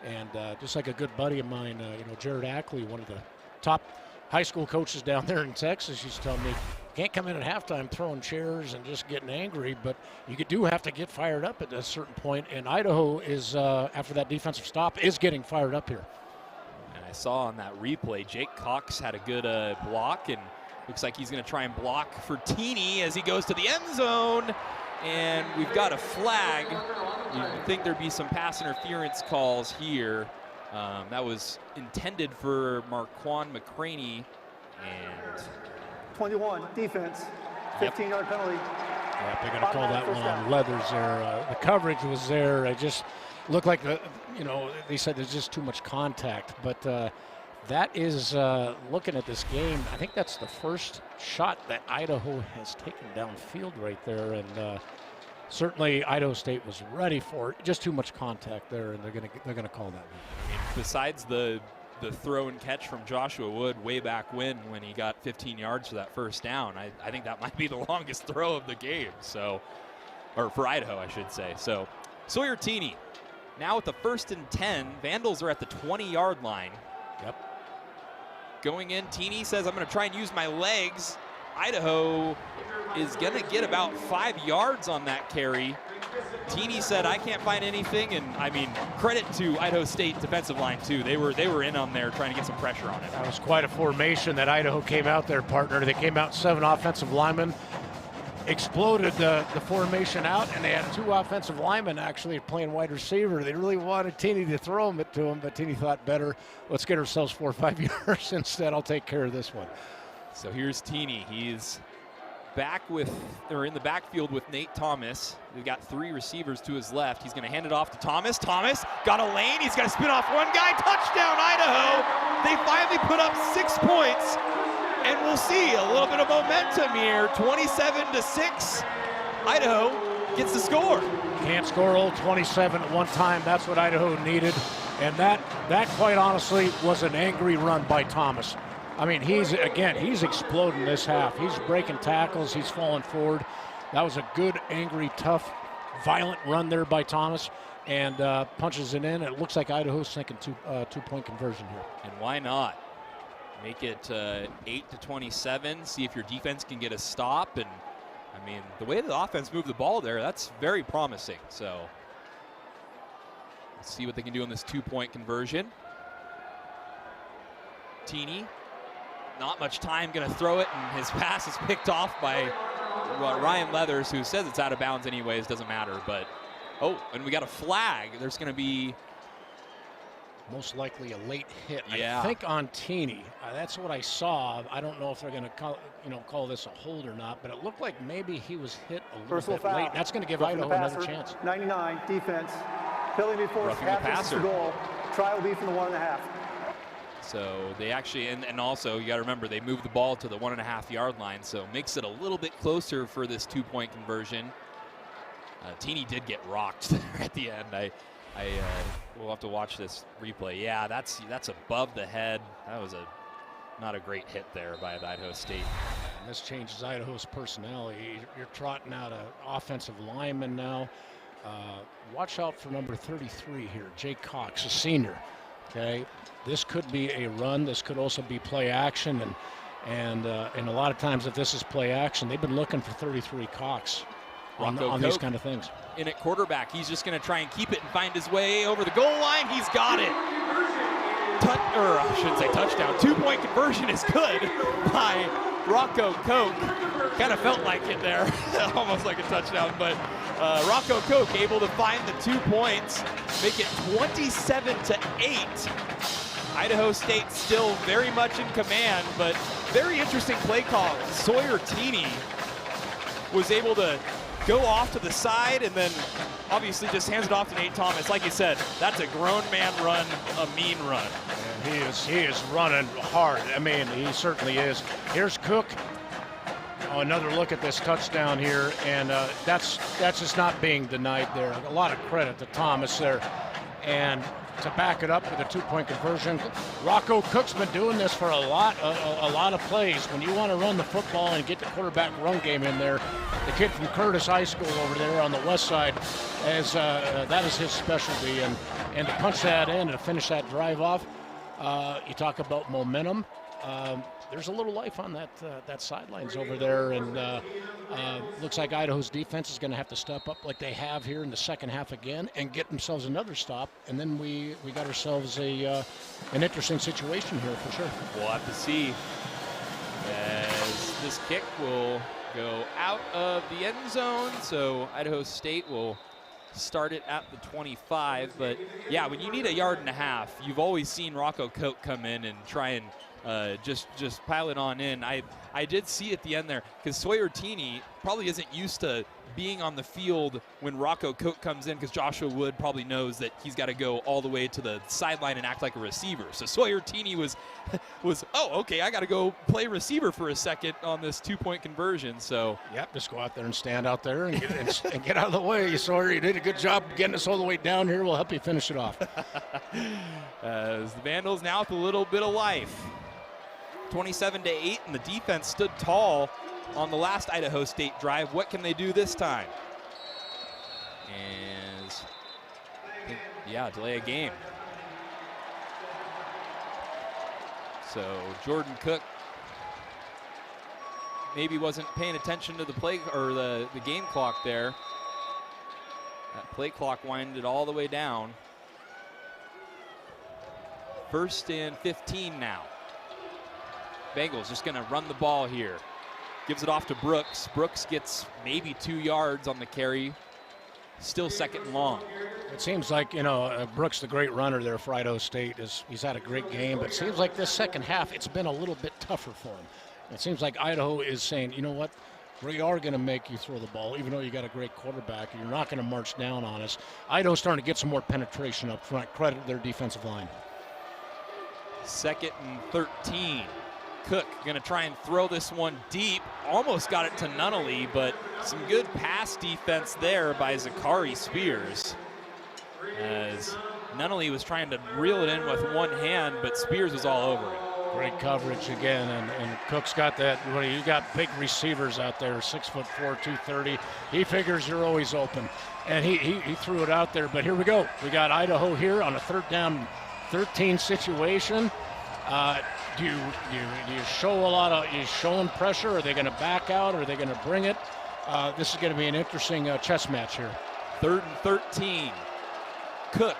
And just like a good buddy of mine, Jared Ackley, one of the top high school coaches down there in Texas, used to tell me, can't come in at halftime throwing chairs and just getting angry, but you do have to get fired up at a certain point, and Idaho is, after that defensive stop, is getting fired up here. And I saw on that replay, Jake Cox had a good block, and looks like he's going to try and block for Teeny as he goes to the end zone, and we've got a flag. You'd think there'd be some pass interference calls here. That was intended for Marquand McCraney, and 21, defense, 15-yard penalty. Yep, they're going to call that one on Leathers there. The coverage was there. It just looked like they said there's just too much contact. But that is, looking at this game, I think that's the first shot that Idaho has taken downfield right there. And certainly Idaho State was ready for it. Just too much contact there, and they're going to call that one. Besides the throw and catch from Joshua Wood way back when he got 15 yards for that first down, I think that might be the longest throw of the game. So, or for Idaho, I should say. So Sawyer Teeny now with the 1st and 10. Vandals are at the 20-yard line. Yep. Going in, Teeny says, I'm going to try and use my legs. Idaho is going to get about 5 yards on that carry. Teeny said, I can't find anything, and I mean, credit to Idaho State defensive line too. They were in on there trying to get some pressure on it. That was quite a formation that Idaho came out there, partner. They came out 7 offensive linemen, exploded the formation out, and they had 2 offensive linemen actually playing wide receiver. They really wanted Teeny to throw it to him, but Teeny thought better, let's get ourselves 4 or 5 yards instead. I'll take care of this one. So here's Teeny. He's in the backfield with Nate Thomas. We've got 3 receivers to his left. He's going to hand it off to Thomas. Thomas got a lane. He's got to spin off one guy. Touchdown, Idaho. They finally put up 6 points, and we'll see a little bit of momentum here. 27-6. Idaho gets the score. Can't score all 27 at one time. That's what Idaho needed, and that quite honestly was an angry run by Thomas. I mean, he's exploding this half. He's breaking tackles. He's falling forward. That was a good, angry, tough, violent run there by Thomas, and punches it in. It looks like Idaho's thinking two-point conversion here. And why not? Make it 8-27. See if your defense can get a stop. And I mean, the way the offense moved the ball there, that's very promising. So let's see what they can do in this 2-point conversion. Teeny, not much time, going to throw it, and his pass is picked off by Ryan Leathers, who says it's out of bounds anyways, doesn't matter. But, oh, and we got a flag. There's going to be most likely a late hit. Yeah. I think on Teeny. That's what I saw. I don't know if they're going to call this a hold or not, but it looked like maybe he was hit a little Personal bit foul. late. That's going to give Roughing Idaho the another passer. chance. 99, defense. Penalty before Roughing the half distance to passer. goal. Try will be from the 1.5. So they actually, and also you got to remember, they moved the ball to the 1.5 yard line, so makes it a little bit closer for this 2-point conversion. Teeny did get rocked there at the end. We'll have to watch this replay. Yeah, that's above the head. That was not a great hit there by Idaho State. And this changes Idaho's personality. You're trotting out an offensive lineman now. Watch out for number 33 here, Jake Cox, a senior. Okay, this could be a run. This could also be play action, and a lot of times if this is play action, they've been looking for 33 Cox on these kind of things. In at quarterback, he's just going to try and keep it and find his way over the goal line. He's got it. I shouldn't say touchdown. 2-point conversion is good by Rocco Koch. Kind of felt like it there, almost like a touchdown. But Rocco Koch able to find the 2 points, make it 27-8. Idaho State still very much in command, but very interesting play call. Sawyer Teeny was able to go off to the side and then obviously just hands it off to Nate Thomas. Like you said, that's a grown man run, a mean run. And he is running hard. I mean, he certainly is. Here's Cook. Oh, another look at this touchdown here, and that's just not being denied there. A lot of credit to Thomas there. And to back it up with a 2-point conversion, Rocco Cook's been doing this for a lot of plays. When you want to run the football and get the quarterback run game in there, the kid from Curtis High School over there on the west side, that is his specialty. And to punch that in and to finish that drive off, you talk about momentum. There's a little life on that sidelines over there, and looks like Idaho's defense is going to have to step up like they have here in the second half again and get themselves another stop, and then we got ourselves an interesting situation here for sure. We'll have to see as this kick will go out of the end zone, so Idaho State will start it at the 25. But yeah, when you need 1.5 yards, you've always seen Rocco Koch come in and try and just pile it on in. I did see at the end there, because Sawyer Teeny probably isn't used to being on the field when Rocco Koch comes in, because Joshua Wood probably knows that he's got to go all the way to the sideline and act like a receiver. So Sawyer Teeny was oh, okay, I got to go play receiver for a second on this 2-point conversion. So yep, just go out there and stand out there and get out of the way. Sawyer, you did a good job getting us all the way down here. We'll help you finish it off. As the Vandals now with a little bit of life. 27-8, and the defense stood tall on the last Idaho State drive. What can they do this time? And yeah, delay a game. So Jordan Cook maybe wasn't paying attention to the play or the game clock there. That play clock winded all the way down. 1st and 15 now. Bengals just going to run the ball here. Gives it off to Brooks. Brooks gets maybe 2 yards on the carry. Still 2nd and long. It seems like, Brooks, the great runner there for Idaho State, he's had a great game, but it seems like this second half, it's been a little bit tougher for him. It seems like Idaho is saying, you know what, we are going to make you throw the ball, even though you got a great quarterback. You're not going to march down on us. Idaho's starting to get some more penetration up front. Credit their defensive line. 2nd and 13. Cook going to try and throw this one deep. Almost got it to Nunnally, but some good pass defense there by Zachary Spears. As Nunnally was trying to reel it in with one hand, but Spears was all over it. Great coverage again, and Cook's got that. You got big receivers out there, 6'4", 230. He figures you're always open, and he threw it out there. But here we go. We got Idaho here on a 3rd down 13 situation. Do you show a lot of, you showing pressure? Are they going to back out? Are they going to bring it? This is going to be an interesting chess match here. 3rd and 13. Cook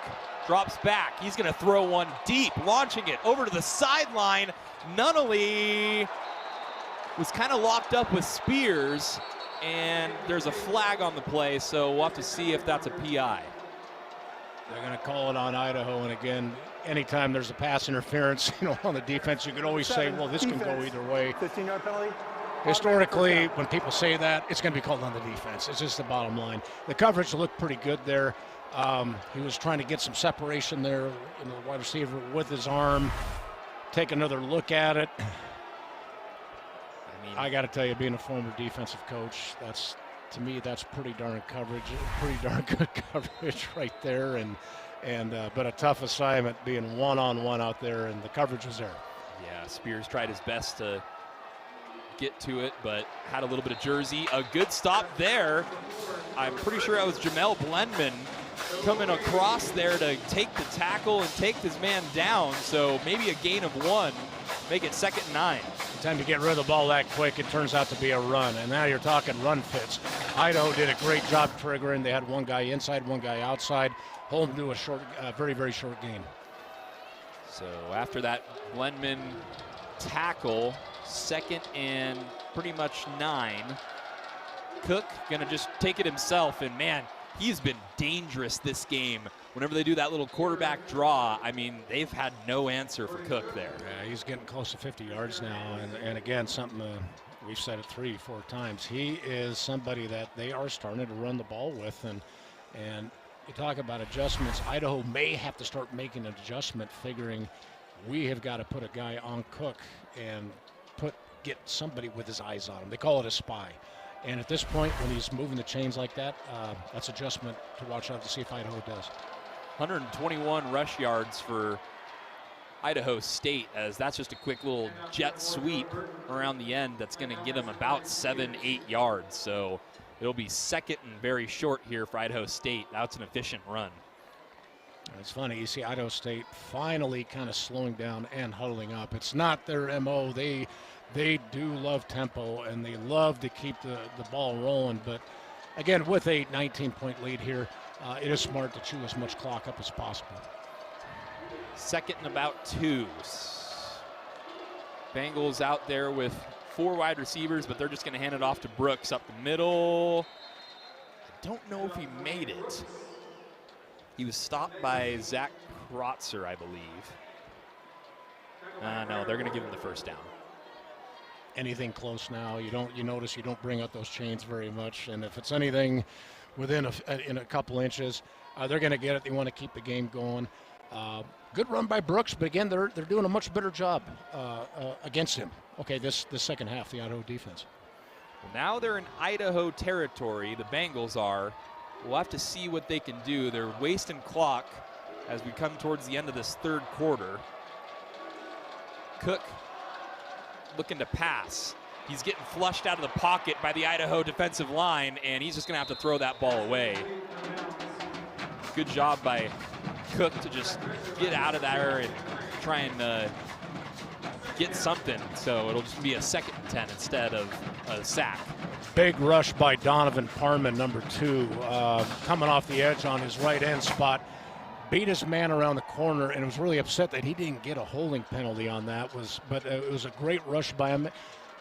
drops back. He's going to throw one deep, launching it over to the sideline. Nunnally was kind of locked up with Spears, and there's a flag on the play, so we'll have to see if that's a PI. They're going to call it on Idaho, and again, anytime there's a pass interference, on the defense, you could always say, well, this can go either way. 15-yard penalty. Historically, when people say that, it's going to be called on the defense. It's just the bottom line. The coverage looked pretty good there. He was trying to get some separation there in the wide receiver with his arm. Take another look at it. I got to tell you, being a former defensive coach, to me, that's pretty darn coverage, pretty darn good coverage right there. But a tough assignment being one-on-one out there, and the coverage was there. Yeah, Spears tried his best to get to it, but had a little bit of jersey. A good stop there. I'm pretty sure that was Jamel Blendman coming across there to take the tackle and take this man down. So maybe a gain of 1, make it 2nd and 9. Time to get rid of the ball that quick, it turns out to be a run. And now you're talking run fits. Idaho did a great job triggering. They had one guy inside, one guy outside. Hold him to a short, very, very short gain. So after that Blendman tackle, 2nd and pretty much 9. Cook gonna just take it himself, and man, he's been dangerous this game. Whenever they do that little quarterback draw, I mean, they've had no answer for Cook there. Yeah, he's getting close to 50 yards now, and again, something we've said it 3-4 times. He is somebody that they are starting to run the ball with, and you talk about adjustments. Idaho may have to start making an adjustment, figuring we have got to put a guy on Cook and get somebody with his eyes on him. They call it a spy. And at this point, when he's moving the chains like that, that's adjustment to watch out to see if Idaho does. 121 rush yards for Idaho State, as that's just a quick little jet sweep around the end that's going to get them about 7-8 yards. So it'll be 2nd and very short here for Idaho State. That's an efficient run. It's funny, you see Idaho State finally kind of slowing down and huddling up. It's not their MO. They do love tempo, and they love to keep the ball rolling. But again, with a 19-point lead here, it is smart to chew as much clock up as possible. 2nd and about 2. Bengals out there with 4 wide receivers, but they're just going to hand it off to Brooks up the middle. I don't know if he made it. He was stopped by Zach Krotzer, I believe. No, they're going to give him the first down. Anything close now, you notice you don't bring out those chains very much, and if it's anything within in a couple inches, they're going to get it. They want to keep the game going. Good run by Brooks, but again, they're doing a much better job against him. Okay, this second half, the Idaho defense. Well, now they're in Idaho territory. The Bengals are. We'll have to see what they can do. They're wasting clock as we come towards the end of this 3rd quarter. Cook looking to pass. He's getting flushed out of the pocket by the Idaho defensive line, and he's just going to have to throw that ball away. Good job by Cook to just get out of there and try and get something. So it'll just be a 2nd and 10 instead of a sack. Big rush by Donovan Parman, number 2, coming off the edge on his right end spot. Beat his man around the corner, and was really upset that he didn't get a holding penalty on that. But it was a great rush by him,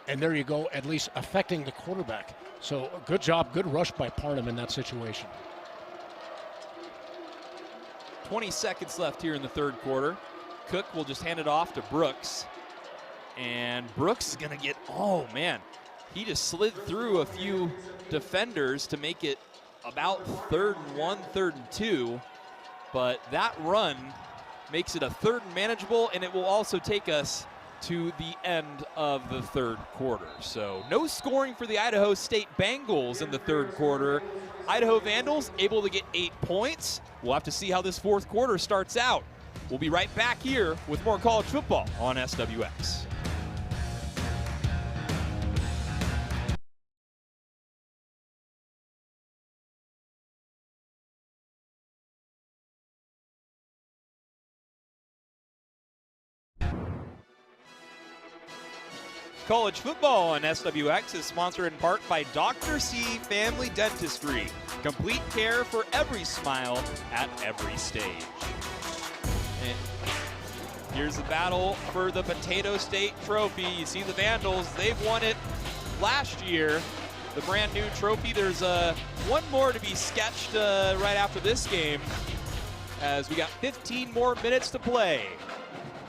and there you go, at least affecting the quarterback. So good job, good rush by Parnham in that situation. 20 seconds left here in the 3rd quarter. Cook will just hand it off to Brooks, and Brooks is going to get, oh man, he just slid through a few defenders to make it about 3rd and 1, 3rd and 2. But that run makes it a 3rd and manageable, and it will also take us to the end of the 3rd quarter. So no scoring for the Idaho State Bengals in the 3rd quarter. Idaho Vandals able to get 8 points. We'll have to see how this 4th quarter starts out. We'll be right back here with more college football on SWX. College football on SWX is sponsored in part by Dr. C Family Dentistry. Complete care for every smile at every stage. And here's the battle for the Potato State Trophy. You see the Vandals, they've won it last year. The brand new trophy. There's one more to be sketched right after this game, as we got 15 more minutes to play.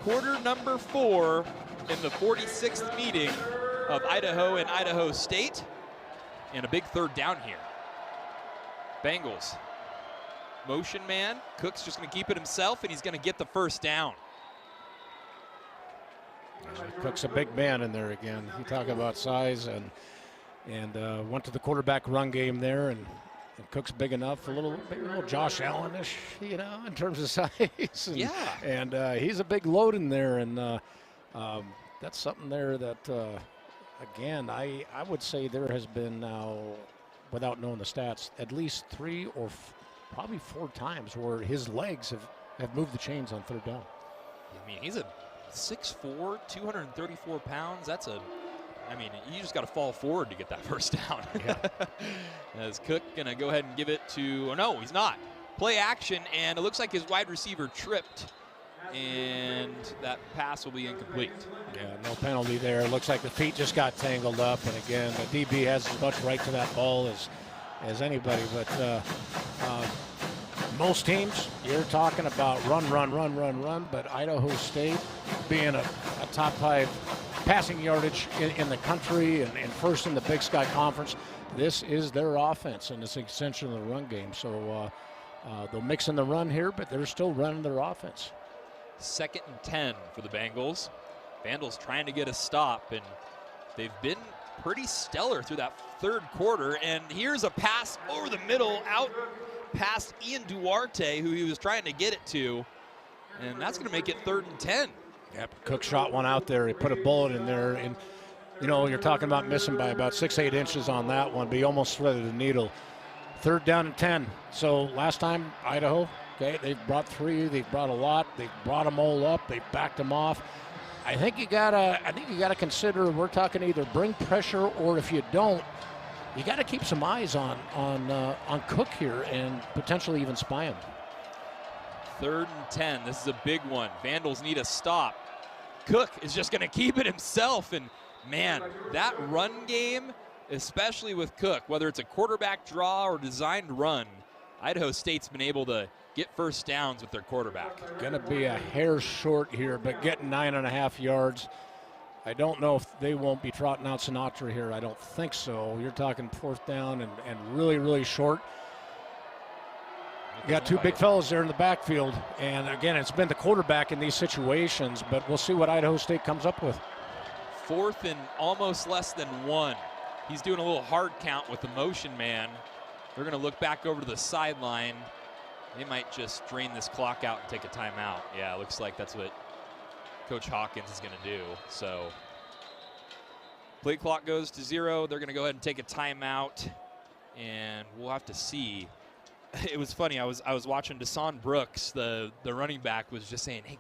Quarter number 4 in the 46th meeting of Idaho and Idaho State, and a big third down here. Bengals, motion man. Cook's just going to keep it himself, and he's going to get the first down. Cook's a big man in there again. You talk about size, and went to the quarterback run game there, and Cook's big enough, maybe a little Josh Allen-ish, you know, in terms of size. And he's a big load in there, and that's something there that, again, I would say there has been now, without knowing the stats, at least 3 or probably 4 times where his legs have moved the chains on third down. I mean, he's a 6'4", 234 pounds. You just got to fall forward to get that first down. Yeah. As Cook going to go ahead and give it to, oh no, he's not. Play action, and it looks like his wide receiver tripped, and that pass will be incomplete. Yeah, no penalty there. It looks like the feet just got tangled up, and again, the DB has as much right to that ball as anybody, but most teams, you're talking about run, but Idaho State being a top 5 passing yardage in the country and first in the Big Sky Conference, this is their offense, and it's an extension of the run game. So they'll mix in the run here, but they're still running their offense. 2nd and 10 for the Bengals. Vandals trying to get a stop, and they've been pretty stellar through that third quarter. And here's a pass over the middle out past Ian Duarte, who he was trying to get it to, and that's going to make it 3rd and 10. Yep, Cook shot one out there. He put a bullet in there, and you know, you're talking about missing by about 6-8 inches on that one, but he almost threaded the needle. 3rd down and 10. So last time Idaho, okay, they've brought 3, they've brought a lot, they've brought them all up, they've backed them off. I think you gotta consider, we're talking either bring pressure, or if you don't, you got to keep some eyes on Cook here and potentially even spy him. 3rd and 10. This is a big one. Vandals need a stop. Cook is just going to keep it himself. And, man, that run game, especially with Cook, whether it's a quarterback draw or designed run, Idaho State's been able to get first downs with their quarterback. Going to be a hair short here, but getting 9.5 yards. I don't know if they won't be trotting out Sinatra here. I don't think so. You're talking 4th down and really, really short. You got 2 big fellas there in the backfield, and again, it's been the quarterback in these situations, but we'll see what Idaho State comes up with. 4th and almost less than 1. He's doing a little hard count with the motion man. They're going to look back over to the sideline. They might just drain this clock out and take a timeout. Yeah, it looks like that's what Coach Hawkins is going to do. So play clock goes to 0. They're going to go ahead and take a timeout, and we'll have to see. It was funny. I was watching Deshaun Brooks, the running back, was just saying, "Hey,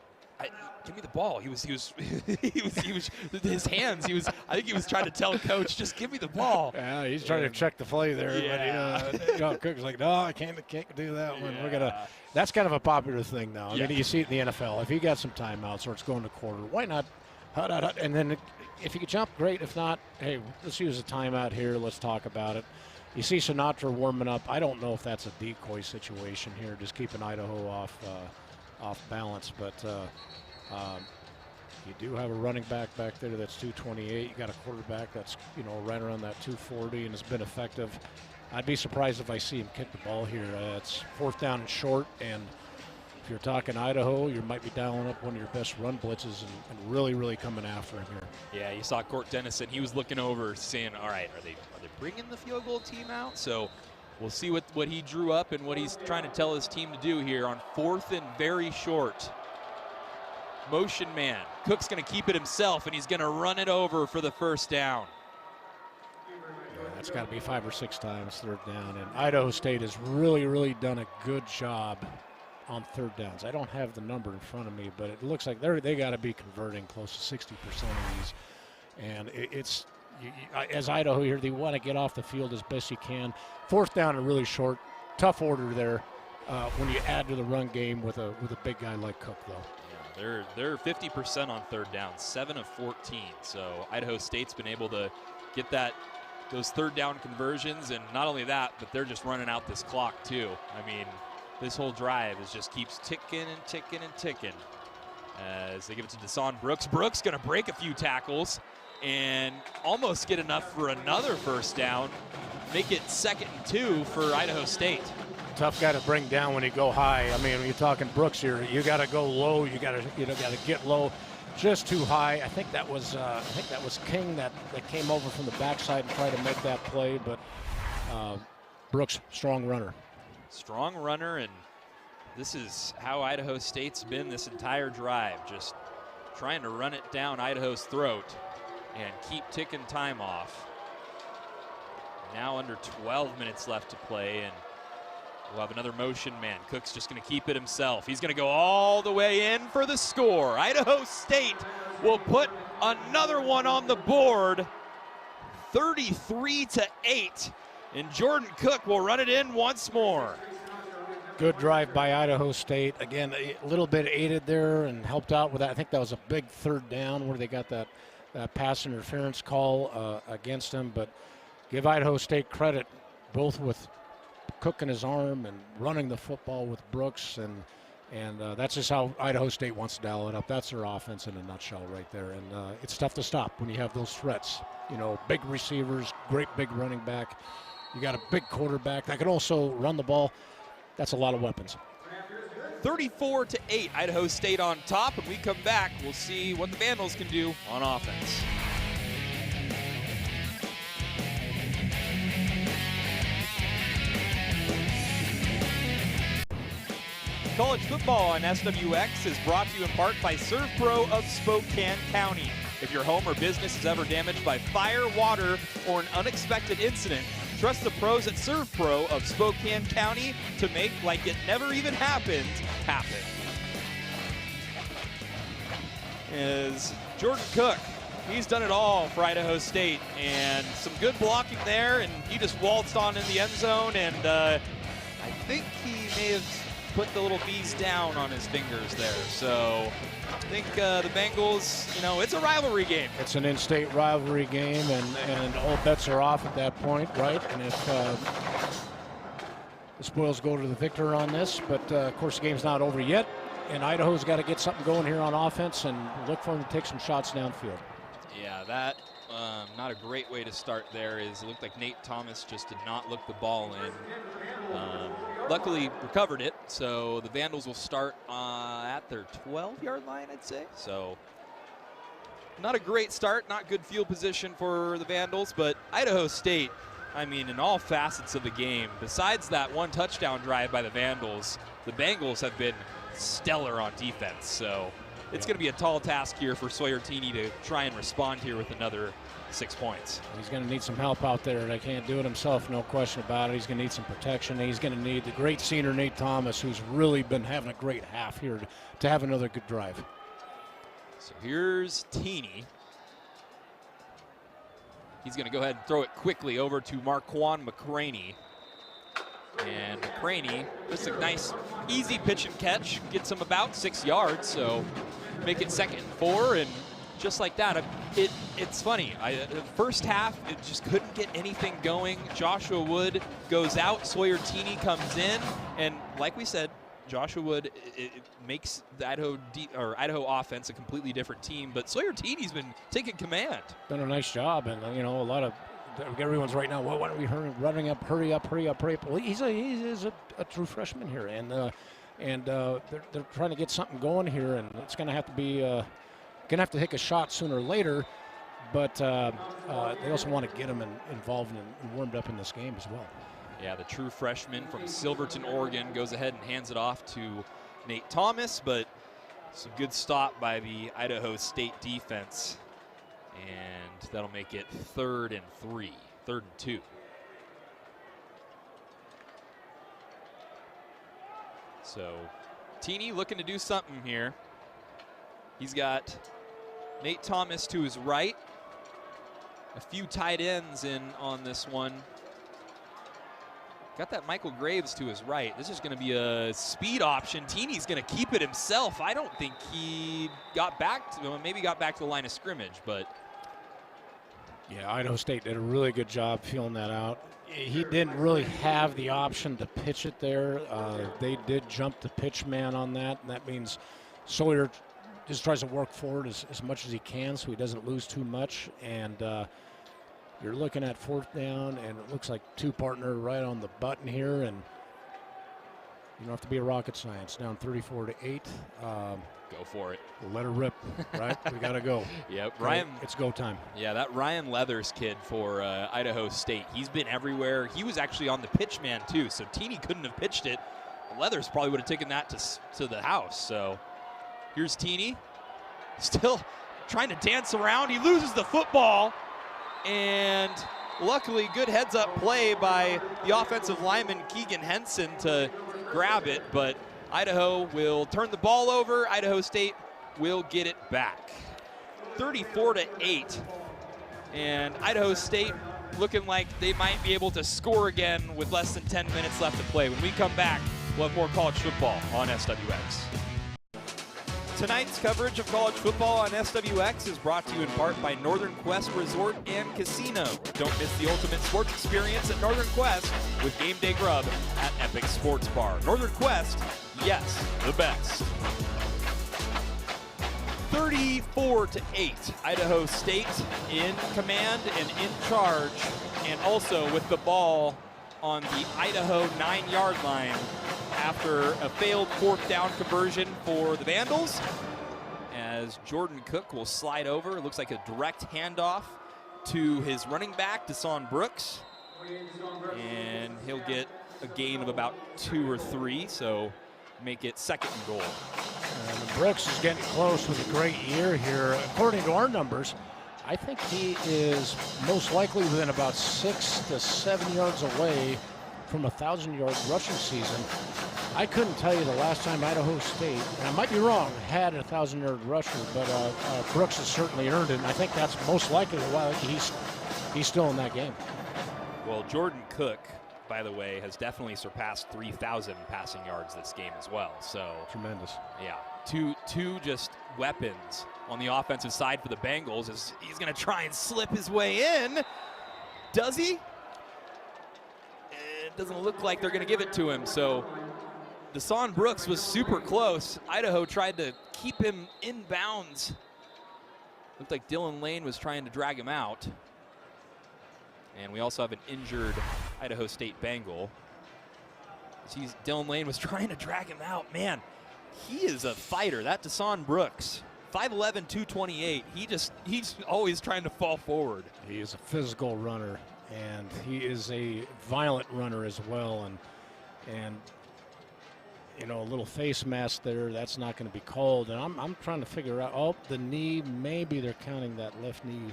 give me the ball." He was his hands. I think he was trying to tell Coach, "Just give me the ball." Yeah, he's trying to check the play there. Yeah. But Cook's like, "No, I can't do that one. That's kind of a popular thing now. I mean, you see it in the NFL. If you got some timeouts or it's going to quarter, why not? And then if you can jump, great. If not, hey, let's use a timeout here. Let's talk about it. You see Sinatra warming up. I don't know if that's a decoy situation here, just keeping Idaho off balance. But you do have a running back there that's 228. You got a quarterback that's right around that 240 and has been effective. I'd be surprised if I see him kick the ball here. It's 4th down and short, and if you're talking Idaho, you might be dialing up one of your best run blitzes and really, really coming after him here. Yeah, you saw Court Dennison. He was looking over, saying, "All right, are they bringing the field goal team out?" So we'll see what he drew up and what he's trying to tell his team to do here on 4th and very short. Motion man. Cook's going to keep it himself, and he's going to run it over for the first down. That's got to be 5 or 6 times 3rd down, and Idaho State has really, really done a good job on 3rd downs. I don't have the number in front of me, but it looks like they got to be converting close to 60% of these. And as Idaho here, they want to get off the field as best you can. Fourth down and really short. Tough order there when you add to the run game with a big guy like Cook, though. Yeah, they're 50% on third down, 7 of 14. So Idaho State's been able to get those third down conversions, and not only that, but they're just running out this clock too. I mean, this whole drive just keeps ticking and ticking and ticking. As they give it to Deshaun Brooks. Brooks going to break a few tackles and almost get enough for another first down. Make it 2nd and 2 for Idaho State. Tough guy to bring down when you go high. I mean, when you're talking Brooks here, you got to go low. You got to get low, just too high. I think that was King that came over from the backside and tried to make that play. But Brooks, strong runner. Strong runner, and this is how Idaho State's been this entire drive, just trying to run it down Idaho's throat and keep ticking time off. Now under 12 minutes left to play, and we'll have another motion man. Cook's just going to keep it himself. He's going to go all the way in for the score. Idaho State will put another one on the board, 33-8, and Jordan Cook will run it in once more. Good drive by Idaho State. Again, a little bit aided there and helped out with that. I think that was a big third down where they got that pass interference call against them. But give Idaho State credit, both with Cook in his arm and running the football with Brooks. And that's just how Idaho State wants to dial it up. That's their offense in a nutshell right there. And it's tough to stop when you have those threats. You know, big receivers, great big running back. You got a big quarterback that can also run the ball. That's a lot of weapons. 34-8, Idaho State on top. When we come back, we'll see what the Vandals can do on offense. College football on SWX is brought to you in part by ServPro of Spokane County. If your home or business is ever damaged by fire, water, or an unexpected incident, trust the pros at ServPro of Spokane County to make like it never even happened happen. Is Jordan Cook. He's done it all for Idaho State, and some good blocking there, and he just waltzed on in the end zone, and I think he may have put the little B's down on his fingers there. So I think the Bengals, you know, it's a rivalry game. It's an in-state rivalry game, and all bets are off at that point, right? And if the spoils go to the victor on this, but of course the game's not over yet, and Idaho's got to get something going here on offense and look for them to take some shots downfield. Yeah, that not a great way to start there. It looked like Nate Thomas just did not look the ball in. Luckily recovered it, so the Vandals will start at their 12-yard line, I'd say. So not a great start, not good field position for the Vandals, but Idaho State, I mean, in all facets of the game, besides that one touchdown drive by the Vandals, the Bengals have been stellar on defense. So it's going to be a tall task here for Sawyer Teeney to try and respond here with another 6 points. He's going to need some help out there, and I can't do it himself, no question about it. He's going to need some protection. He's going to need the great senior Nate Thomas, who's really been having a great half here, to have another good drive. So here's Teeney. He's going to go ahead and throw it quickly over to Marquand McCraney. And McCraney, just a nice, easy pitch and catch, gets him about 6 yards, so make it 2nd and 4, and just like that, it's funny. The first half, it just couldn't get anything going. Joshua Wood goes out, Sawyer Teeney comes in, and like we said, Joshua Wood it makes the Idaho offense a completely different team. But Sawyer Teeney's been taking command. Done a nice job, and you know, a lot of everyone's right now. Well, why don't we hurry up? Well, he's a true freshman here, and they're trying to get something going here, and it's going to have to be. Going to have to take a shot sooner or later, but they also want to get them involved and warmed up in this game as well. Yeah, the true freshman from Silverton, Oregon, goes ahead and hands it off to Nate Thomas, but it's a good stop by the Idaho State defense, and that'll make it 3rd and 3, 3rd and 2. So Teeney looking to do something here. He's got Nate Thomas to his right, a few tight ends in on this one. Got that Michael Graves to his right. This is going to be a speed option. Teeney's going to keep it himself. I don't think he got back to, well, maybe got back to the line of scrimmage, but. Yeah, Idaho State did a really good job feeling that out. He didn't really have the option to pitch it there. They did jump the pitch man on that, and that means Sawyer just tries to work forward as much as he can so he doesn't lose too much. And you're looking at 4th down, and it looks like two-partner right on the button here, and you don't have to be a rocket science. Down 34-8. Go for it. We'll let her rip, right? We got to go. Yep, Go. Ryan. It's go time. Yeah, that Ryan Leathers kid for Idaho State. He's been everywhere. He was actually on the pitch man too, so Teeney couldn't have pitched it. Leathers probably would have taken that to the house. So here's Teeney, still trying to dance around. He loses the football, and luckily good heads-up play by the offensive lineman Keegan Henson to grab it, but Idaho will turn the ball over. Idaho State will get it back. 34-8. And Idaho State looking like they might be able to score again with less than 10 minutes left to play. When we come back, we'll have more college football on SWX. Tonight's coverage of college football on SWX is brought to you in part by Northern Quest Resort and Casino. Don't miss the ultimate sports experience at Northern Quest with Game Day Grub at Epic Sports Bar. Northern Quest, yes, the best. 34-8, Idaho State in command and in charge, and also with the ball on the Idaho 9-yard line after a failed 4th down conversion for the Vandals, as Jordan Cook will slide over. It looks like a direct handoff to his running back, Deshaun Brooks, and he'll get a gain of about 2 or 3, so make it 2nd and goal. And Brooks is getting close with a great year here. According to our numbers, I think he is most likely within about 6 to 7 yards away from a 1,000-yard rushing season. I couldn't tell you the last time Idaho State, and I might be wrong, had a 1,000-yard rusher, but Brooks has certainly earned it, and I think that's most likely why he's still in that game. Well, Jordan Cook, by the way, has definitely surpassed 3,000 passing yards this game as well. So tremendous. Yeah, two just weapons on the offensive side for the Bengals as he's going to try and slip his way in. Does he? It doesn't look like they're going to give it to him. So Deshaun Brooks was super close. Idaho tried to keep him in bounds. Looked like Dylan Lane was trying to drag him out. And we also have an injured Idaho State Bengal. Dylan Lane was trying to drag him out. Man, he is a fighter. That Deshaun Brooks, 5'11", 228. He's always trying to fall forward. He is a physical runner, and he is a violent runner as well. And you know, a little face mask there, that's not going to be called. And I'm trying to figure out, oh, the knee, maybe they're counting that left knee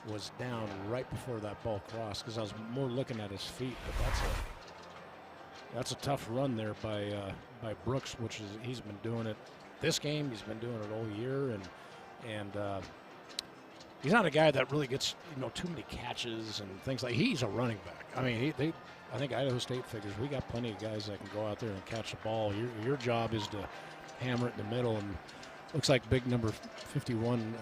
was down right before that ball crossed, because I was more looking at his feet. But that's a tough run there by Brooks, which is, he's been doing it this game. He's been doing it all year, and he's not a guy that really gets, you know, too many catches and things like. He's a running back. I mean, I think Idaho State figures we got plenty of guys that can go out there and catch the ball. Your job is to hammer it in the middle, and looks like big number 51.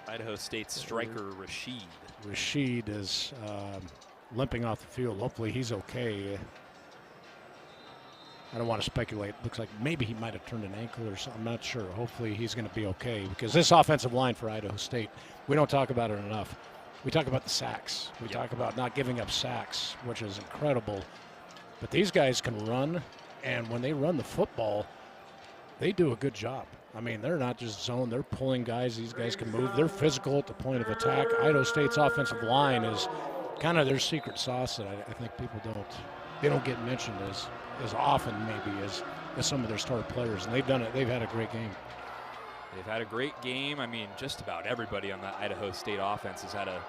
Idaho State striker Rashid. Rashid is limping off the field. Hopefully he's okay. I don't want to speculate. Looks like maybe he might have turned an ankle or something. I'm not sure. Hopefully he's going to be okay, because this offensive line for Idaho State, we don't talk about it enough. We talk about the sacks. We talk about not giving up sacks, which is incredible. But these guys can run, and when they run the football, they do a good job. I mean, they're not just zone. They're pulling guys. These guys can move. They're physical at the point of attack. Idaho State's offensive line is kind of their secret sauce that I think people don't get mentioned as often maybe as some of their star players. And they've done it. They've had a great game. They've had a great game. I mean, just about everybody on the Idaho State offense has had a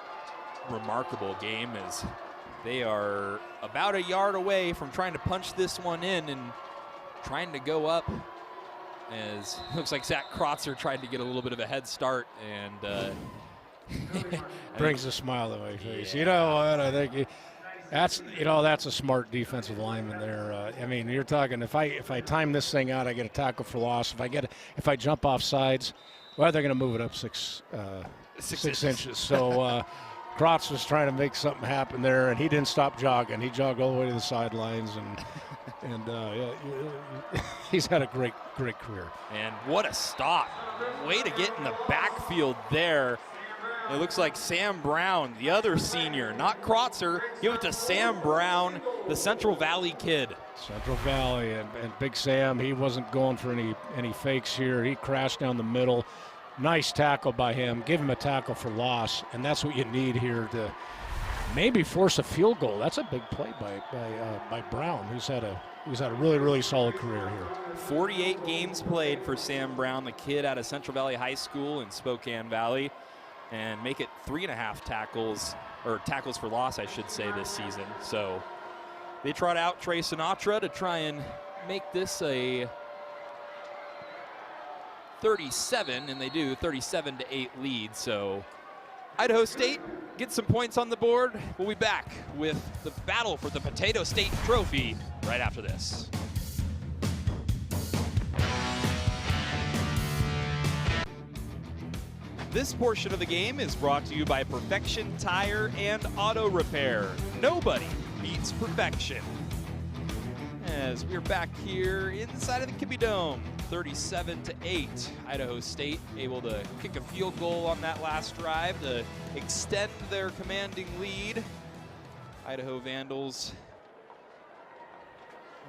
remarkable game, as they are about a yard away from trying to punch this one in and trying to go up. As looks like Zach Krotzer tried to get a little bit of a head start, and Brings a smile to my face. You know what? I think that's a smart defensive lineman there. I mean, you're talking if I time this thing out, I get a tackle for loss. If I jump off sides, well, they're going to move it up six inches. So Krotz was trying to make something happen there, and he didn't stop jogging. He jogged all the way to the sidelines, and he's had a great career. And what a stop. Way to get in the backfield there. It looks like Sam Brown, the other senior, not Krotzer. Give it to Sam Brown, the Central Valley kid. Central Valley and Big Sam, he wasn't going for any fakes here. He crashed down the middle. Nice tackle by him. Give him a tackle for loss, and that's what you need here to maybe force a field goal. That's a big play by Brown, who's had a really solid career here. 48 games played for Sam Brown, the kid out of Central Valley High School in Spokane Valley, and make it 3.5 tackles, or tackles for loss, I should say, this season. So they trot out Trey Sinatra to try and make this a 37, and they do, 37-8 lead. So Idaho State gets some points on the board. We'll be back with the battle for the Potato State Trophy right after this. This portion of the game is brought to you by Perfection Tire and Auto Repair. Nobody beats perfection. As we're back here inside of the Kibbie Dome, 37-8. Idaho State able to kick a field goal on that last drive to extend their commanding lead. Idaho Vandals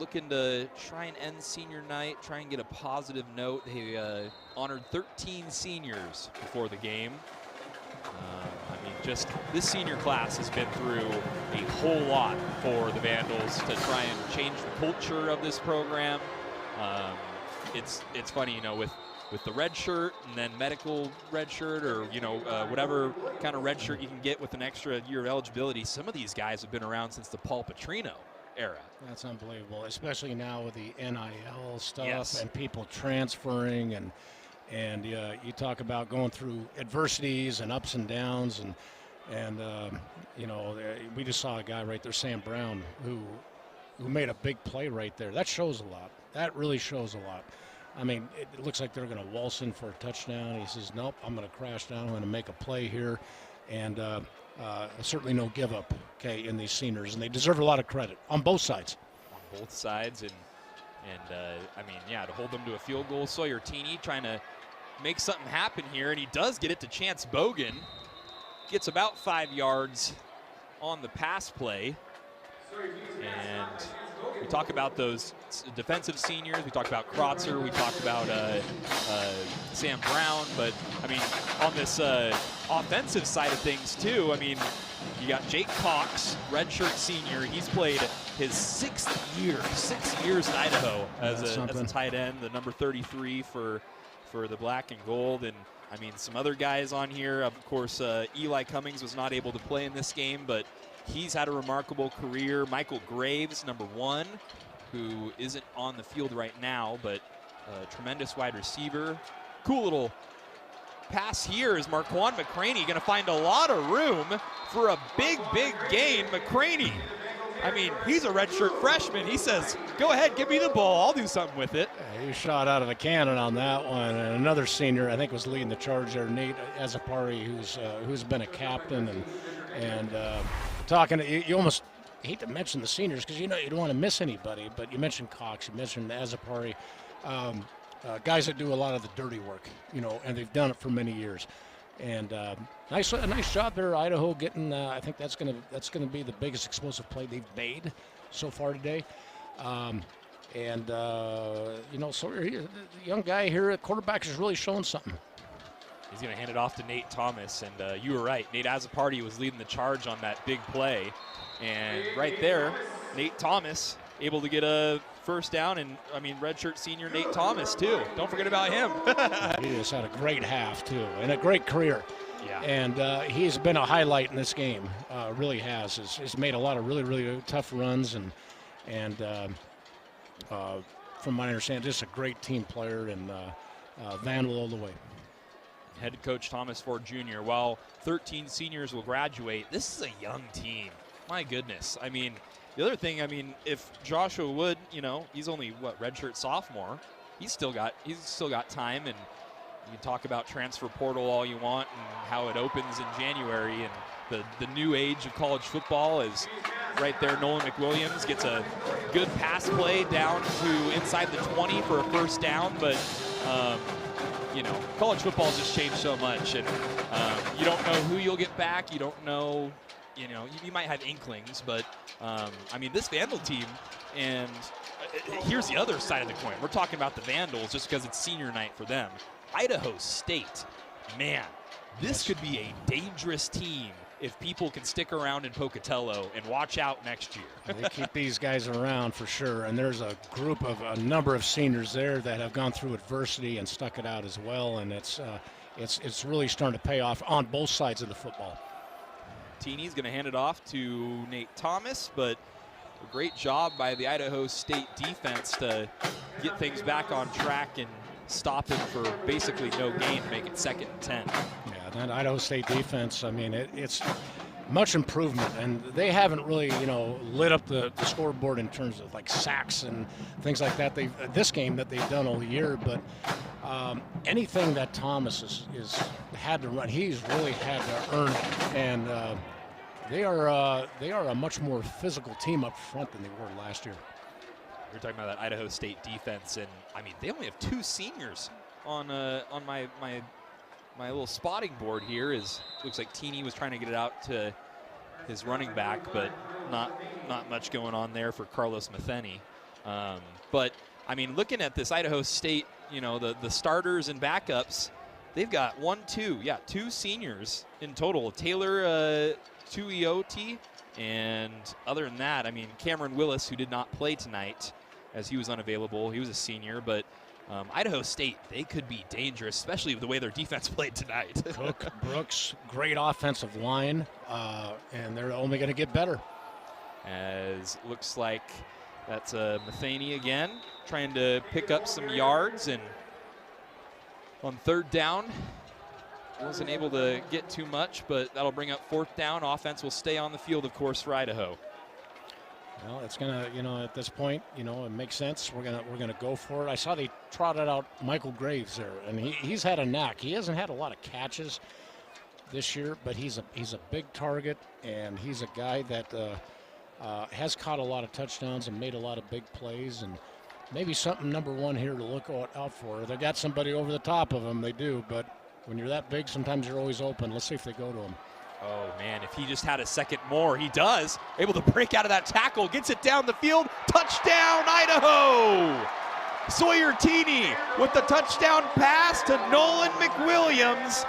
looking to try and end senior night, try and get a positive note. They honored 13 seniors before the game. I mean, just this senior class has been through a whole lot for the Vandals to try and change the culture of this program. It's funny, you know, with the red shirt and then medical red shirt, or whatever kind of red shirt you can get with an extra year of eligibility. Some of these guys have been around since the Paul Petrino era. That's unbelievable, especially now with the NIL stuff. Yes. And people transferring, and you talk about going through adversities and ups and downs, and we just saw a guy right there, Sam Brown, who made a big play right there. That shows a lot. That really shows a lot. I mean, it looks like they're going to waltz in for a touchdown. He says, nope, I'm going to crash down. I'm going to make a play here. And certainly no give up, okay, in these seniors. And they deserve a lot of credit on both sides. On both sides. And I mean, yeah, to hold them to a field goal. Sawyer Teeney trying to make something happen here. And he does get it to Chance Bogan. Gets about 5 yards on the pass play. And we talk about those defensive seniors. We talked about Krotzer. We talked about Sam Brown. But, I mean, on this offensive side of things, too, I mean, you got Jake Cox, redshirt senior. He's played his 6th year, 6 years in Idaho as a tight end, the number 33 for the black and gold. And, I mean, some other guys on here. Of course, Eli Cummings was not able to play in this game, but he's had a remarkable career. Michael Graves, number 1, who isn't on the field right now, but a tremendous wide receiver. Cool little pass here is Marquand McCraney going to find a lot of room for a big gain. McCraney, I mean, he's a redshirt freshman. He says, go ahead, give me the ball. I'll do something with it. He shot out of a cannon on that one. And another senior, I think, was leading the charge there, Nate Azapari, who's been a captain and talking to, you almost hate to mention the seniors because you don't want to miss anybody, but you mentioned Cox, you mentioned Azapari, guys that do a lot of the dirty work, and they've done it for many years. And a nice job there, Idaho, getting. I think that's gonna be the biggest explosive play they've made so far today. So the young guy here, the quarterback, is really showing something. He's going to hand it off to Nate Thomas, and you were right. Nate Azapari was leading the charge on that big play. And right there, Nate Thomas able to get a first down, and, I mean, redshirt senior Nate Thomas, too. Don't forget about him. He has had a great half, too, and a great career. Yeah. And he's been a highlight in this game, really has. He's made a lot of really tough runs, and from my understanding, just a great team player, and Vandal all the way. Head coach Thomas Ford Jr. While 13 seniors will graduate, this is a young team. My goodness. I mean, the other thing, I mean, if Joshua Wood, he's only redshirt sophomore. He's still got time, and you can talk about transfer portal all you want and how it opens in January, and the new age of college football is right there. Nolan McWilliams gets a good pass play down to inside the 20 for a first down, but college football has just changed so much, and you don't know who you'll get back. You don't know, you might have inklings, but I mean, this Vandal team, and here's the other side of the coin. We're talking about the Vandals just because it's senior night for them. Idaho State, man, this could be a dangerous team if people can stick around in Pocatello, and watch out next year. They keep these guys around for sure, and there's a group of a number of seniors there that have gone through adversity and stuck it out as well, and it's really starting to pay off on both sides of the football. Teeny's going to hand it off to Nate Thomas, but a great job by the Idaho State defense to get things back on track and stop him for basically no gain to make it 2nd and 10. Yeah, that Idaho State defense, I mean, it's much improvement, and they haven't really, lit up the scoreboard in terms of like sacks and things like that. This game that they've done all year, but anything that Thomas is had to run, he's really had to earn it, and they are a much more physical team up front than they were last year. We're talking about that Idaho State defense, and I mean, they only have 2 seniors on my little spotting board here. Looks like Teeny was trying to get it out to his running back, but not much going on there for Carlos Matheny. But I mean, looking at this Idaho State, the starters and backups, they've got 2 seniors in total. Taylor Tuioti, and other than that, I mean, Cameron Willis, who did not play tonight as he was unavailable. He was a senior, but Idaho State, they could be dangerous, especially with the way their defense played tonight. Cook, Brooks, great offensive line, and they're only going to get better. As looks like that's Matheny again, trying to pick up some yards, and on 3rd down, wasn't able to get too much, but that'll bring up 4th down. Offense will stay on the field, of course, for Idaho. Well, it's gonna, at this point, it makes sense. We're gonna go for it. I saw they trotted out Michael Graves there, and he's had a knack. He hasn't had a lot of catches this year, but he's a big target, and he's a guy that has caught a lot of touchdowns and made a lot of big plays, and maybe something number 1 here to look out for. They got somebody over the top of him, they do, but when you're that big, sometimes you're always open. Let's see if they go to him. Oh, man, if he just had a second more, he does. Able to break out of that tackle, gets it down the field. Touchdown, Idaho! Sawyer Teeny with the touchdown pass to Nolan McWilliams.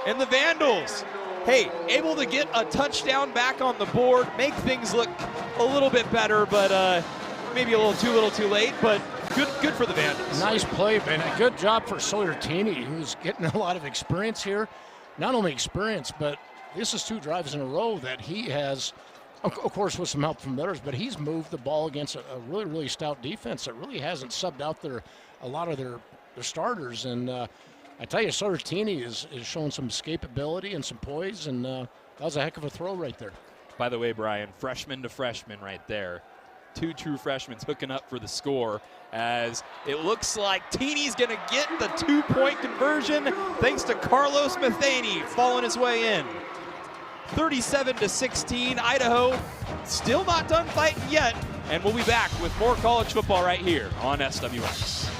And the Vandals, hey, able to get a touchdown back on the board, make things look a little bit better, but maybe a little too late, but good for the Vandals. Nice play, man. A good job for Sawyer Teeny, who's getting a lot of experience here. Not only experience, but this is 2 drives in a row that he has, of course, with some help from others, but he's moved the ball against a really, really stout defense that really hasn't subbed out a lot of their starters. And I tell you, Sawyer Teeny is showing some escapability and some poise, and that was a heck of a throw right there. By the way, Brian, freshman to freshman right there. 2 true freshmen hooking up for the score, as it looks like Teeny's going to get the 2-point conversion thanks to Carlos Matheny falling his way in. 37-16, Idaho still not done fighting yet, and we'll be back with more college football right here on SWX.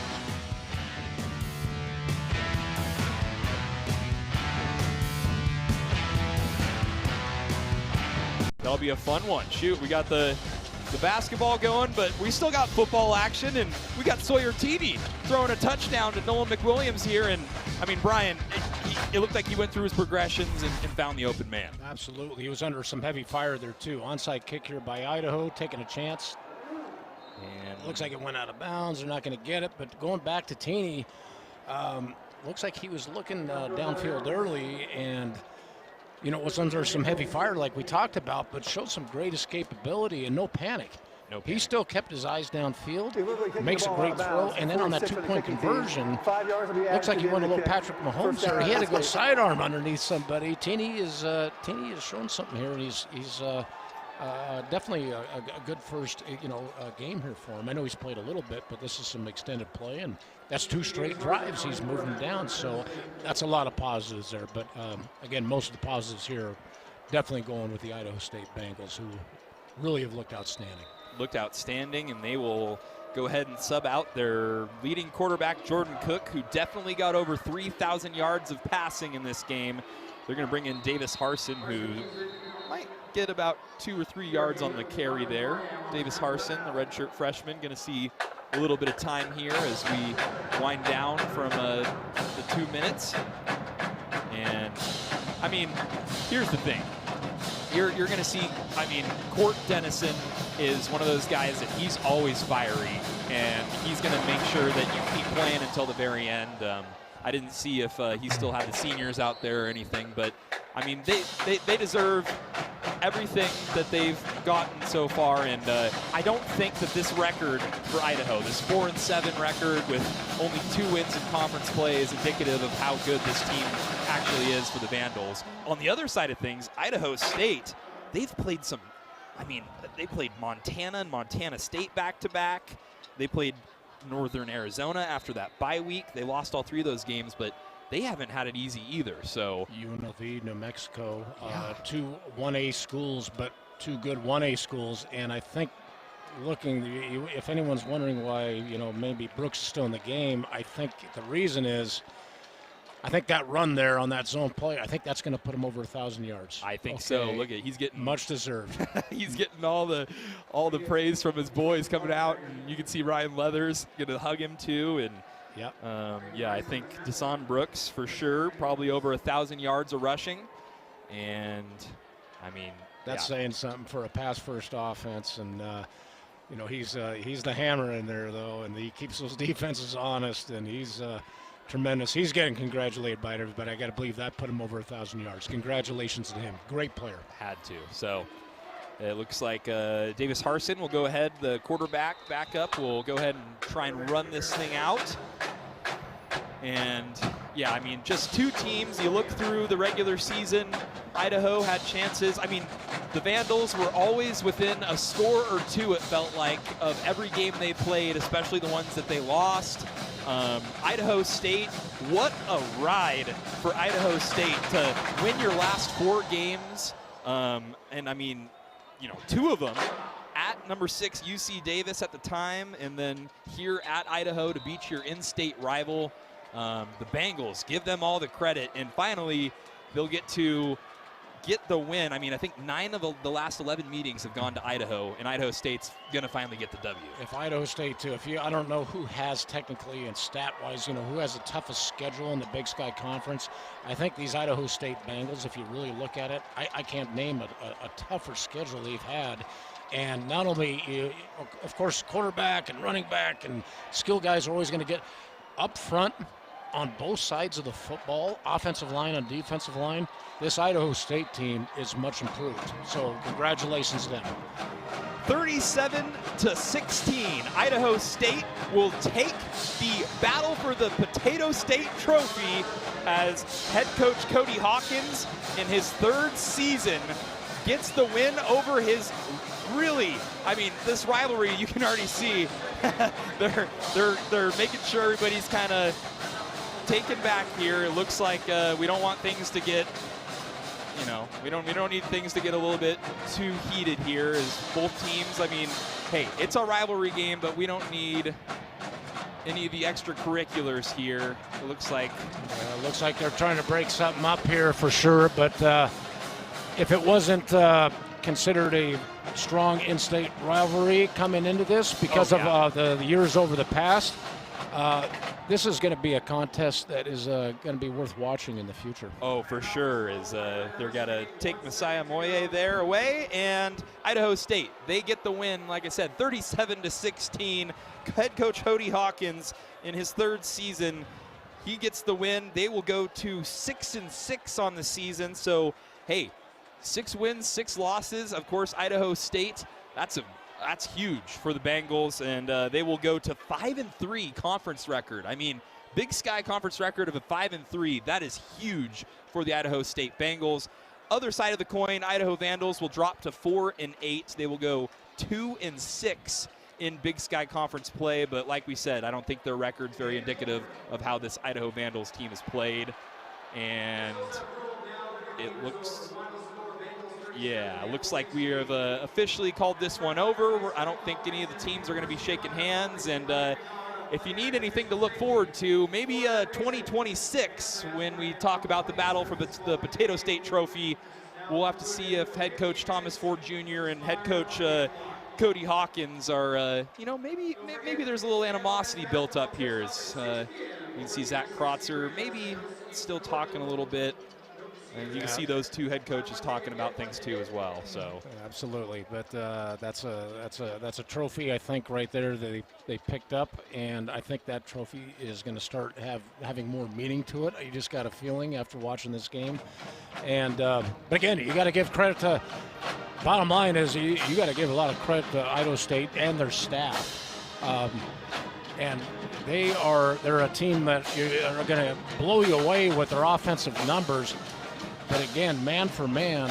That'll be a fun one. Shoot, we got the basketball going, but we still got football action, and we got Sawyer Teeny throwing a touchdown to Nolan McWilliams here. And I mean, Brian, it looked like he went through his progressions and found the open man. Absolutely. He was under some heavy fire there too. Onside kick here by Idaho, taking a chance. And looks like it went out of bounds. They're not going to get it, but going back to Teeny, looks like he was looking downfield early, and was under some heavy fire like we talked about, but showed some great escapability and no panic. No He panic. still kept his eyes downfield, He literally kicked makes the a ball out great of throw, bounds and then on that 46 on the two-point kicking team. conversion, 5 yards will be looks like added he to went a the little kick. Patrick Mahomes First down, there. He had to go Idaho State. sidearm underneath somebody. Teeny is showing something here, and he's definitely a good first game here for him. I know he's played a little bit, but this is some extended play, and that's 2 straight drives he's moving down, so that's a lot of positives there. But again, most of the positives here are definitely going with the Idaho State Bengals, who really have looked outstanding. Looked outstanding, and they will go ahead and sub out their leading quarterback, Jordan Cook, who definitely got over 3,000 yards of passing in this game. They're going to bring in Davis Harsin, who might get about 2 or 3 yards on the carry there. Davis Harsin, the redshirt freshman, going to see a little bit of time here as we wind down from the 2 minutes. And, I mean, here's the thing. You're going to see, I mean, Court Dennison is one of those guys that he's always fiery, and he's going to make sure that you keep playing until the very end. I didn't see if he still had the seniors out there or anything, but, I mean, they deserve everything that they've gotten so far, and I don't think that this record for Idaho, this 4-7 record with only 2 wins in conference play, is indicative of how good this team actually is for the Vandals. On the other side of things, Idaho State, they've played some, I mean, they played Montana and Montana State back-to-back. They played Northern Arizona after that bye week. They lost all 3 of those games, but they haven't had it easy either. So UNLV, New Mexico, 2 1A schools, but 2 good 1A schools. And I think if anyone's wondering why, maybe Brooks is still in the game, I think the reason is I think that run there on that zone play, I think that's going to put him over 1,000 yards. I think so. Look at, he's getting much deserved. He's getting all the praise from his boys coming out, and you can see Ryan Leathers going to hug him too. And yep. Yeah, I think Deshaun Brooks for sure, probably over 1,000 yards of rushing, and I mean that's saying something for a pass-first offense. And he's the hammer in there though, and he keeps those defenses honest, and he's tremendous. He's getting congratulated by everybody. I got to believe that put him over 1,000 yards. Congratulations to him. Great player. Had to. So it looks like Davis Harsin will go ahead, the quarterback backup will go ahead and try and run this thing out. And yeah, I mean, just 2 teams. You look through the regular season, Idaho had chances. I mean, the Vandals were always within a score or 2, it felt like, of every game they played, especially the ones that they lost. Idaho State, what a ride for Idaho State to win your last 4 games. And I mean, 2 of them at number 6 UC Davis at the time, and then here at Idaho to beat your in-state rival. The Bengals, give them all the credit, and finally they'll get to get the win. I mean, I think 9 of the last 11 meetings have gone to Idaho, and Idaho State's going to finally get the W. If Idaho State, too, I don't know who has technically and stat-wise, who has the toughest schedule in the Big Sky Conference. I think these Idaho State Bengals, if you really look at it, I can't name a tougher schedule they've had. And not only, of course, quarterback and running back and skill guys are always going to get up front on both sides of the football, offensive line and defensive line. This Idaho State team is much improved. So congratulations to them. 37-16, Idaho State will take the battle for the Potato State Trophy as head coach Cody Hawkins, in his 3rd season, gets the win over his this rivalry. You can already see they're making sure everybody's kind of taken back here. It looks like we don't want things to get, we don't need things to get a little bit too heated here as both teams. I mean, hey, it's a rivalry game, but we don't need any of the extracurriculars here. It looks like they're trying to break something up here for sure, but if it wasn't considered a strong in-state rivalry coming into this because of the years over the past, this is going to be a contest that is going to be worth watching in the future. Oh, for sure. They're going to take Messiah Moye there away, and Idaho State, they get the win, like I said, 37-16. Head coach Cody Hawkins, in his 3rd season, he gets the win. They will go to 6-6 on the season. So, hey, 6 wins, 6 losses. Of course, Idaho State, that's a That's huge for the Bengals, and they will go to 5-3 conference record. I mean, Big Sky conference record of a 5-3. That is huge for the Idaho State Bengals. Other side of the coin, Idaho Vandals will drop to 4-8. They will go 2-6 in Big Sky conference play, but like we said, I don't think their record's very indicative of how this Idaho Vandals team has played. And it looks like we have officially called this one over. I don't think any of the teams are going to be shaking hands, and if you need anything to look forward to, maybe 2026 when we talk about the battle for the Potato State Trophy. We'll have to see if head coach Thomas Ford Jr. and head coach Cody Hawkins are, maybe there's a little animosity built up here. As you can see Zach Krotzer maybe still talking a little bit. And you can see those two head coaches talking about things too as well. So absolutely, but that's a trophy, I think, right there that they picked up, and I think that trophy is going to start having more meaning to it. You just got a feeling after watching this game, and but again, you got to give credit to. Bottom line is you got to give a lot of credit to Idaho State and their staff. And they're a team that are going to blow you away with their offensive numbers. But again, man for man,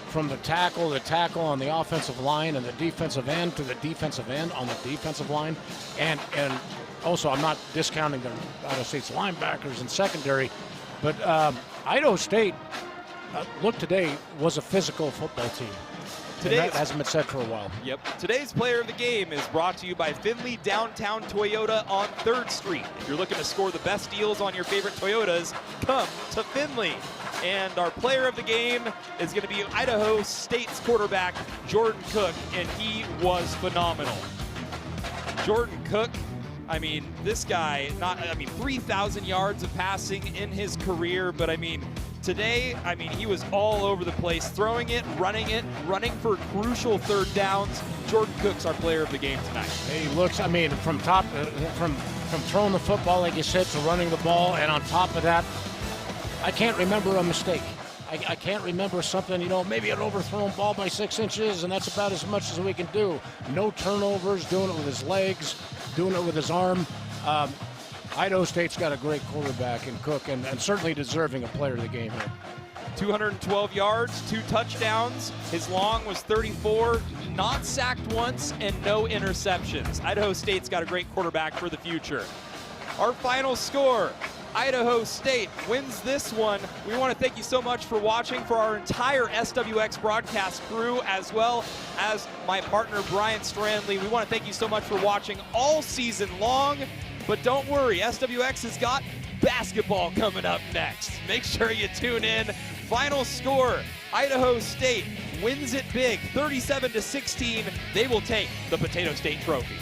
from the tackle on the offensive line and the defensive end to the defensive end on the defensive line. And also, I'm not discounting their Idaho State's linebackers and secondary, but Idaho State, look today, was a physical football team. That hasn't been said for a while. Yep. Today's player of the game is brought to you by Findlay Downtown Toyota on 3rd Street. If you're looking to score the best deals on your favorite Toyotas, come to Findlay. And our player of the game is going to be Idaho State's quarterback, Jordan Cook, and he was phenomenal. Jordan Cook, I mean, this guy, 3,000 yards of passing in his career, but today, he was all over the place, throwing it, running for crucial 3rd downs. Jordan Cook's our player of the game tonight. He looks, from throwing the football, like you said, to running the ball, and on top of that, I can't remember a mistake. I can't remember something, maybe an overthrown ball by 6 inches, and that's about as much as we can do. No turnovers, doing it with his legs, doing it with his arm. Idaho State's got a great quarterback in Cook, and certainly deserving a player of the game here. 212 yards, 2 touchdowns. His long was 34, not sacked once, and no interceptions. Idaho State's got a great quarterback for the future. Our final score, Idaho State wins this one. We want to thank you so much for watching. For our entire SWX broadcast crew, as well as my partner Brian Strandley, we want to thank you so much for watching all season long. But don't worry, SWX has got basketball coming up next. Make sure you tune in. Final score, Idaho State wins it big, 37-16. They will take the Potato State Trophy.